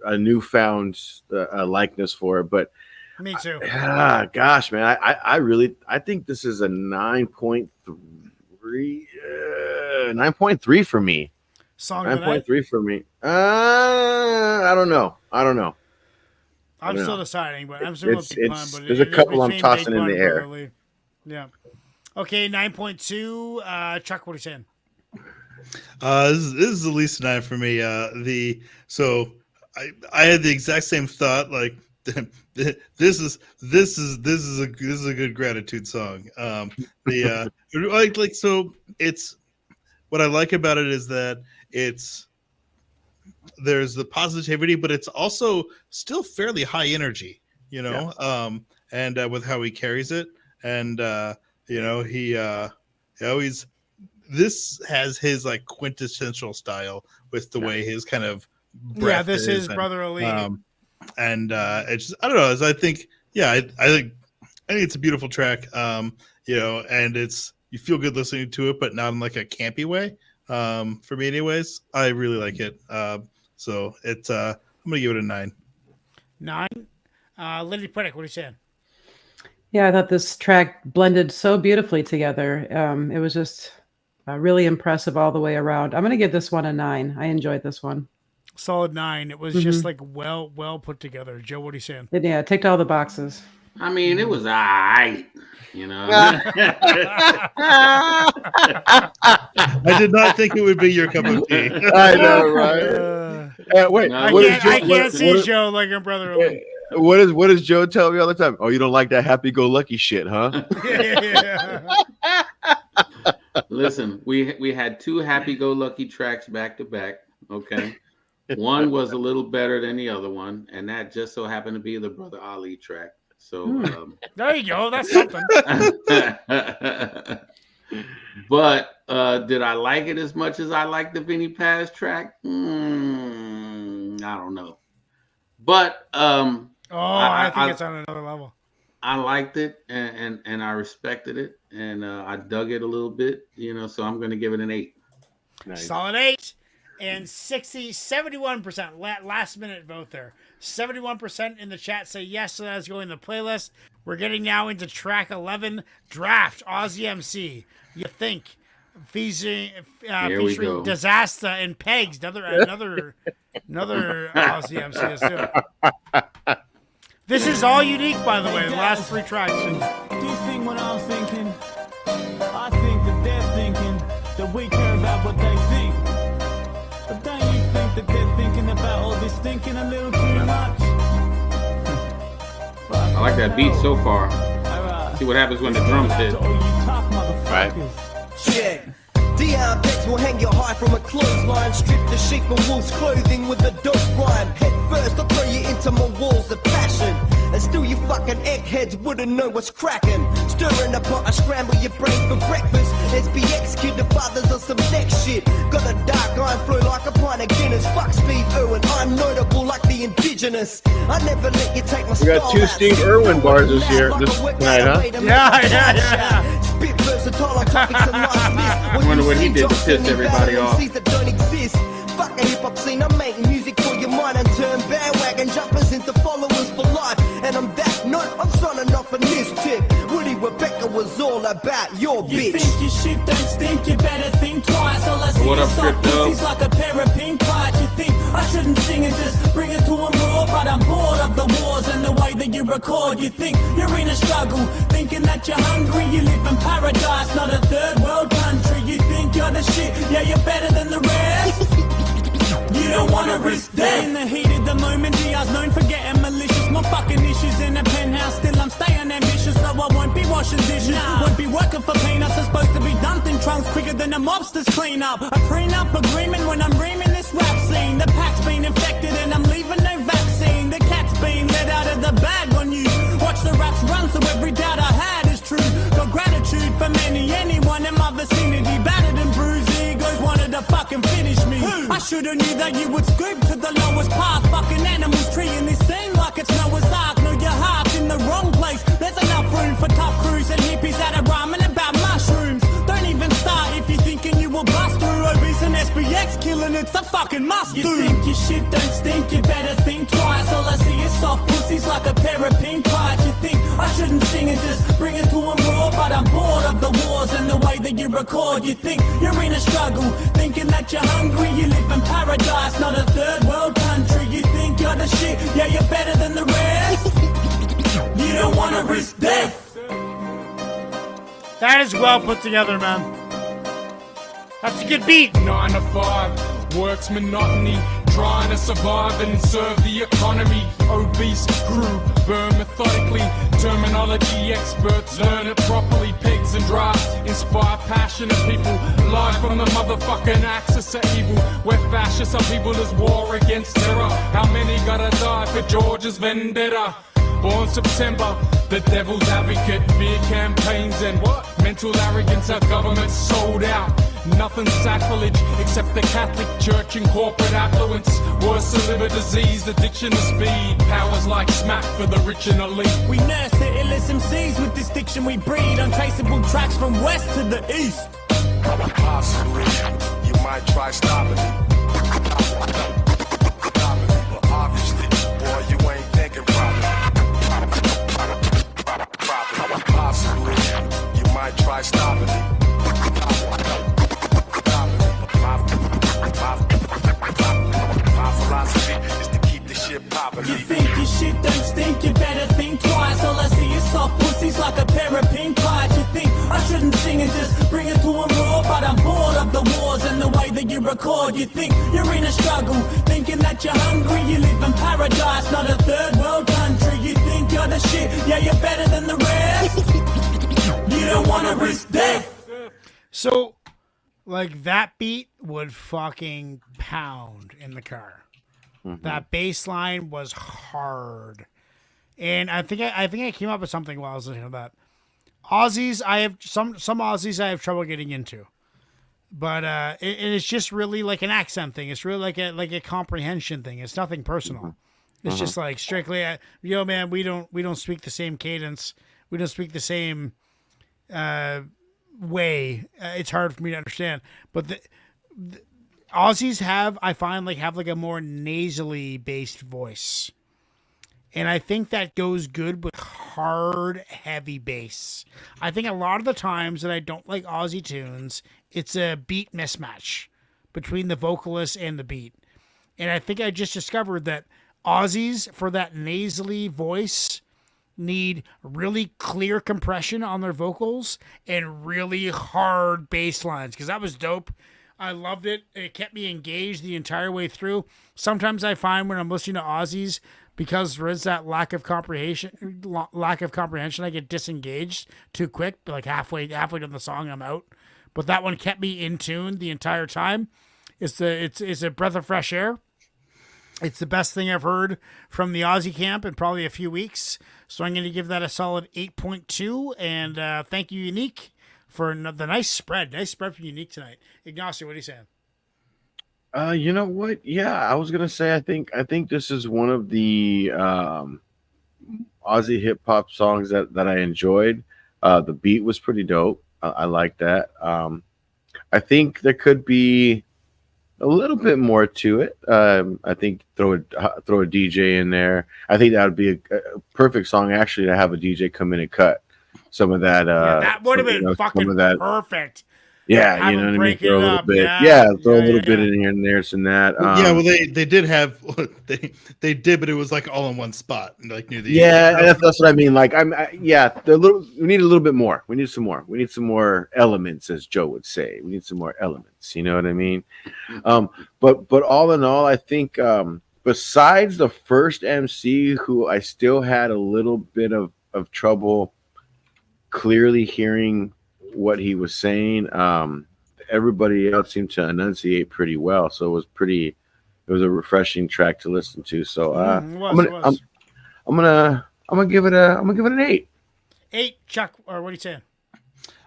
a newfound likeness for it. But me too. Gosh, man, I think this is a 9.3. 9.3 for me. Song 9.3 for me. I don't know. I'm still deciding, but I'm still with Big Pun. But there's a couple I'm tossing in the air. Yeah. Okay, 9.2. Chuck, what are you saying? This is the least 9 for me. So I had the exact same thought. Like, this is a good gratitude song. So it's what I like about it is that there's the positivity, but it's also still fairly high energy, and with how he carries it, and this has his like quintessential style with the way his kind of breath this is Brother Ali. It's just, I don't know. I think it's a beautiful track. And you feel good listening to it, but not in like a campy way. For me, anyways, I really like it. So it's I'm gonna give it a 9. 9. Lindy Predick, what are you saying? Yeah, I thought this track blended so beautifully together. It was just really impressive all the way around. I'm going to give this one a 9. I enjoyed this one. Solid 9. It was just like well put together. Joe, what are you saying? It ticked all the boxes. I mean, it was all right. I did not think it would be your cup of tea. I know, right? Wait, I what is can't see Joe like a brother. What does Joe tell me all the time? Oh, you don't like that happy-go-lucky shit, huh? Listen, we had 2 happy-go-lucky tracks back to back. Okay, one was a little better than the other one, and that just so happened to be the Brother Ali track. So there you go. That's something. But did I like it as much as I liked the Vinny Paz track? I don't know. But I think it's on another level. I liked it and I respected it and I dug it a little bit, so I'm going to give it an 8. Nice. Solid 8 and 71% last minute vote there. 71% in the chat say yes, so that's going in the playlist. We're getting now into track 11, Draft, Aussie MC. You think featuring Disaster and Pegs, another Aussie MC too. This is all unique, by the way. The last 3 tracks. Do you think what I'm thinking? I think that they're thinking that we care about what they think. But don't you think that they're thinking about all this thinking a little too much? I like that beat so far. See what happens when the drums hit. Right. Yeah. Dion Bex will hang you high from a clothesline. Strip the sheep and wolf's clothing with a dope rhyme. Head first, I'll throw you into my walls of passion. And still you fucking eggheads wouldn't know what's cracking. Stirring the pot, I scramble your brain for breakfast. SBX kid, the fathers of some next shit. Got a dark iron flow like a pint of Guinness. Fuck Steve Irwin, I'm notable like the indigenous. I never let you take my We got 2 Steve Irwin bars this night, huh? Yeah. Spit versatile on topics and life I wonder what he did to piss everybody off. that don't exist. Fuck a hip hop scene, I'm making music for your mind and turn bandwagon jumpers into followers for life. And I'm that nut, I'm signing off on this tip. Woody Rebecca was all about your bitch. You think your shit don't stink, you better think twice. All I see What up, is soft Crypto? pussies like a pair of pink pipes. You think I shouldn't sing and just bring it to a roar, but I'm bored of the wars and the way that you record. You think you're in a struggle, thinking that you're hungry. You live in paradise, not a third world country. You think you're the shit, yeah, you're better than the rest. You don't wanna risk death. In the heat of the moment, Diaz known for getting malicious. My fucking issues in a penthouse, still I'm staying ambitious. So I won't be washing dishes, won't be working for peanuts. I'm supposed to be dumped in trunks quicker than a mobster's clean up. A prenup agreement when I'm reaming this rap scene. The pack's been infected and I'm leaving no vaccine. The cat's been let out of the bag on you. Watch the raps run so every doubt I had is true. Got gratitude for anyone in my vicinity. Battered and bruised egos wanted to fucking finish me. I should've knew that you would scoop to the lowest path. Fucking animals treating this scene like it's Noah's Ark. No, your heart's in the wrong place. There's enough room for tough crews and hippies that are rhyming about mushrooms. Don't even start if you're thinking you will bust through. Obese and SBX killing it's a fucking must do. You think your shit don't stink, you better think twice. All I see is soft pussies like a pair of pink pipes. You think I shouldn't sing and just bring it to a roar, but I'm bored of the wars and the way that you record. You think you're in a struggle, thinking that you're hungry. You live in paradise, not a third world country. You think you're the shit, yeah, you're better than the rest. You don't wanna risk death. That is well put together, man. That's a good beat. 9 to 5, work's monotony. Trying to survive and serve the economy. Obese crew, burn methodically. Terminology experts learn it properly. Pigs and drafts inspire passionate people. Live from the motherfucking axis of evil. Where fascists are people as war against terror. How many gotta die for George's vendetta? Born September, the devil's advocate. Fear campaigns and mental arrogance. Our government sold out. Nothing sacrilege except the Catholic Church and corporate affluence. Worse than liver disease, addiction to speed. Powers like smack for the rich and elite. We nurse the illest MCs with this diction we breed. Untraceable tracks from west to the east. Possibly, you might try stopping me. But obviously, boy, you ain't thinking properly. Possibly, you might try stopping me. My philosophy is to keep the shit poppin'. You think your shit don't stink, you better think twice. All I see is soft pussies like a pair of pink pipes. You think I shouldn't sing and just bring it to a roar, but I'm bored of the wars and the way that you record. You think you're in a struggle, thinking that you're hungry. You live in paradise, not a third world country. You think you're the shit, yeah, you're better than the rest. You don't wanna risk death. So, like, that beat would fucking pound in the car. That bass line was hard. And I think I came up with something while I was listening to that. Aussies, I have some Aussies I have trouble getting into. But and it's just really like an accent thing. It's really like a comprehension thing. It's nothing personal. It's just like strictly, yo man, we don't speak the same cadence. We don't speak the same way. It's hard for me to understand. But the Aussies have a more nasally based voice. And I think that goes good with hard, heavy bass. I think a lot of the times that I don't like Aussie tunes, it's a beat mismatch between the vocalist and the beat. And I think I just discovered that Aussies, for that nasally voice, need really clear compression on their vocals and really hard bass lines, because that was dope. I loved it. It kept me engaged the entire way through. Sometimes I find when I'm listening to Aussies, because there is that lack of comprehension, I get disengaged too quick. Like halfway down the song, I'm out. But that one kept me in tune the entire time. It's a breath of fresh air. It's the best thing I've heard from the Aussie camp in probably a few weeks. So I'm going to give that a solid 8.2. And thank you, Unique, for the nice spread. Nice spread for Unique tonight. Ignacio, what are you saying? You know what? Yeah, I was gonna say I think this is one of the Aussie hip hop songs that I enjoyed. The beat was pretty dope. I like that. I think there could be a little bit more to it. I think throw a DJ in there. I think that would be a perfect song actually to have a DJ come in and cut some of that. That would have been fucking perfect. Yeah, Have you know them what I mean. break it Throw a little up. bit. Yeah, Throw a little bit in here and there, and that. Yeah, well, they did have they did, but it was like all in one spot, like near the. Yeah, that's what I mean. Like we need a little bit more. We need some more. We need some more elements, as Joe would say. We need some more elements. You know what I mean? But all in all, I think besides the first MC, who I still had a little bit of trouble clearly hearing what he was saying, everybody else seemed to enunciate pretty well, so it was a refreshing track to listen to. So I'm gonna give it an 8. 8, Chuck, or what are you saying?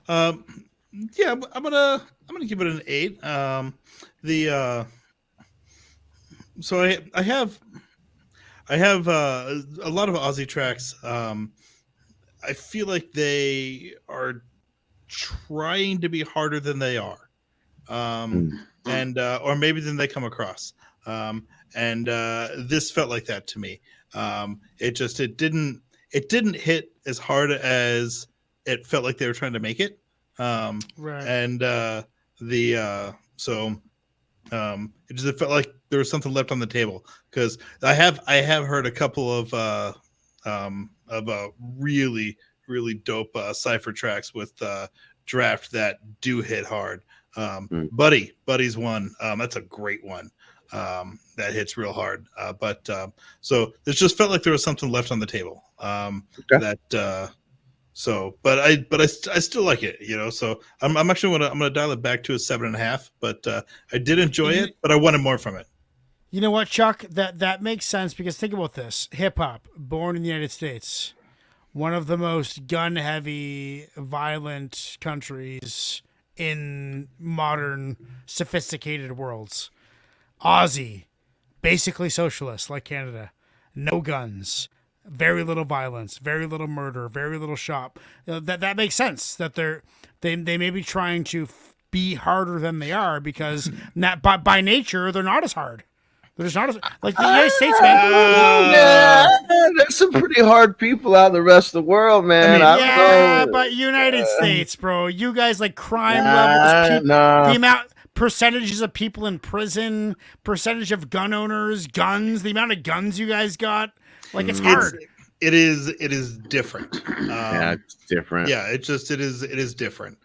Yeah, I'm gonna give it an 8. So I have a lot of Aussie tracks. I feel like they are trying to be harder than they are, and or maybe than they come across. And this felt like that to me. It didn't hit as hard as it felt like they were trying to make it. Right. And it felt like there was something left on the table, because I have heard a couple of really dope cypher tracks with draft that do hit hard. Buddy's one, that's a great one. That hits real hard. So it just felt like there was something left on the table. But I still like it, you know. So I'm gonna dial it back to a 7.5. But I did enjoy it, but I wanted more from it. You know what, Chuck? That makes sense, because think about this: hip hop, born in the United States, one of the most gun-heavy, violent countries in modern, sophisticated worlds. Aussie, basically socialist like Canada, no guns, very little violence, very little murder, very little shop. That makes sense. That they may be trying to be harder than they are, because by nature they're not as hard. They're just not as, like the United States, man. There's some pretty hard people out in the rest of the world, man. But United States, bro. You guys like crime levels, the amount. Percentages of people in prison, percentage of gun owners, guns, the amount of guns you guys got, like it's hard. It is different. Yeah, it's different. Yeah, it is different.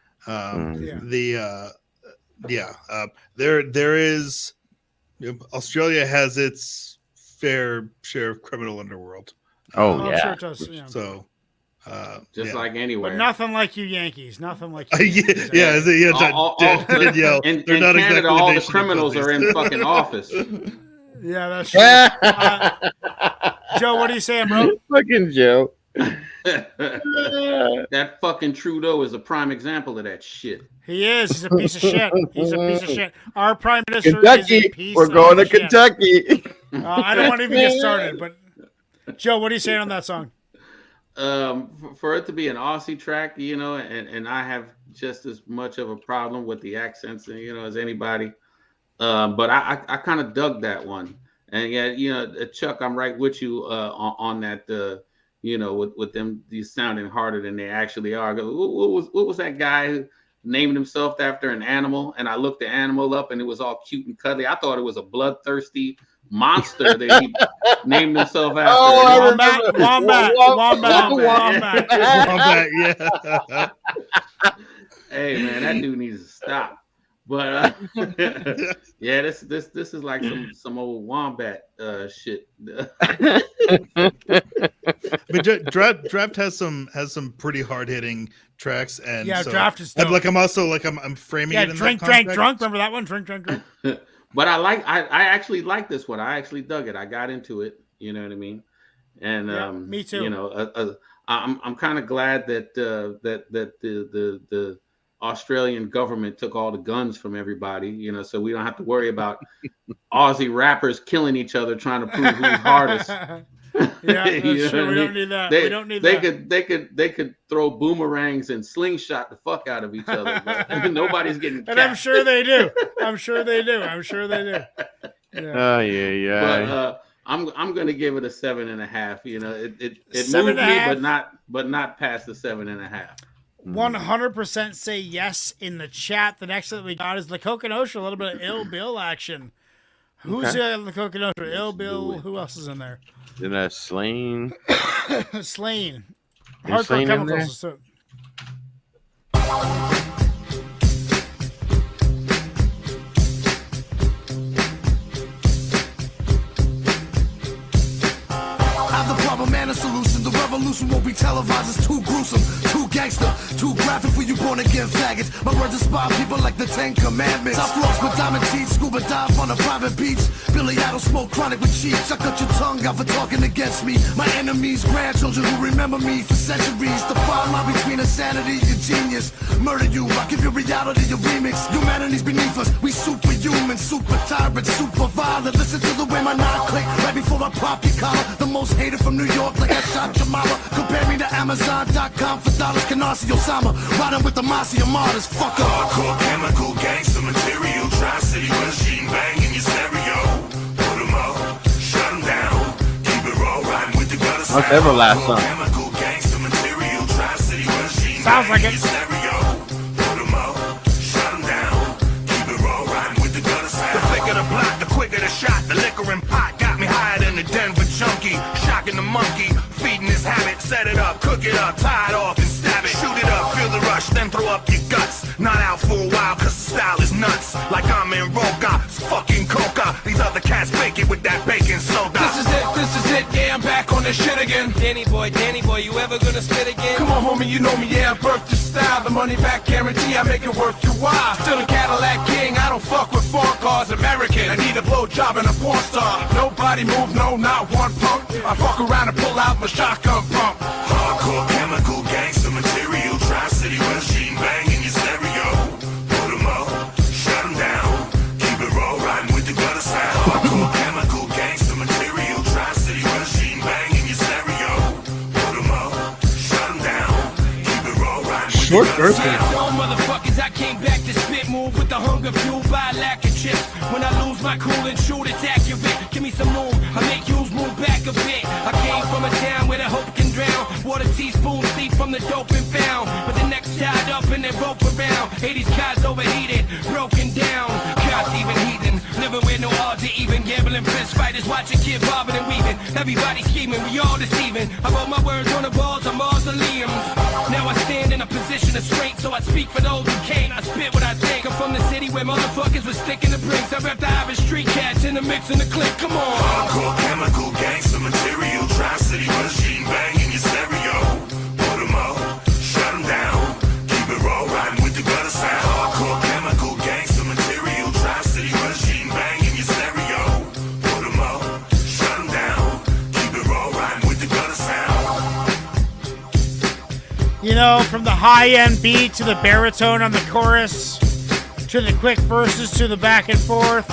yeah, there is. Australia has its fair share of criminal underworld. Oh, I'm yeah. sure it does. Yeah. So, just yeah. like anywhere. But nothing like you Yankees. Nothing like you. Yeah, Yankees. Danielle, in they're not Canada, exactly all the the nation of criminals are in puppies. fucking office. Yeah, that's true. Joe, what are you saying, bro? Fucking Joe. That fucking Trudeau is a prime example of that shit. He is. He's a piece of shit. He's a piece of shit. Our prime minister is a Kentucky. piece We're going to of shit. Kentucky. I don't want to even get started, but Joe, what are you saying on that song? For it to be an Aussie track, you know, and I have just as much of a problem with the accents, you know, as anybody. But I kind of dug that one, and yeah, you know, Chuck, I'm right with you on that. You know, with them these sounding harder than they actually are. What was that guy who named himself after an animal? And I looked the animal up, and it was all cute and cuddly. I thought it was a bloodthirsty monster that he named himself after. Oh, Wombat. Yeah. Hey man, that dude needs to stop. But yeah, this is like some old wombat shit. But Draft has some pretty hard hitting tracks, and Yeah, so Draft is dope. I'm also I'm framing Yeah, it in drink, that drink, context. drunk. Remember that one? Drink, drink, drink. But I actually like this one. I actually dug it. I got into it. You know what I mean? And Yeah, me too. You know, I'm kind of glad that the Australian government took all the guns from everybody. You know, so we don't have to worry about Aussie rappers killing each other trying to prove who's hardest. Yeah, that's You know true. what I We don't mean? need that. They, We don't need they that. They could throw boomerangs and slingshot the fuck out of each other, but nobody's getting And I'm capped. sure they do. I'm sure they do. I'm sure they do. Yeah. Oh yeah. But I'm gonna give it a 7.5. You know, it moved me, 7.5? but not past the 7.5. 100% say yes in the chat. The next that we got is the Coconosha, a little bit of Ill Bill action. Who's Okay. the Coconosha? Ill Bill. Who else is in there? Then Slain. Slain. Is Hardcore Slain in there? Chemicals. is so- I have the problem and a solution. The revolution won't be televised. It's too gruesome, too gangster, too graphic for you born again faggots. My words inspire people like the 10 Commandments. I floss with diamond teeth, scuba dive on a private beach. Billy Idol smoke chronic with cheeks. I cut your tongue out for talking against me. My enemies, grandchildren who remember me for centuries. The fine line between insanity and genius. Murder you, I give you reality, your remix. Humanity's beneath us. We superhuman, super tyrant, super violent. Listen to the way my knock click right before I pop your collar. The most hated from New York, like I shot your mama. Compare me to Amazon.com for dollars. Canarsie Osama, riding with the Mafia martyrs. Fuck up. Hardcore chemical gangster material. Tri-city machine bang in your stereo. Put 'em up, shut 'em down. Keep it raw, riding with the gutter sound. That's ever last song. Chemical gangster material. Tri-city machine Sounds bang like in it. your stereo. Put 'em up, shut 'em down. Keep it raw, riding with the gutter sound. The thicker the block, the quicker the shot. The liquor and pot got me higher than the Denver junkie. Shocking the monkey, feeding his habit. Set it up, cook it up, tie it off and stab it. Shoot it up, feel the rush, then throw up your guts. Not out for a while, cause the style is nuts. Like I'm in Roca, it's fucking coca. These other cats bake it with that baking soda. This is it, yeah, I'm back on this shit again. Danny boy, you ever gonna spit again? Come on, homie, you know me, yeah, I birthed your style. The money back guarantee, I make it worth your while. Still a Cadillac king, I don't fuck with foreign cars. American, I need a blowjob and a porn star. Nobody move, no, not one punk. I fuck around and pull out my shotgun pump. Hardcore chemical gangster material. Tri-city machine bang in your stereo. Put 'em up, shut 'em down. Keep it raw, riding with the gutter sound. Hardcore chemical gangster material. Tri-city machine bang in your stereo. Put 'em up, shut 'em down. Keep it raw, riding with Short the gutter version. sound. Yo, motherfuckers, I came back to spit, move with the hunger fueled by a lack of chips. When I lose my cool and shoot, it's accurate. Give me some room, I make yous move back a bit. I came from a town where the hope can drown. Water teaspoon steep from the dope and found. But the neck's tied up and they rope around. 80s cars overheated, broken down. Cops even heathen, living with no RD crazy, even gambling fist fighters, watching kid bobbing and weaving. Everybody scheming, we all deceiving. I wrote my words on the walls of mausoleums. Now I stand in a position of strength, so I speak for those who can't. I spit what I think. I'm from the city where motherfuckers was sticking the bricks. I rep the average street cats in the mix and the click. Come on. Hardcore, chemical, gangster material, Tri-City machine bang in your stereo. Put 'em up, shut 'em down, keep it raw, riding with the gutter sound. Hardcore, chemical, gangster material, Tri-City machine bang in your stereo. Put 'em up, shut 'em down, keep it raw, riding with the gutter sound. You know, from the high-end beat to the baritone on the chorus, to the quick verses, to the back and forth.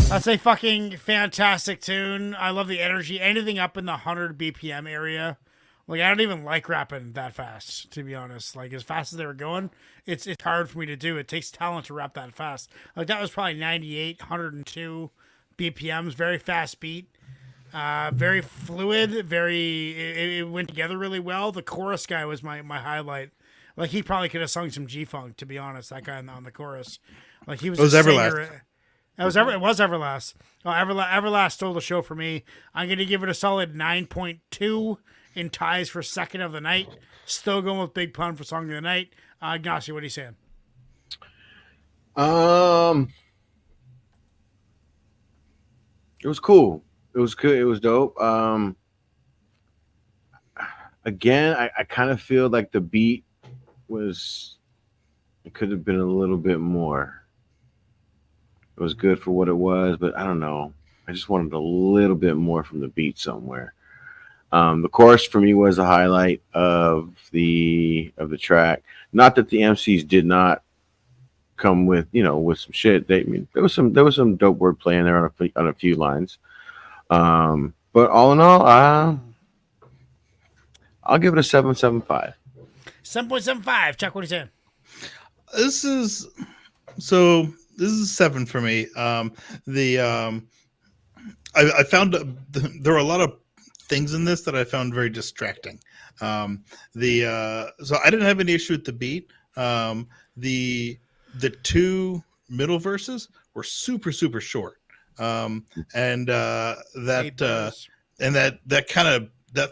That's a fucking fantastic tune. I love the energy. Anything up in the 100 BPM area. Like, I don't even like rapping that fast, to be honest. Like, as fast as they were going, it's hard for me to do. It takes talent to rap that fast. Like, that was probably 98, 102 BPMs. Very fast beat. Very fluid. It went together really well. The chorus guy was my highlight. Like, he probably could have sung some G-Funk, to be honest, that guy on the chorus. Like, he was It was a Everlast. singer. It was Everlast. Oh, Everlast stole the show for me. I'm going to give it a solid 9.2 in ties for second of the night. Still going with Big Pun for song of the night. Ignacio, what are you saying? It was cool. It was good. It was dope. Again, I kind of feel like the beat it could have been a little bit more. It was good for what it was, but I don't know. I just wanted a little bit more from the beat somewhere. The chorus for me was a highlight of the track. Not that the MCs did not come with some shit. There was some dope wordplay in there on a few lines. But all in all, I'll give it a 7.75. 7.75. Chuck, what are you saying? This is a 7 for me. I found there were a lot of things in this that I found very distracting. So I didn't have any issue with the beat. The two middle verses were super short, and that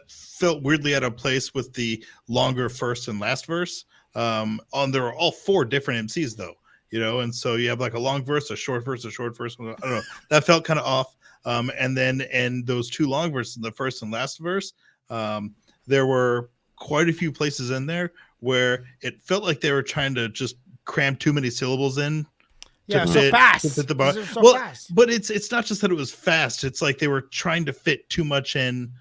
felt weirdly out of place with the longer first and last verse. There were all four different MCs though, and so you have like a long verse, a short verse, a short verse. I don't know. That felt kind of off. And then in those two long verses, the first and last verse, there were quite a few places in there where it felt like they were trying to just cram too many syllables in. Yeah, so fast. Fast. But it's not just that it was fast. It's like they were trying to fit too much in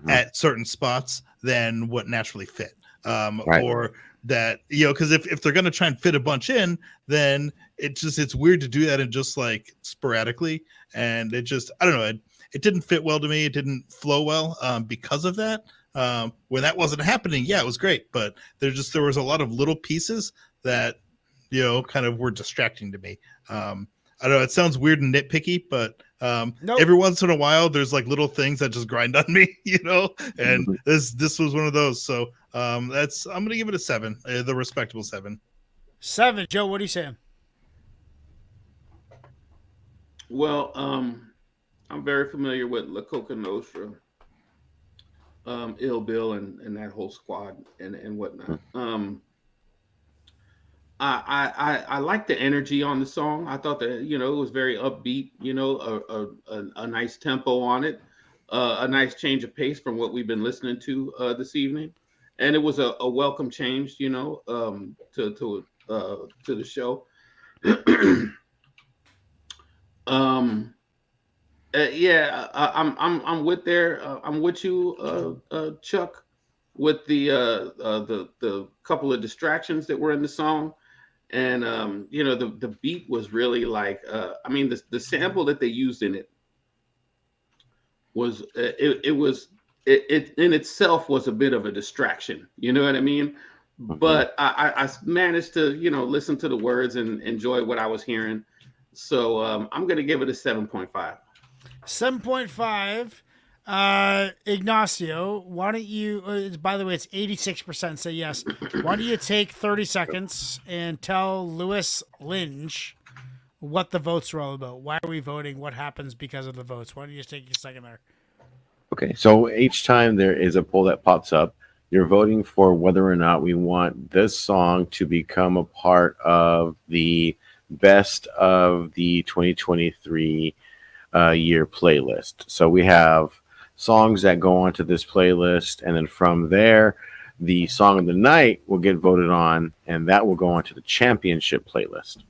at certain spots than what naturally fit. Right. Or that, because if they're going to try and fit a bunch in, then it's weird to do that and just like sporadically. And I don't know. It didn't fit well to me. It didn't flow well because of that. When that wasn't happening, yeah, it was great. But there was a lot of little pieces that, kind of were distracting to me. I don't know. It sounds weird and nitpicky, but every once in a while, there's like little things that just grind on me, and this was one of those. So I'm going to give it a 7, the respectable 7. 7. Joe, what are you saying? Well, I'm very familiar with La Coca Nostra, Ill Bill, and that whole squad and whatnot. I like the energy on the song. I thought that it was very upbeat. A nice tempo on it, a nice change of pace from what we've been listening to this evening, and it was a welcome change. To the show. I'm with you, Chuck, with the couple of distractions that were in the song. And the beat was really like the sample that they used in it was it in itself was a bit of a distraction, you know what I mean? But I managed to listen to the words and enjoy what I was hearing. So I'm gonna give it a 7.5. 7.5. Ignacio, why don't you, by the way, it's 86% say yes. Why don't you take 30 seconds and tell Lewis Lynch what the votes are all about. Why are we voting? What happens because of the votes? Why don't you just take a second there? Okay, so each time there is a poll that pops up, you're voting for whether or not we want this song to become a part of the best of the 2023 year playlist. So we have songs that go onto this playlist, and then from there, the song of the night will get voted on, and that will go onto the championship playlist.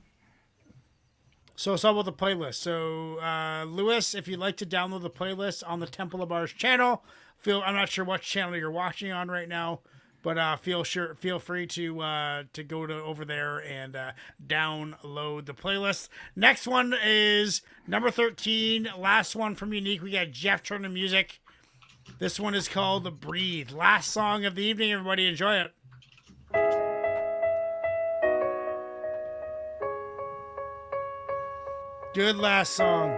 So it's all about the playlist. So, Lewis, if you'd like to download the playlist on the Temple of Bars channel, I'm not sure what channel you're watching on right now, but feel free to go over there and download the playlist. Next one is number 13, last one from Unique. We got Jeff Turner Music. This one is called Breathe. Last song of the evening. Everybody enjoy it. Good last song.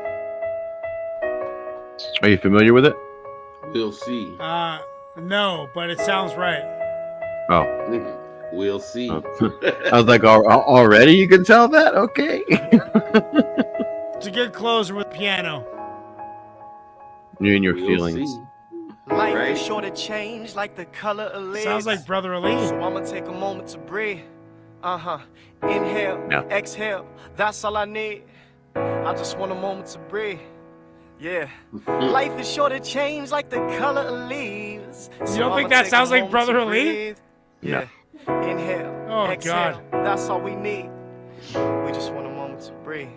Are you familiar with it? We'll see. No, but it sounds right. Oh. We'll see. I was like, already you can tell that? Okay. It's a good closer with piano. You and your feelings. Life is short of change like the color of leaves. Sounds like Brother Ali. So I'ma take a moment to breathe. Inhale, exhale, that's all I need. I just want a moment to breathe. Yeah. Life is short of change like the color of leaves. You don't think that sounds like Brother Ali? Yeah. Inhale, exhale, that's all we need. We just want a moment to breathe.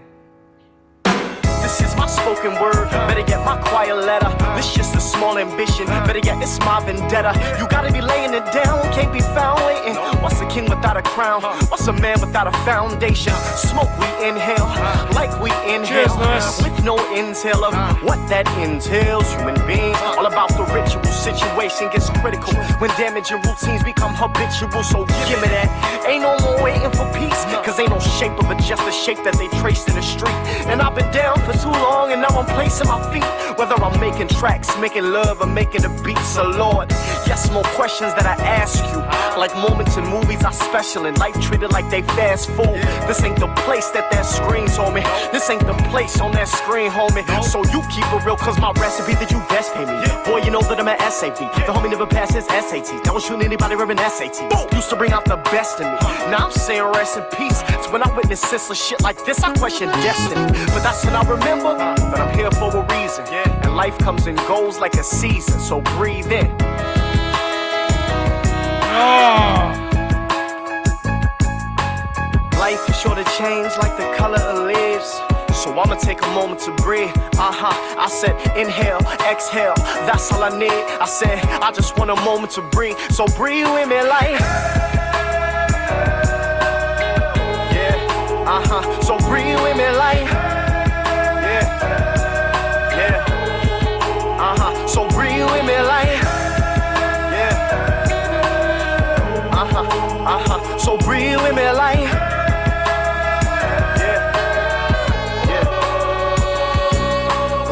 This is my spoken word, better get my quiet letter. This just a small ambition, better get it's my vendetta. You gotta be laying it down, can't be found waiting. What's a king without a crown? What's a man without a foundation? Smoke we inhale, like we inhale, with no intel of what that entails. Human beings, all about the ritual. Situation gets critical when damaging routines become habitual. So give me that, ain't no more waiting for peace, cause ain't no shape of it, just a shape that they traced in the street. And I've been down for too long, and now I'm placing my feet. Whether I'm making tracks, making love, or making a beat. So Lord, yes, more questions that I ask you. Like moments in movies are special, and life treated like they fast food. This ain't the place that screams on me. This ain't the place on that screen, homie. So you keep it real, cause my recipe that you best pay me. Boy, you know that I'm an SAV. The homie never passed his SAT. That was shooting anybody wearing SAT. Used to bring out the best in me. Now I'm saying rest in peace. So when I witness senseless shit like this, I question destiny. But that's when I remember that I'm here for a reason. And life comes and goes like a season. So breathe in. Life is sure to change like the color of leaves. So I'ma take a moment to breathe. I said inhale, exhale, that's all I need. I said I just want a moment to breathe. So breathe with me like so breathe with me like so breathe with me like so breathe with me like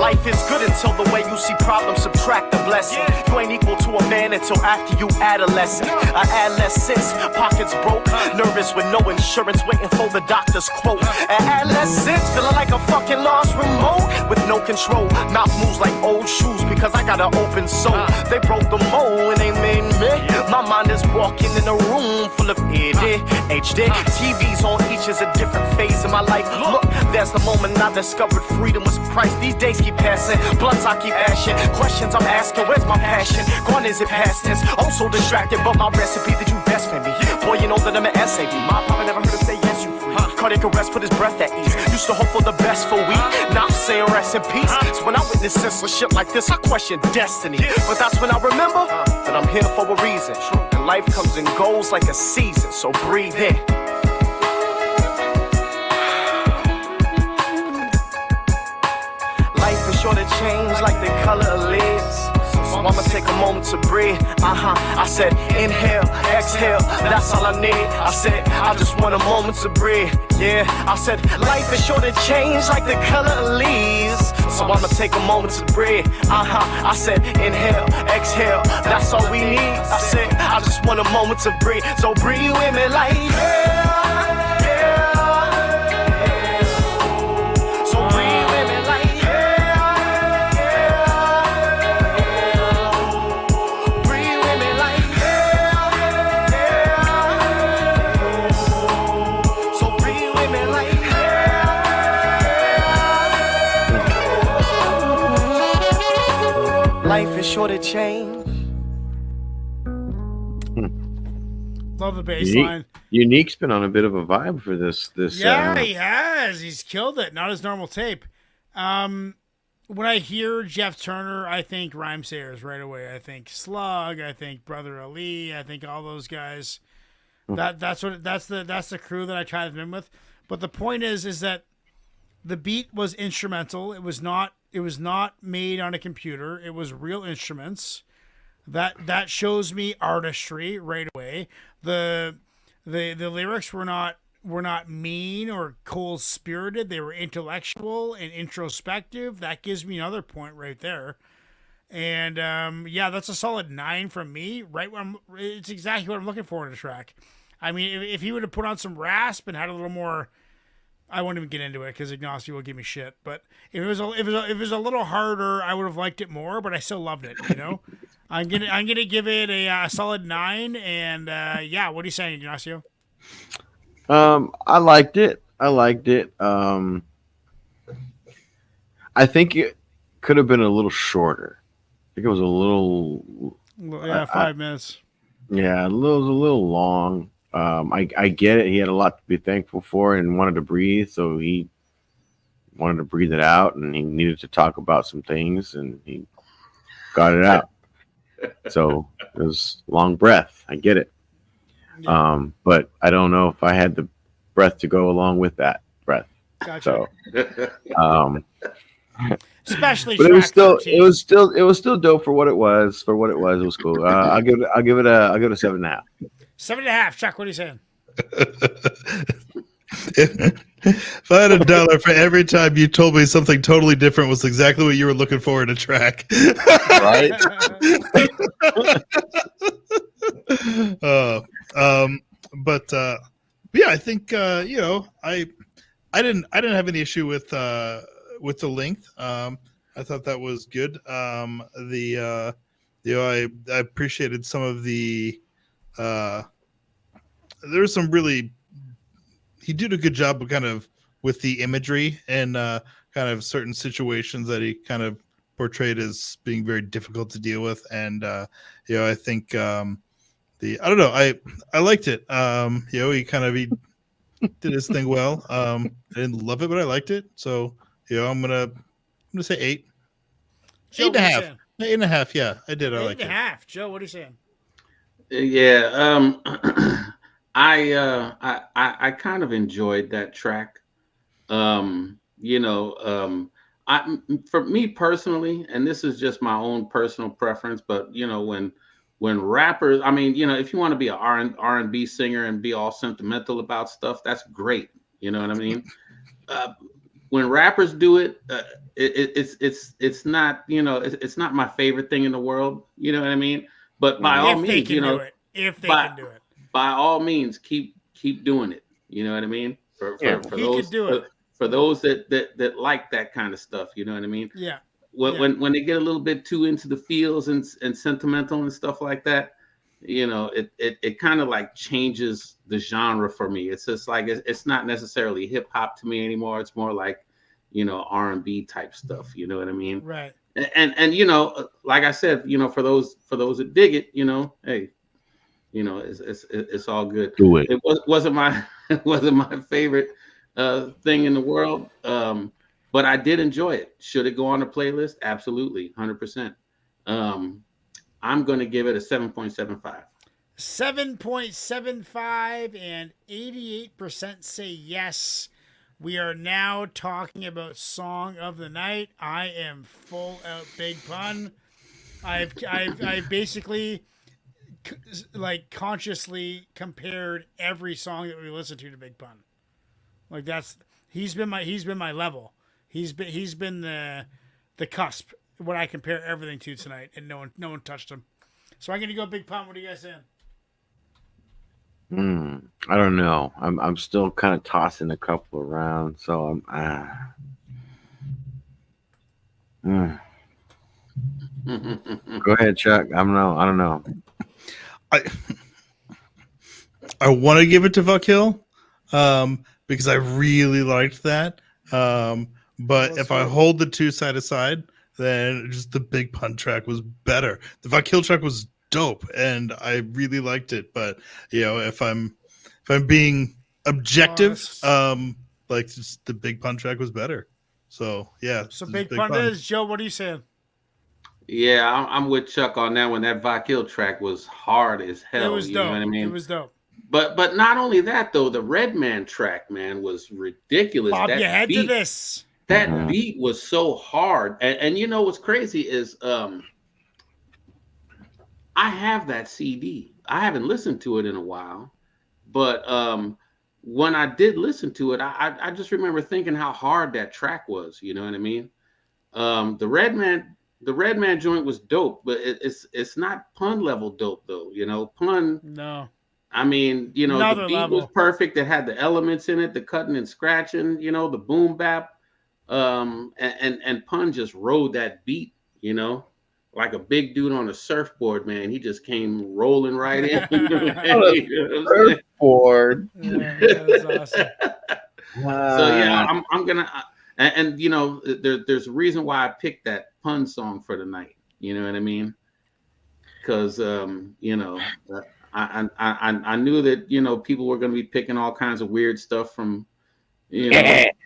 Life is good until the way you see problems subtract the blessing. You ain't equal to a man until after you adolescent. A adolescence, pockets broke, nervous with no insurance, waiting for the doctor's quote. An adolescence, feeling like a fucking lost remote with no control. Mouth moves like old shoes because I got an open soul. They broke the mold and they made me. My mind is walking in a room full of ADHD. TVs on each is a different phase in my life. Look, there's the moment I discovered freedom was priced. These days keep passing, blunts I keep ashing. Questions I'm asking, where's my passion? Gone is it past tense? I'm so distracted, but my recipe that you best for me. Boy, you know that I'm an SAV. My papa never heard him say yes, you free. Cardiac arrest, put his breath at ease. Used to hope for the best for we. Now I'm saying rest in peace. So when I witness senseless shit like this, I question destiny. But that's when I remember that I'm here for a reason. And life comes and goes like a season. So breathe in. Life is sure to change like the color of leaves. So I'ma take a moment to breathe. I said inhale, exhale, that's all I need. I said I just want a moment to breathe. Yeah, I said life is sure to change like the color of leaves. So I'ma take a moment to breathe. I said inhale, exhale, that's all we need. I said I just want a moment to breathe. So breathe with me like life is sure to change. Love the bass Unique, line. Unique's been on a bit of a vibe for this. Yeah, he has. He's killed it. Not his normal tape. When I hear Jeff Turner, I think Rhymesayers right away. I think Slug. I think Brother Ali. I think all those guys. That's the crew that I try to them with. But the point is that the beat was instrumental. It was not made on a computer. It was real instruments. That shows me artistry right away. The lyrics were not mean or cold spirited. They were intellectual and introspective. That gives me another point right there. And yeah, that's a solid 9 from me. Right, it's exactly what I'm looking for in a track. I mean, if he would have put on some rasp and had a little more, I won't even get into it because Ignacio will give me shit. But if it was a little harder, I would have liked it more. But I still loved it. You know, I'm gonna give it a solid 9. And yeah, what are you saying, Ignacio? I liked it. I think it could have been a little shorter. I think it was a little. Yeah, 5 minutes. Yeah, it was a little long. I get it. He had a lot to be thankful for and wanted to breathe, so he wanted to breathe it out, and he needed to talk about some things, and he got it out. So it was long breath. I get it. But I don't know if I had the breath to go along with that breath. Gotcha. So, especially, but it was still dope for what it was. For what it was cool. I'll give it a 7.5. 7.5. Chuck, what are you saying? If I had $1 for every time you told me something totally different was exactly what you were looking for in a track, right? Yeah, I think I didn't have any issue with the length. I thought that was good. I appreciated some of the there was some really, he did a good job of kind of with the imagery and kind of certain situations that he kind of portrayed as being very difficult to deal with. And I think I don't know, I liked it. He did his thing well. I didn't love it, but I liked it. So I'm gonna say 8. Joe, 8.5. 8.5. Yeah, I did. I liked it. 8.5. Joe, what are you saying? Yeah, I kind of enjoyed that track. For me personally, and this is just my own personal preference, but when rappers, I mean, if you want to be an R&B singer and be all sentimental about stuff, that's great. You know what I mean? When rappers do it, it's not, it's not my favorite thing in the world. You know what I mean? But by all means, if they can do it, by all means, keep doing it. You know what I mean? For those that like that kind of stuff. You know what I mean? Yeah. When they get a little bit too into the feels and sentimental and stuff like that, it kind of like changes the genre for me. It's just like it's not necessarily hip hop to me anymore. It's more like R&B type stuff. You know what I mean? Right. And like I said, for those that dig it, hey, it's all good. Do it. It wasn't my favorite thing in the world. But I did enjoy it. Should it go on a playlist? Absolutely, 100%. I'm going to give it a 7.75. 7.75 and 88% say yes. We are now talking about Song of the Night. I am full out Big Pun. I've basically consciously compared every song that we listen to Big Pun. Like he's been my level. He's been the cusp when I compare everything to tonight, and no one touched him. So I'm gonna go Big Pun. What are you guys saying? I don't know. I'm still kind of tossing a couple around, so I'm. Go ahead, Chuck. I don't know. I want to give it to Fuck Hill, because I really liked that. But if I hold the two side to side, then just the Big Pun track was better. The Vakil track was dope, and I really liked it. But if I'm being objective, like just the Big Pun track was better. So yeah. So Big Pun is Joe. What are you saying? Yeah, I'm with Chuck on that one. That Vakil track was hard as hell. It was you dope. know what I mean? It was dope. But not only that though, the Redman track, man, was ridiculous. Bob that your head to beat, this. That beat was so hard. And you know what's crazy is I have that CD. I haven't listened to it in a while, but when I did listen to it, I just remember thinking how hard that track was. You know what I mean? The Redman joint was dope, but it's not Pun level dope though. Pun. No. I mean, Another the beat level. was perfect. It had the elements in it, the cutting and scratching, the boom bap. And Pun just rode that beat, like a big dude on a surfboard, man. He just came rolling right in. Surfboard. Yeah, that was awesome. So yeah, I'm gonna, there's a reason why I picked that Pun song for the night. You know what I mean? Because I knew that people were going to be picking all kinds of weird stuff from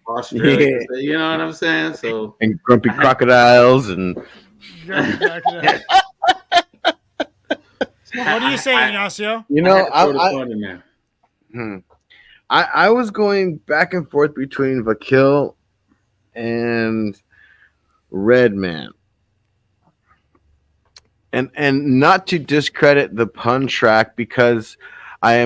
Australia. Yeah. You know what I'm saying? So And grumpy crocodiles and What are you saying, Ignacio? I was going back and forth between Vakil and Redman. And not to discredit the Pun track, because I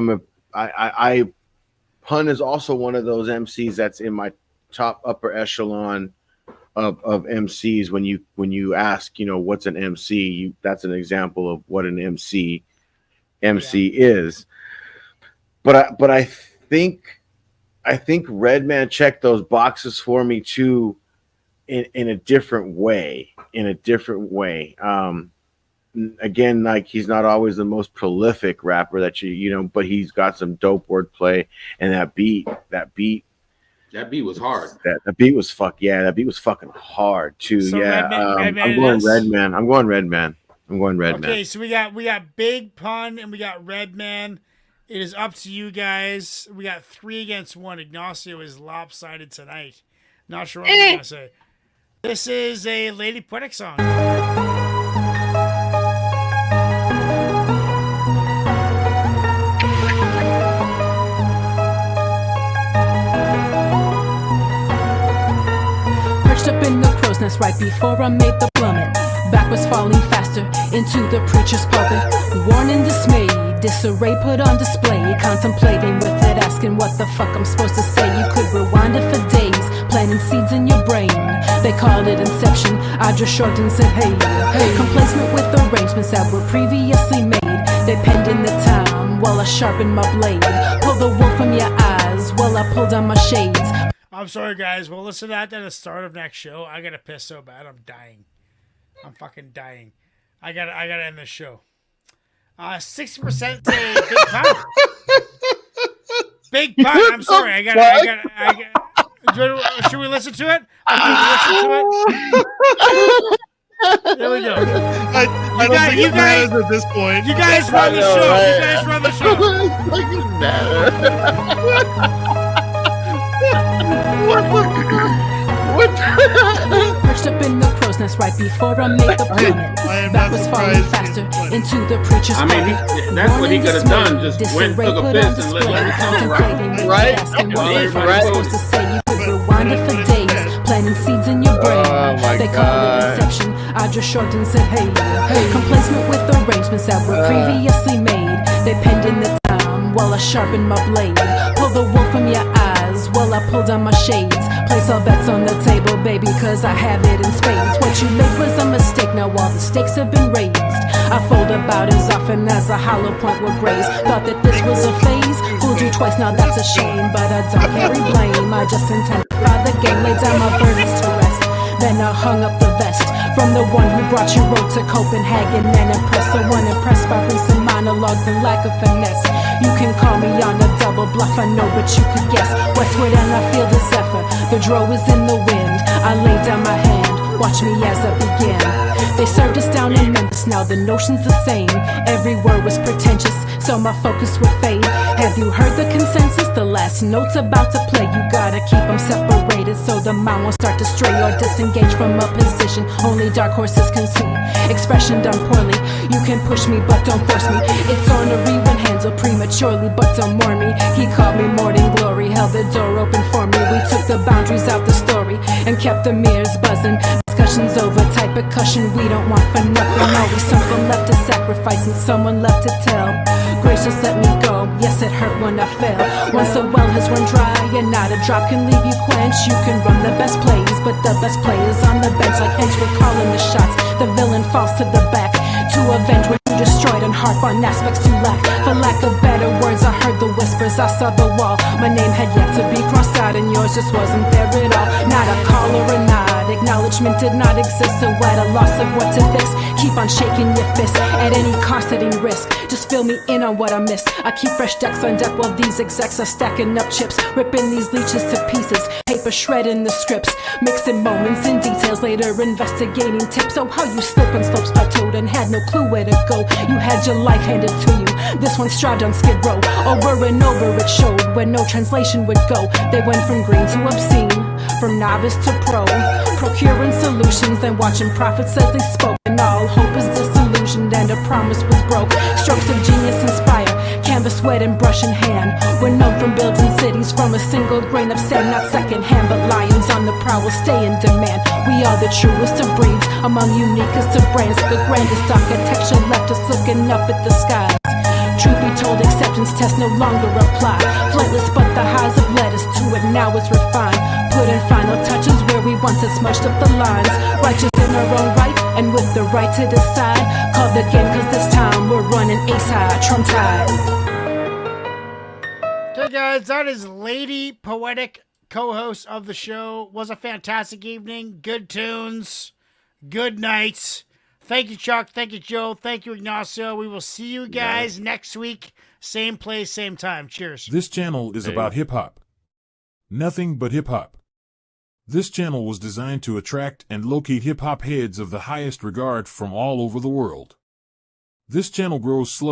Pun is also one of those MCs that's in my top upper echelon of MCs. When you ask, what's an MC, that's an example of what an MC is. But I think Redman checked those boxes for me too, in a different way. Again, like, he's not always the most prolific rapper that but he's got some dope wordplay, and that beat was hard. That beat was that beat was fucking hard too. So I'm Redman going Redman. I'm going Redman. Okay, so we got Big Pun and we got Redman. It is up to you guys. We got 3 against 1. Ignacio is lopsided tonight. Not sure what I'm gonna say. This is a Lady Poetic song. Up in the crow's nest right before I made the plummet. Back was falling faster into the preacher's pulpit. Worn and dismayed, disarray put on display. Contemplating with it, asking what the fuck I'm supposed to say. You could rewind it for days, planting seeds in your brain. They called it inception, I just shrugged and said hey. Complacent with arrangements that were previously made. They penned in the time while I sharpened my blade. Pull the wool from your eyes while I pulled down my shades. I'm sorry, guys. We'll listen to that at the start of next show. I gotta piss so bad. I'm dying. I'm fucking dying. I gotta end this show. 60% say Big Pun. Big Pun. I'm sorry. I gotta. Should we listen to it? There we go. I don't think it matters at this point. You guys run the show. Right? You guys run the show. Perched up in the crow's nest right before I made the plummet. Back was falling faster into the preacher's pulpit. That's what he could have done. Just went, took a piss, and let it Contemplating, right. asking what the fuck I'm supposed to say. You could rewind it for days, planting seeds in your brain. They called it inception, I just shrugged and said hey. Complacent with arrangements that were previously made. They penned in the time while I sharpened my blade. Pull the wool from your eyes while I pull down my shades. Place all bets on the table, baby, cause I have it in spades. What you made was a mistake, now all the stakes have been raised. I fold about as often as a hollow point will graze. Thought that this was a phase, fooled you twice, now that's a shame. But I don't carry blame, I just intensify the game. Lay down my burdens to rest, then I hung up the vest. From the one who brought you road to Copenhagen and impressed. The one impressed by recent monologues and lack of finesse. You can call me on a double bluff, I know, but you could guess. Westward and I feel the zephyr, the dro is in the wind. I lay down my hand, Watch me as I begin. They served us down in Memphis, now the notion's the same. Every word was pretentious, so my focus would fade. Have you heard the consensus? The last note's about to play. You gotta keep them separated so the mind won't start to stray or disengage from a position only dark horses can see. Expression done poorly, you can push me but don't force me. It's ornery when handled prematurely, but don't mourn me. He called me morning glory, held the door open for me. We took the boundaries out the story and kept the mirrors buzzing. Discussions over tight percussion we don't want for nothing. Always something left to sacrifice and someone left to tell. Grace just let me go, yes it hurt when I fell. Once the well has run dry and not a drop can leave you quenched. You can run the best plays, but the best players on the bench. Like Hench, we're calling the shots, the villain falls to the back. To avenge what you destroyed and harp on aspects you lack. For lack of better words, I heard the whispers, I saw the wall. My name had yet to be crossed out and yours just wasn't there at all. Not a call or a nod, acknowledgement did not exist. So at a loss of what to fix, keep on shaking your fist at any cost, at any risk. Just fill me in on what I missed. I keep fresh decks on deck while these execs are stacking up chips, ripping these leeches to pieces, paper shredding the scripts, mixing moments and details, later investigating tips. Oh, how you slip and slopes plateaued and had no clue where to go. You had your life handed to you, this one strived on Skid Row. Over and over it showed where no translation would go. They went from green to obscene, from novice to pro, procuring solutions, then watching prophets as they spoke. And all hope is disillusioned and a promise was broke. Strokes of genius inspire, canvas wet and brush in hand. We're known from building cities from a single grain of sand, not second hand, but lions on the prowl will stay in demand. We are the truest of breeds, among uniquest of brands. The grandest architecture left us looking up at the skies. Truth be told, acceptance tests no longer apply. Flightless, but the highs have led us to it, now it's refined. Put in final touches where we once had smudged up the lines. Righteous in our own right, and with the right to decide. Call the game, cause this time we're running ace high, Trump tide. Okay, guys, that is Lady Poetic, co-host of the show. Was a fantastic evening. Good tunes. Good nights. Thank you, Chuck. Thank you, Joe. Thank you, Ignacio. We will see you guys next week. Same place, same time. Cheers. This channel is about hip-hop. Nothing but hip-hop. This channel was designed to attract and locate hip-hop heads of the highest regard from all over the world. This channel grows slowly.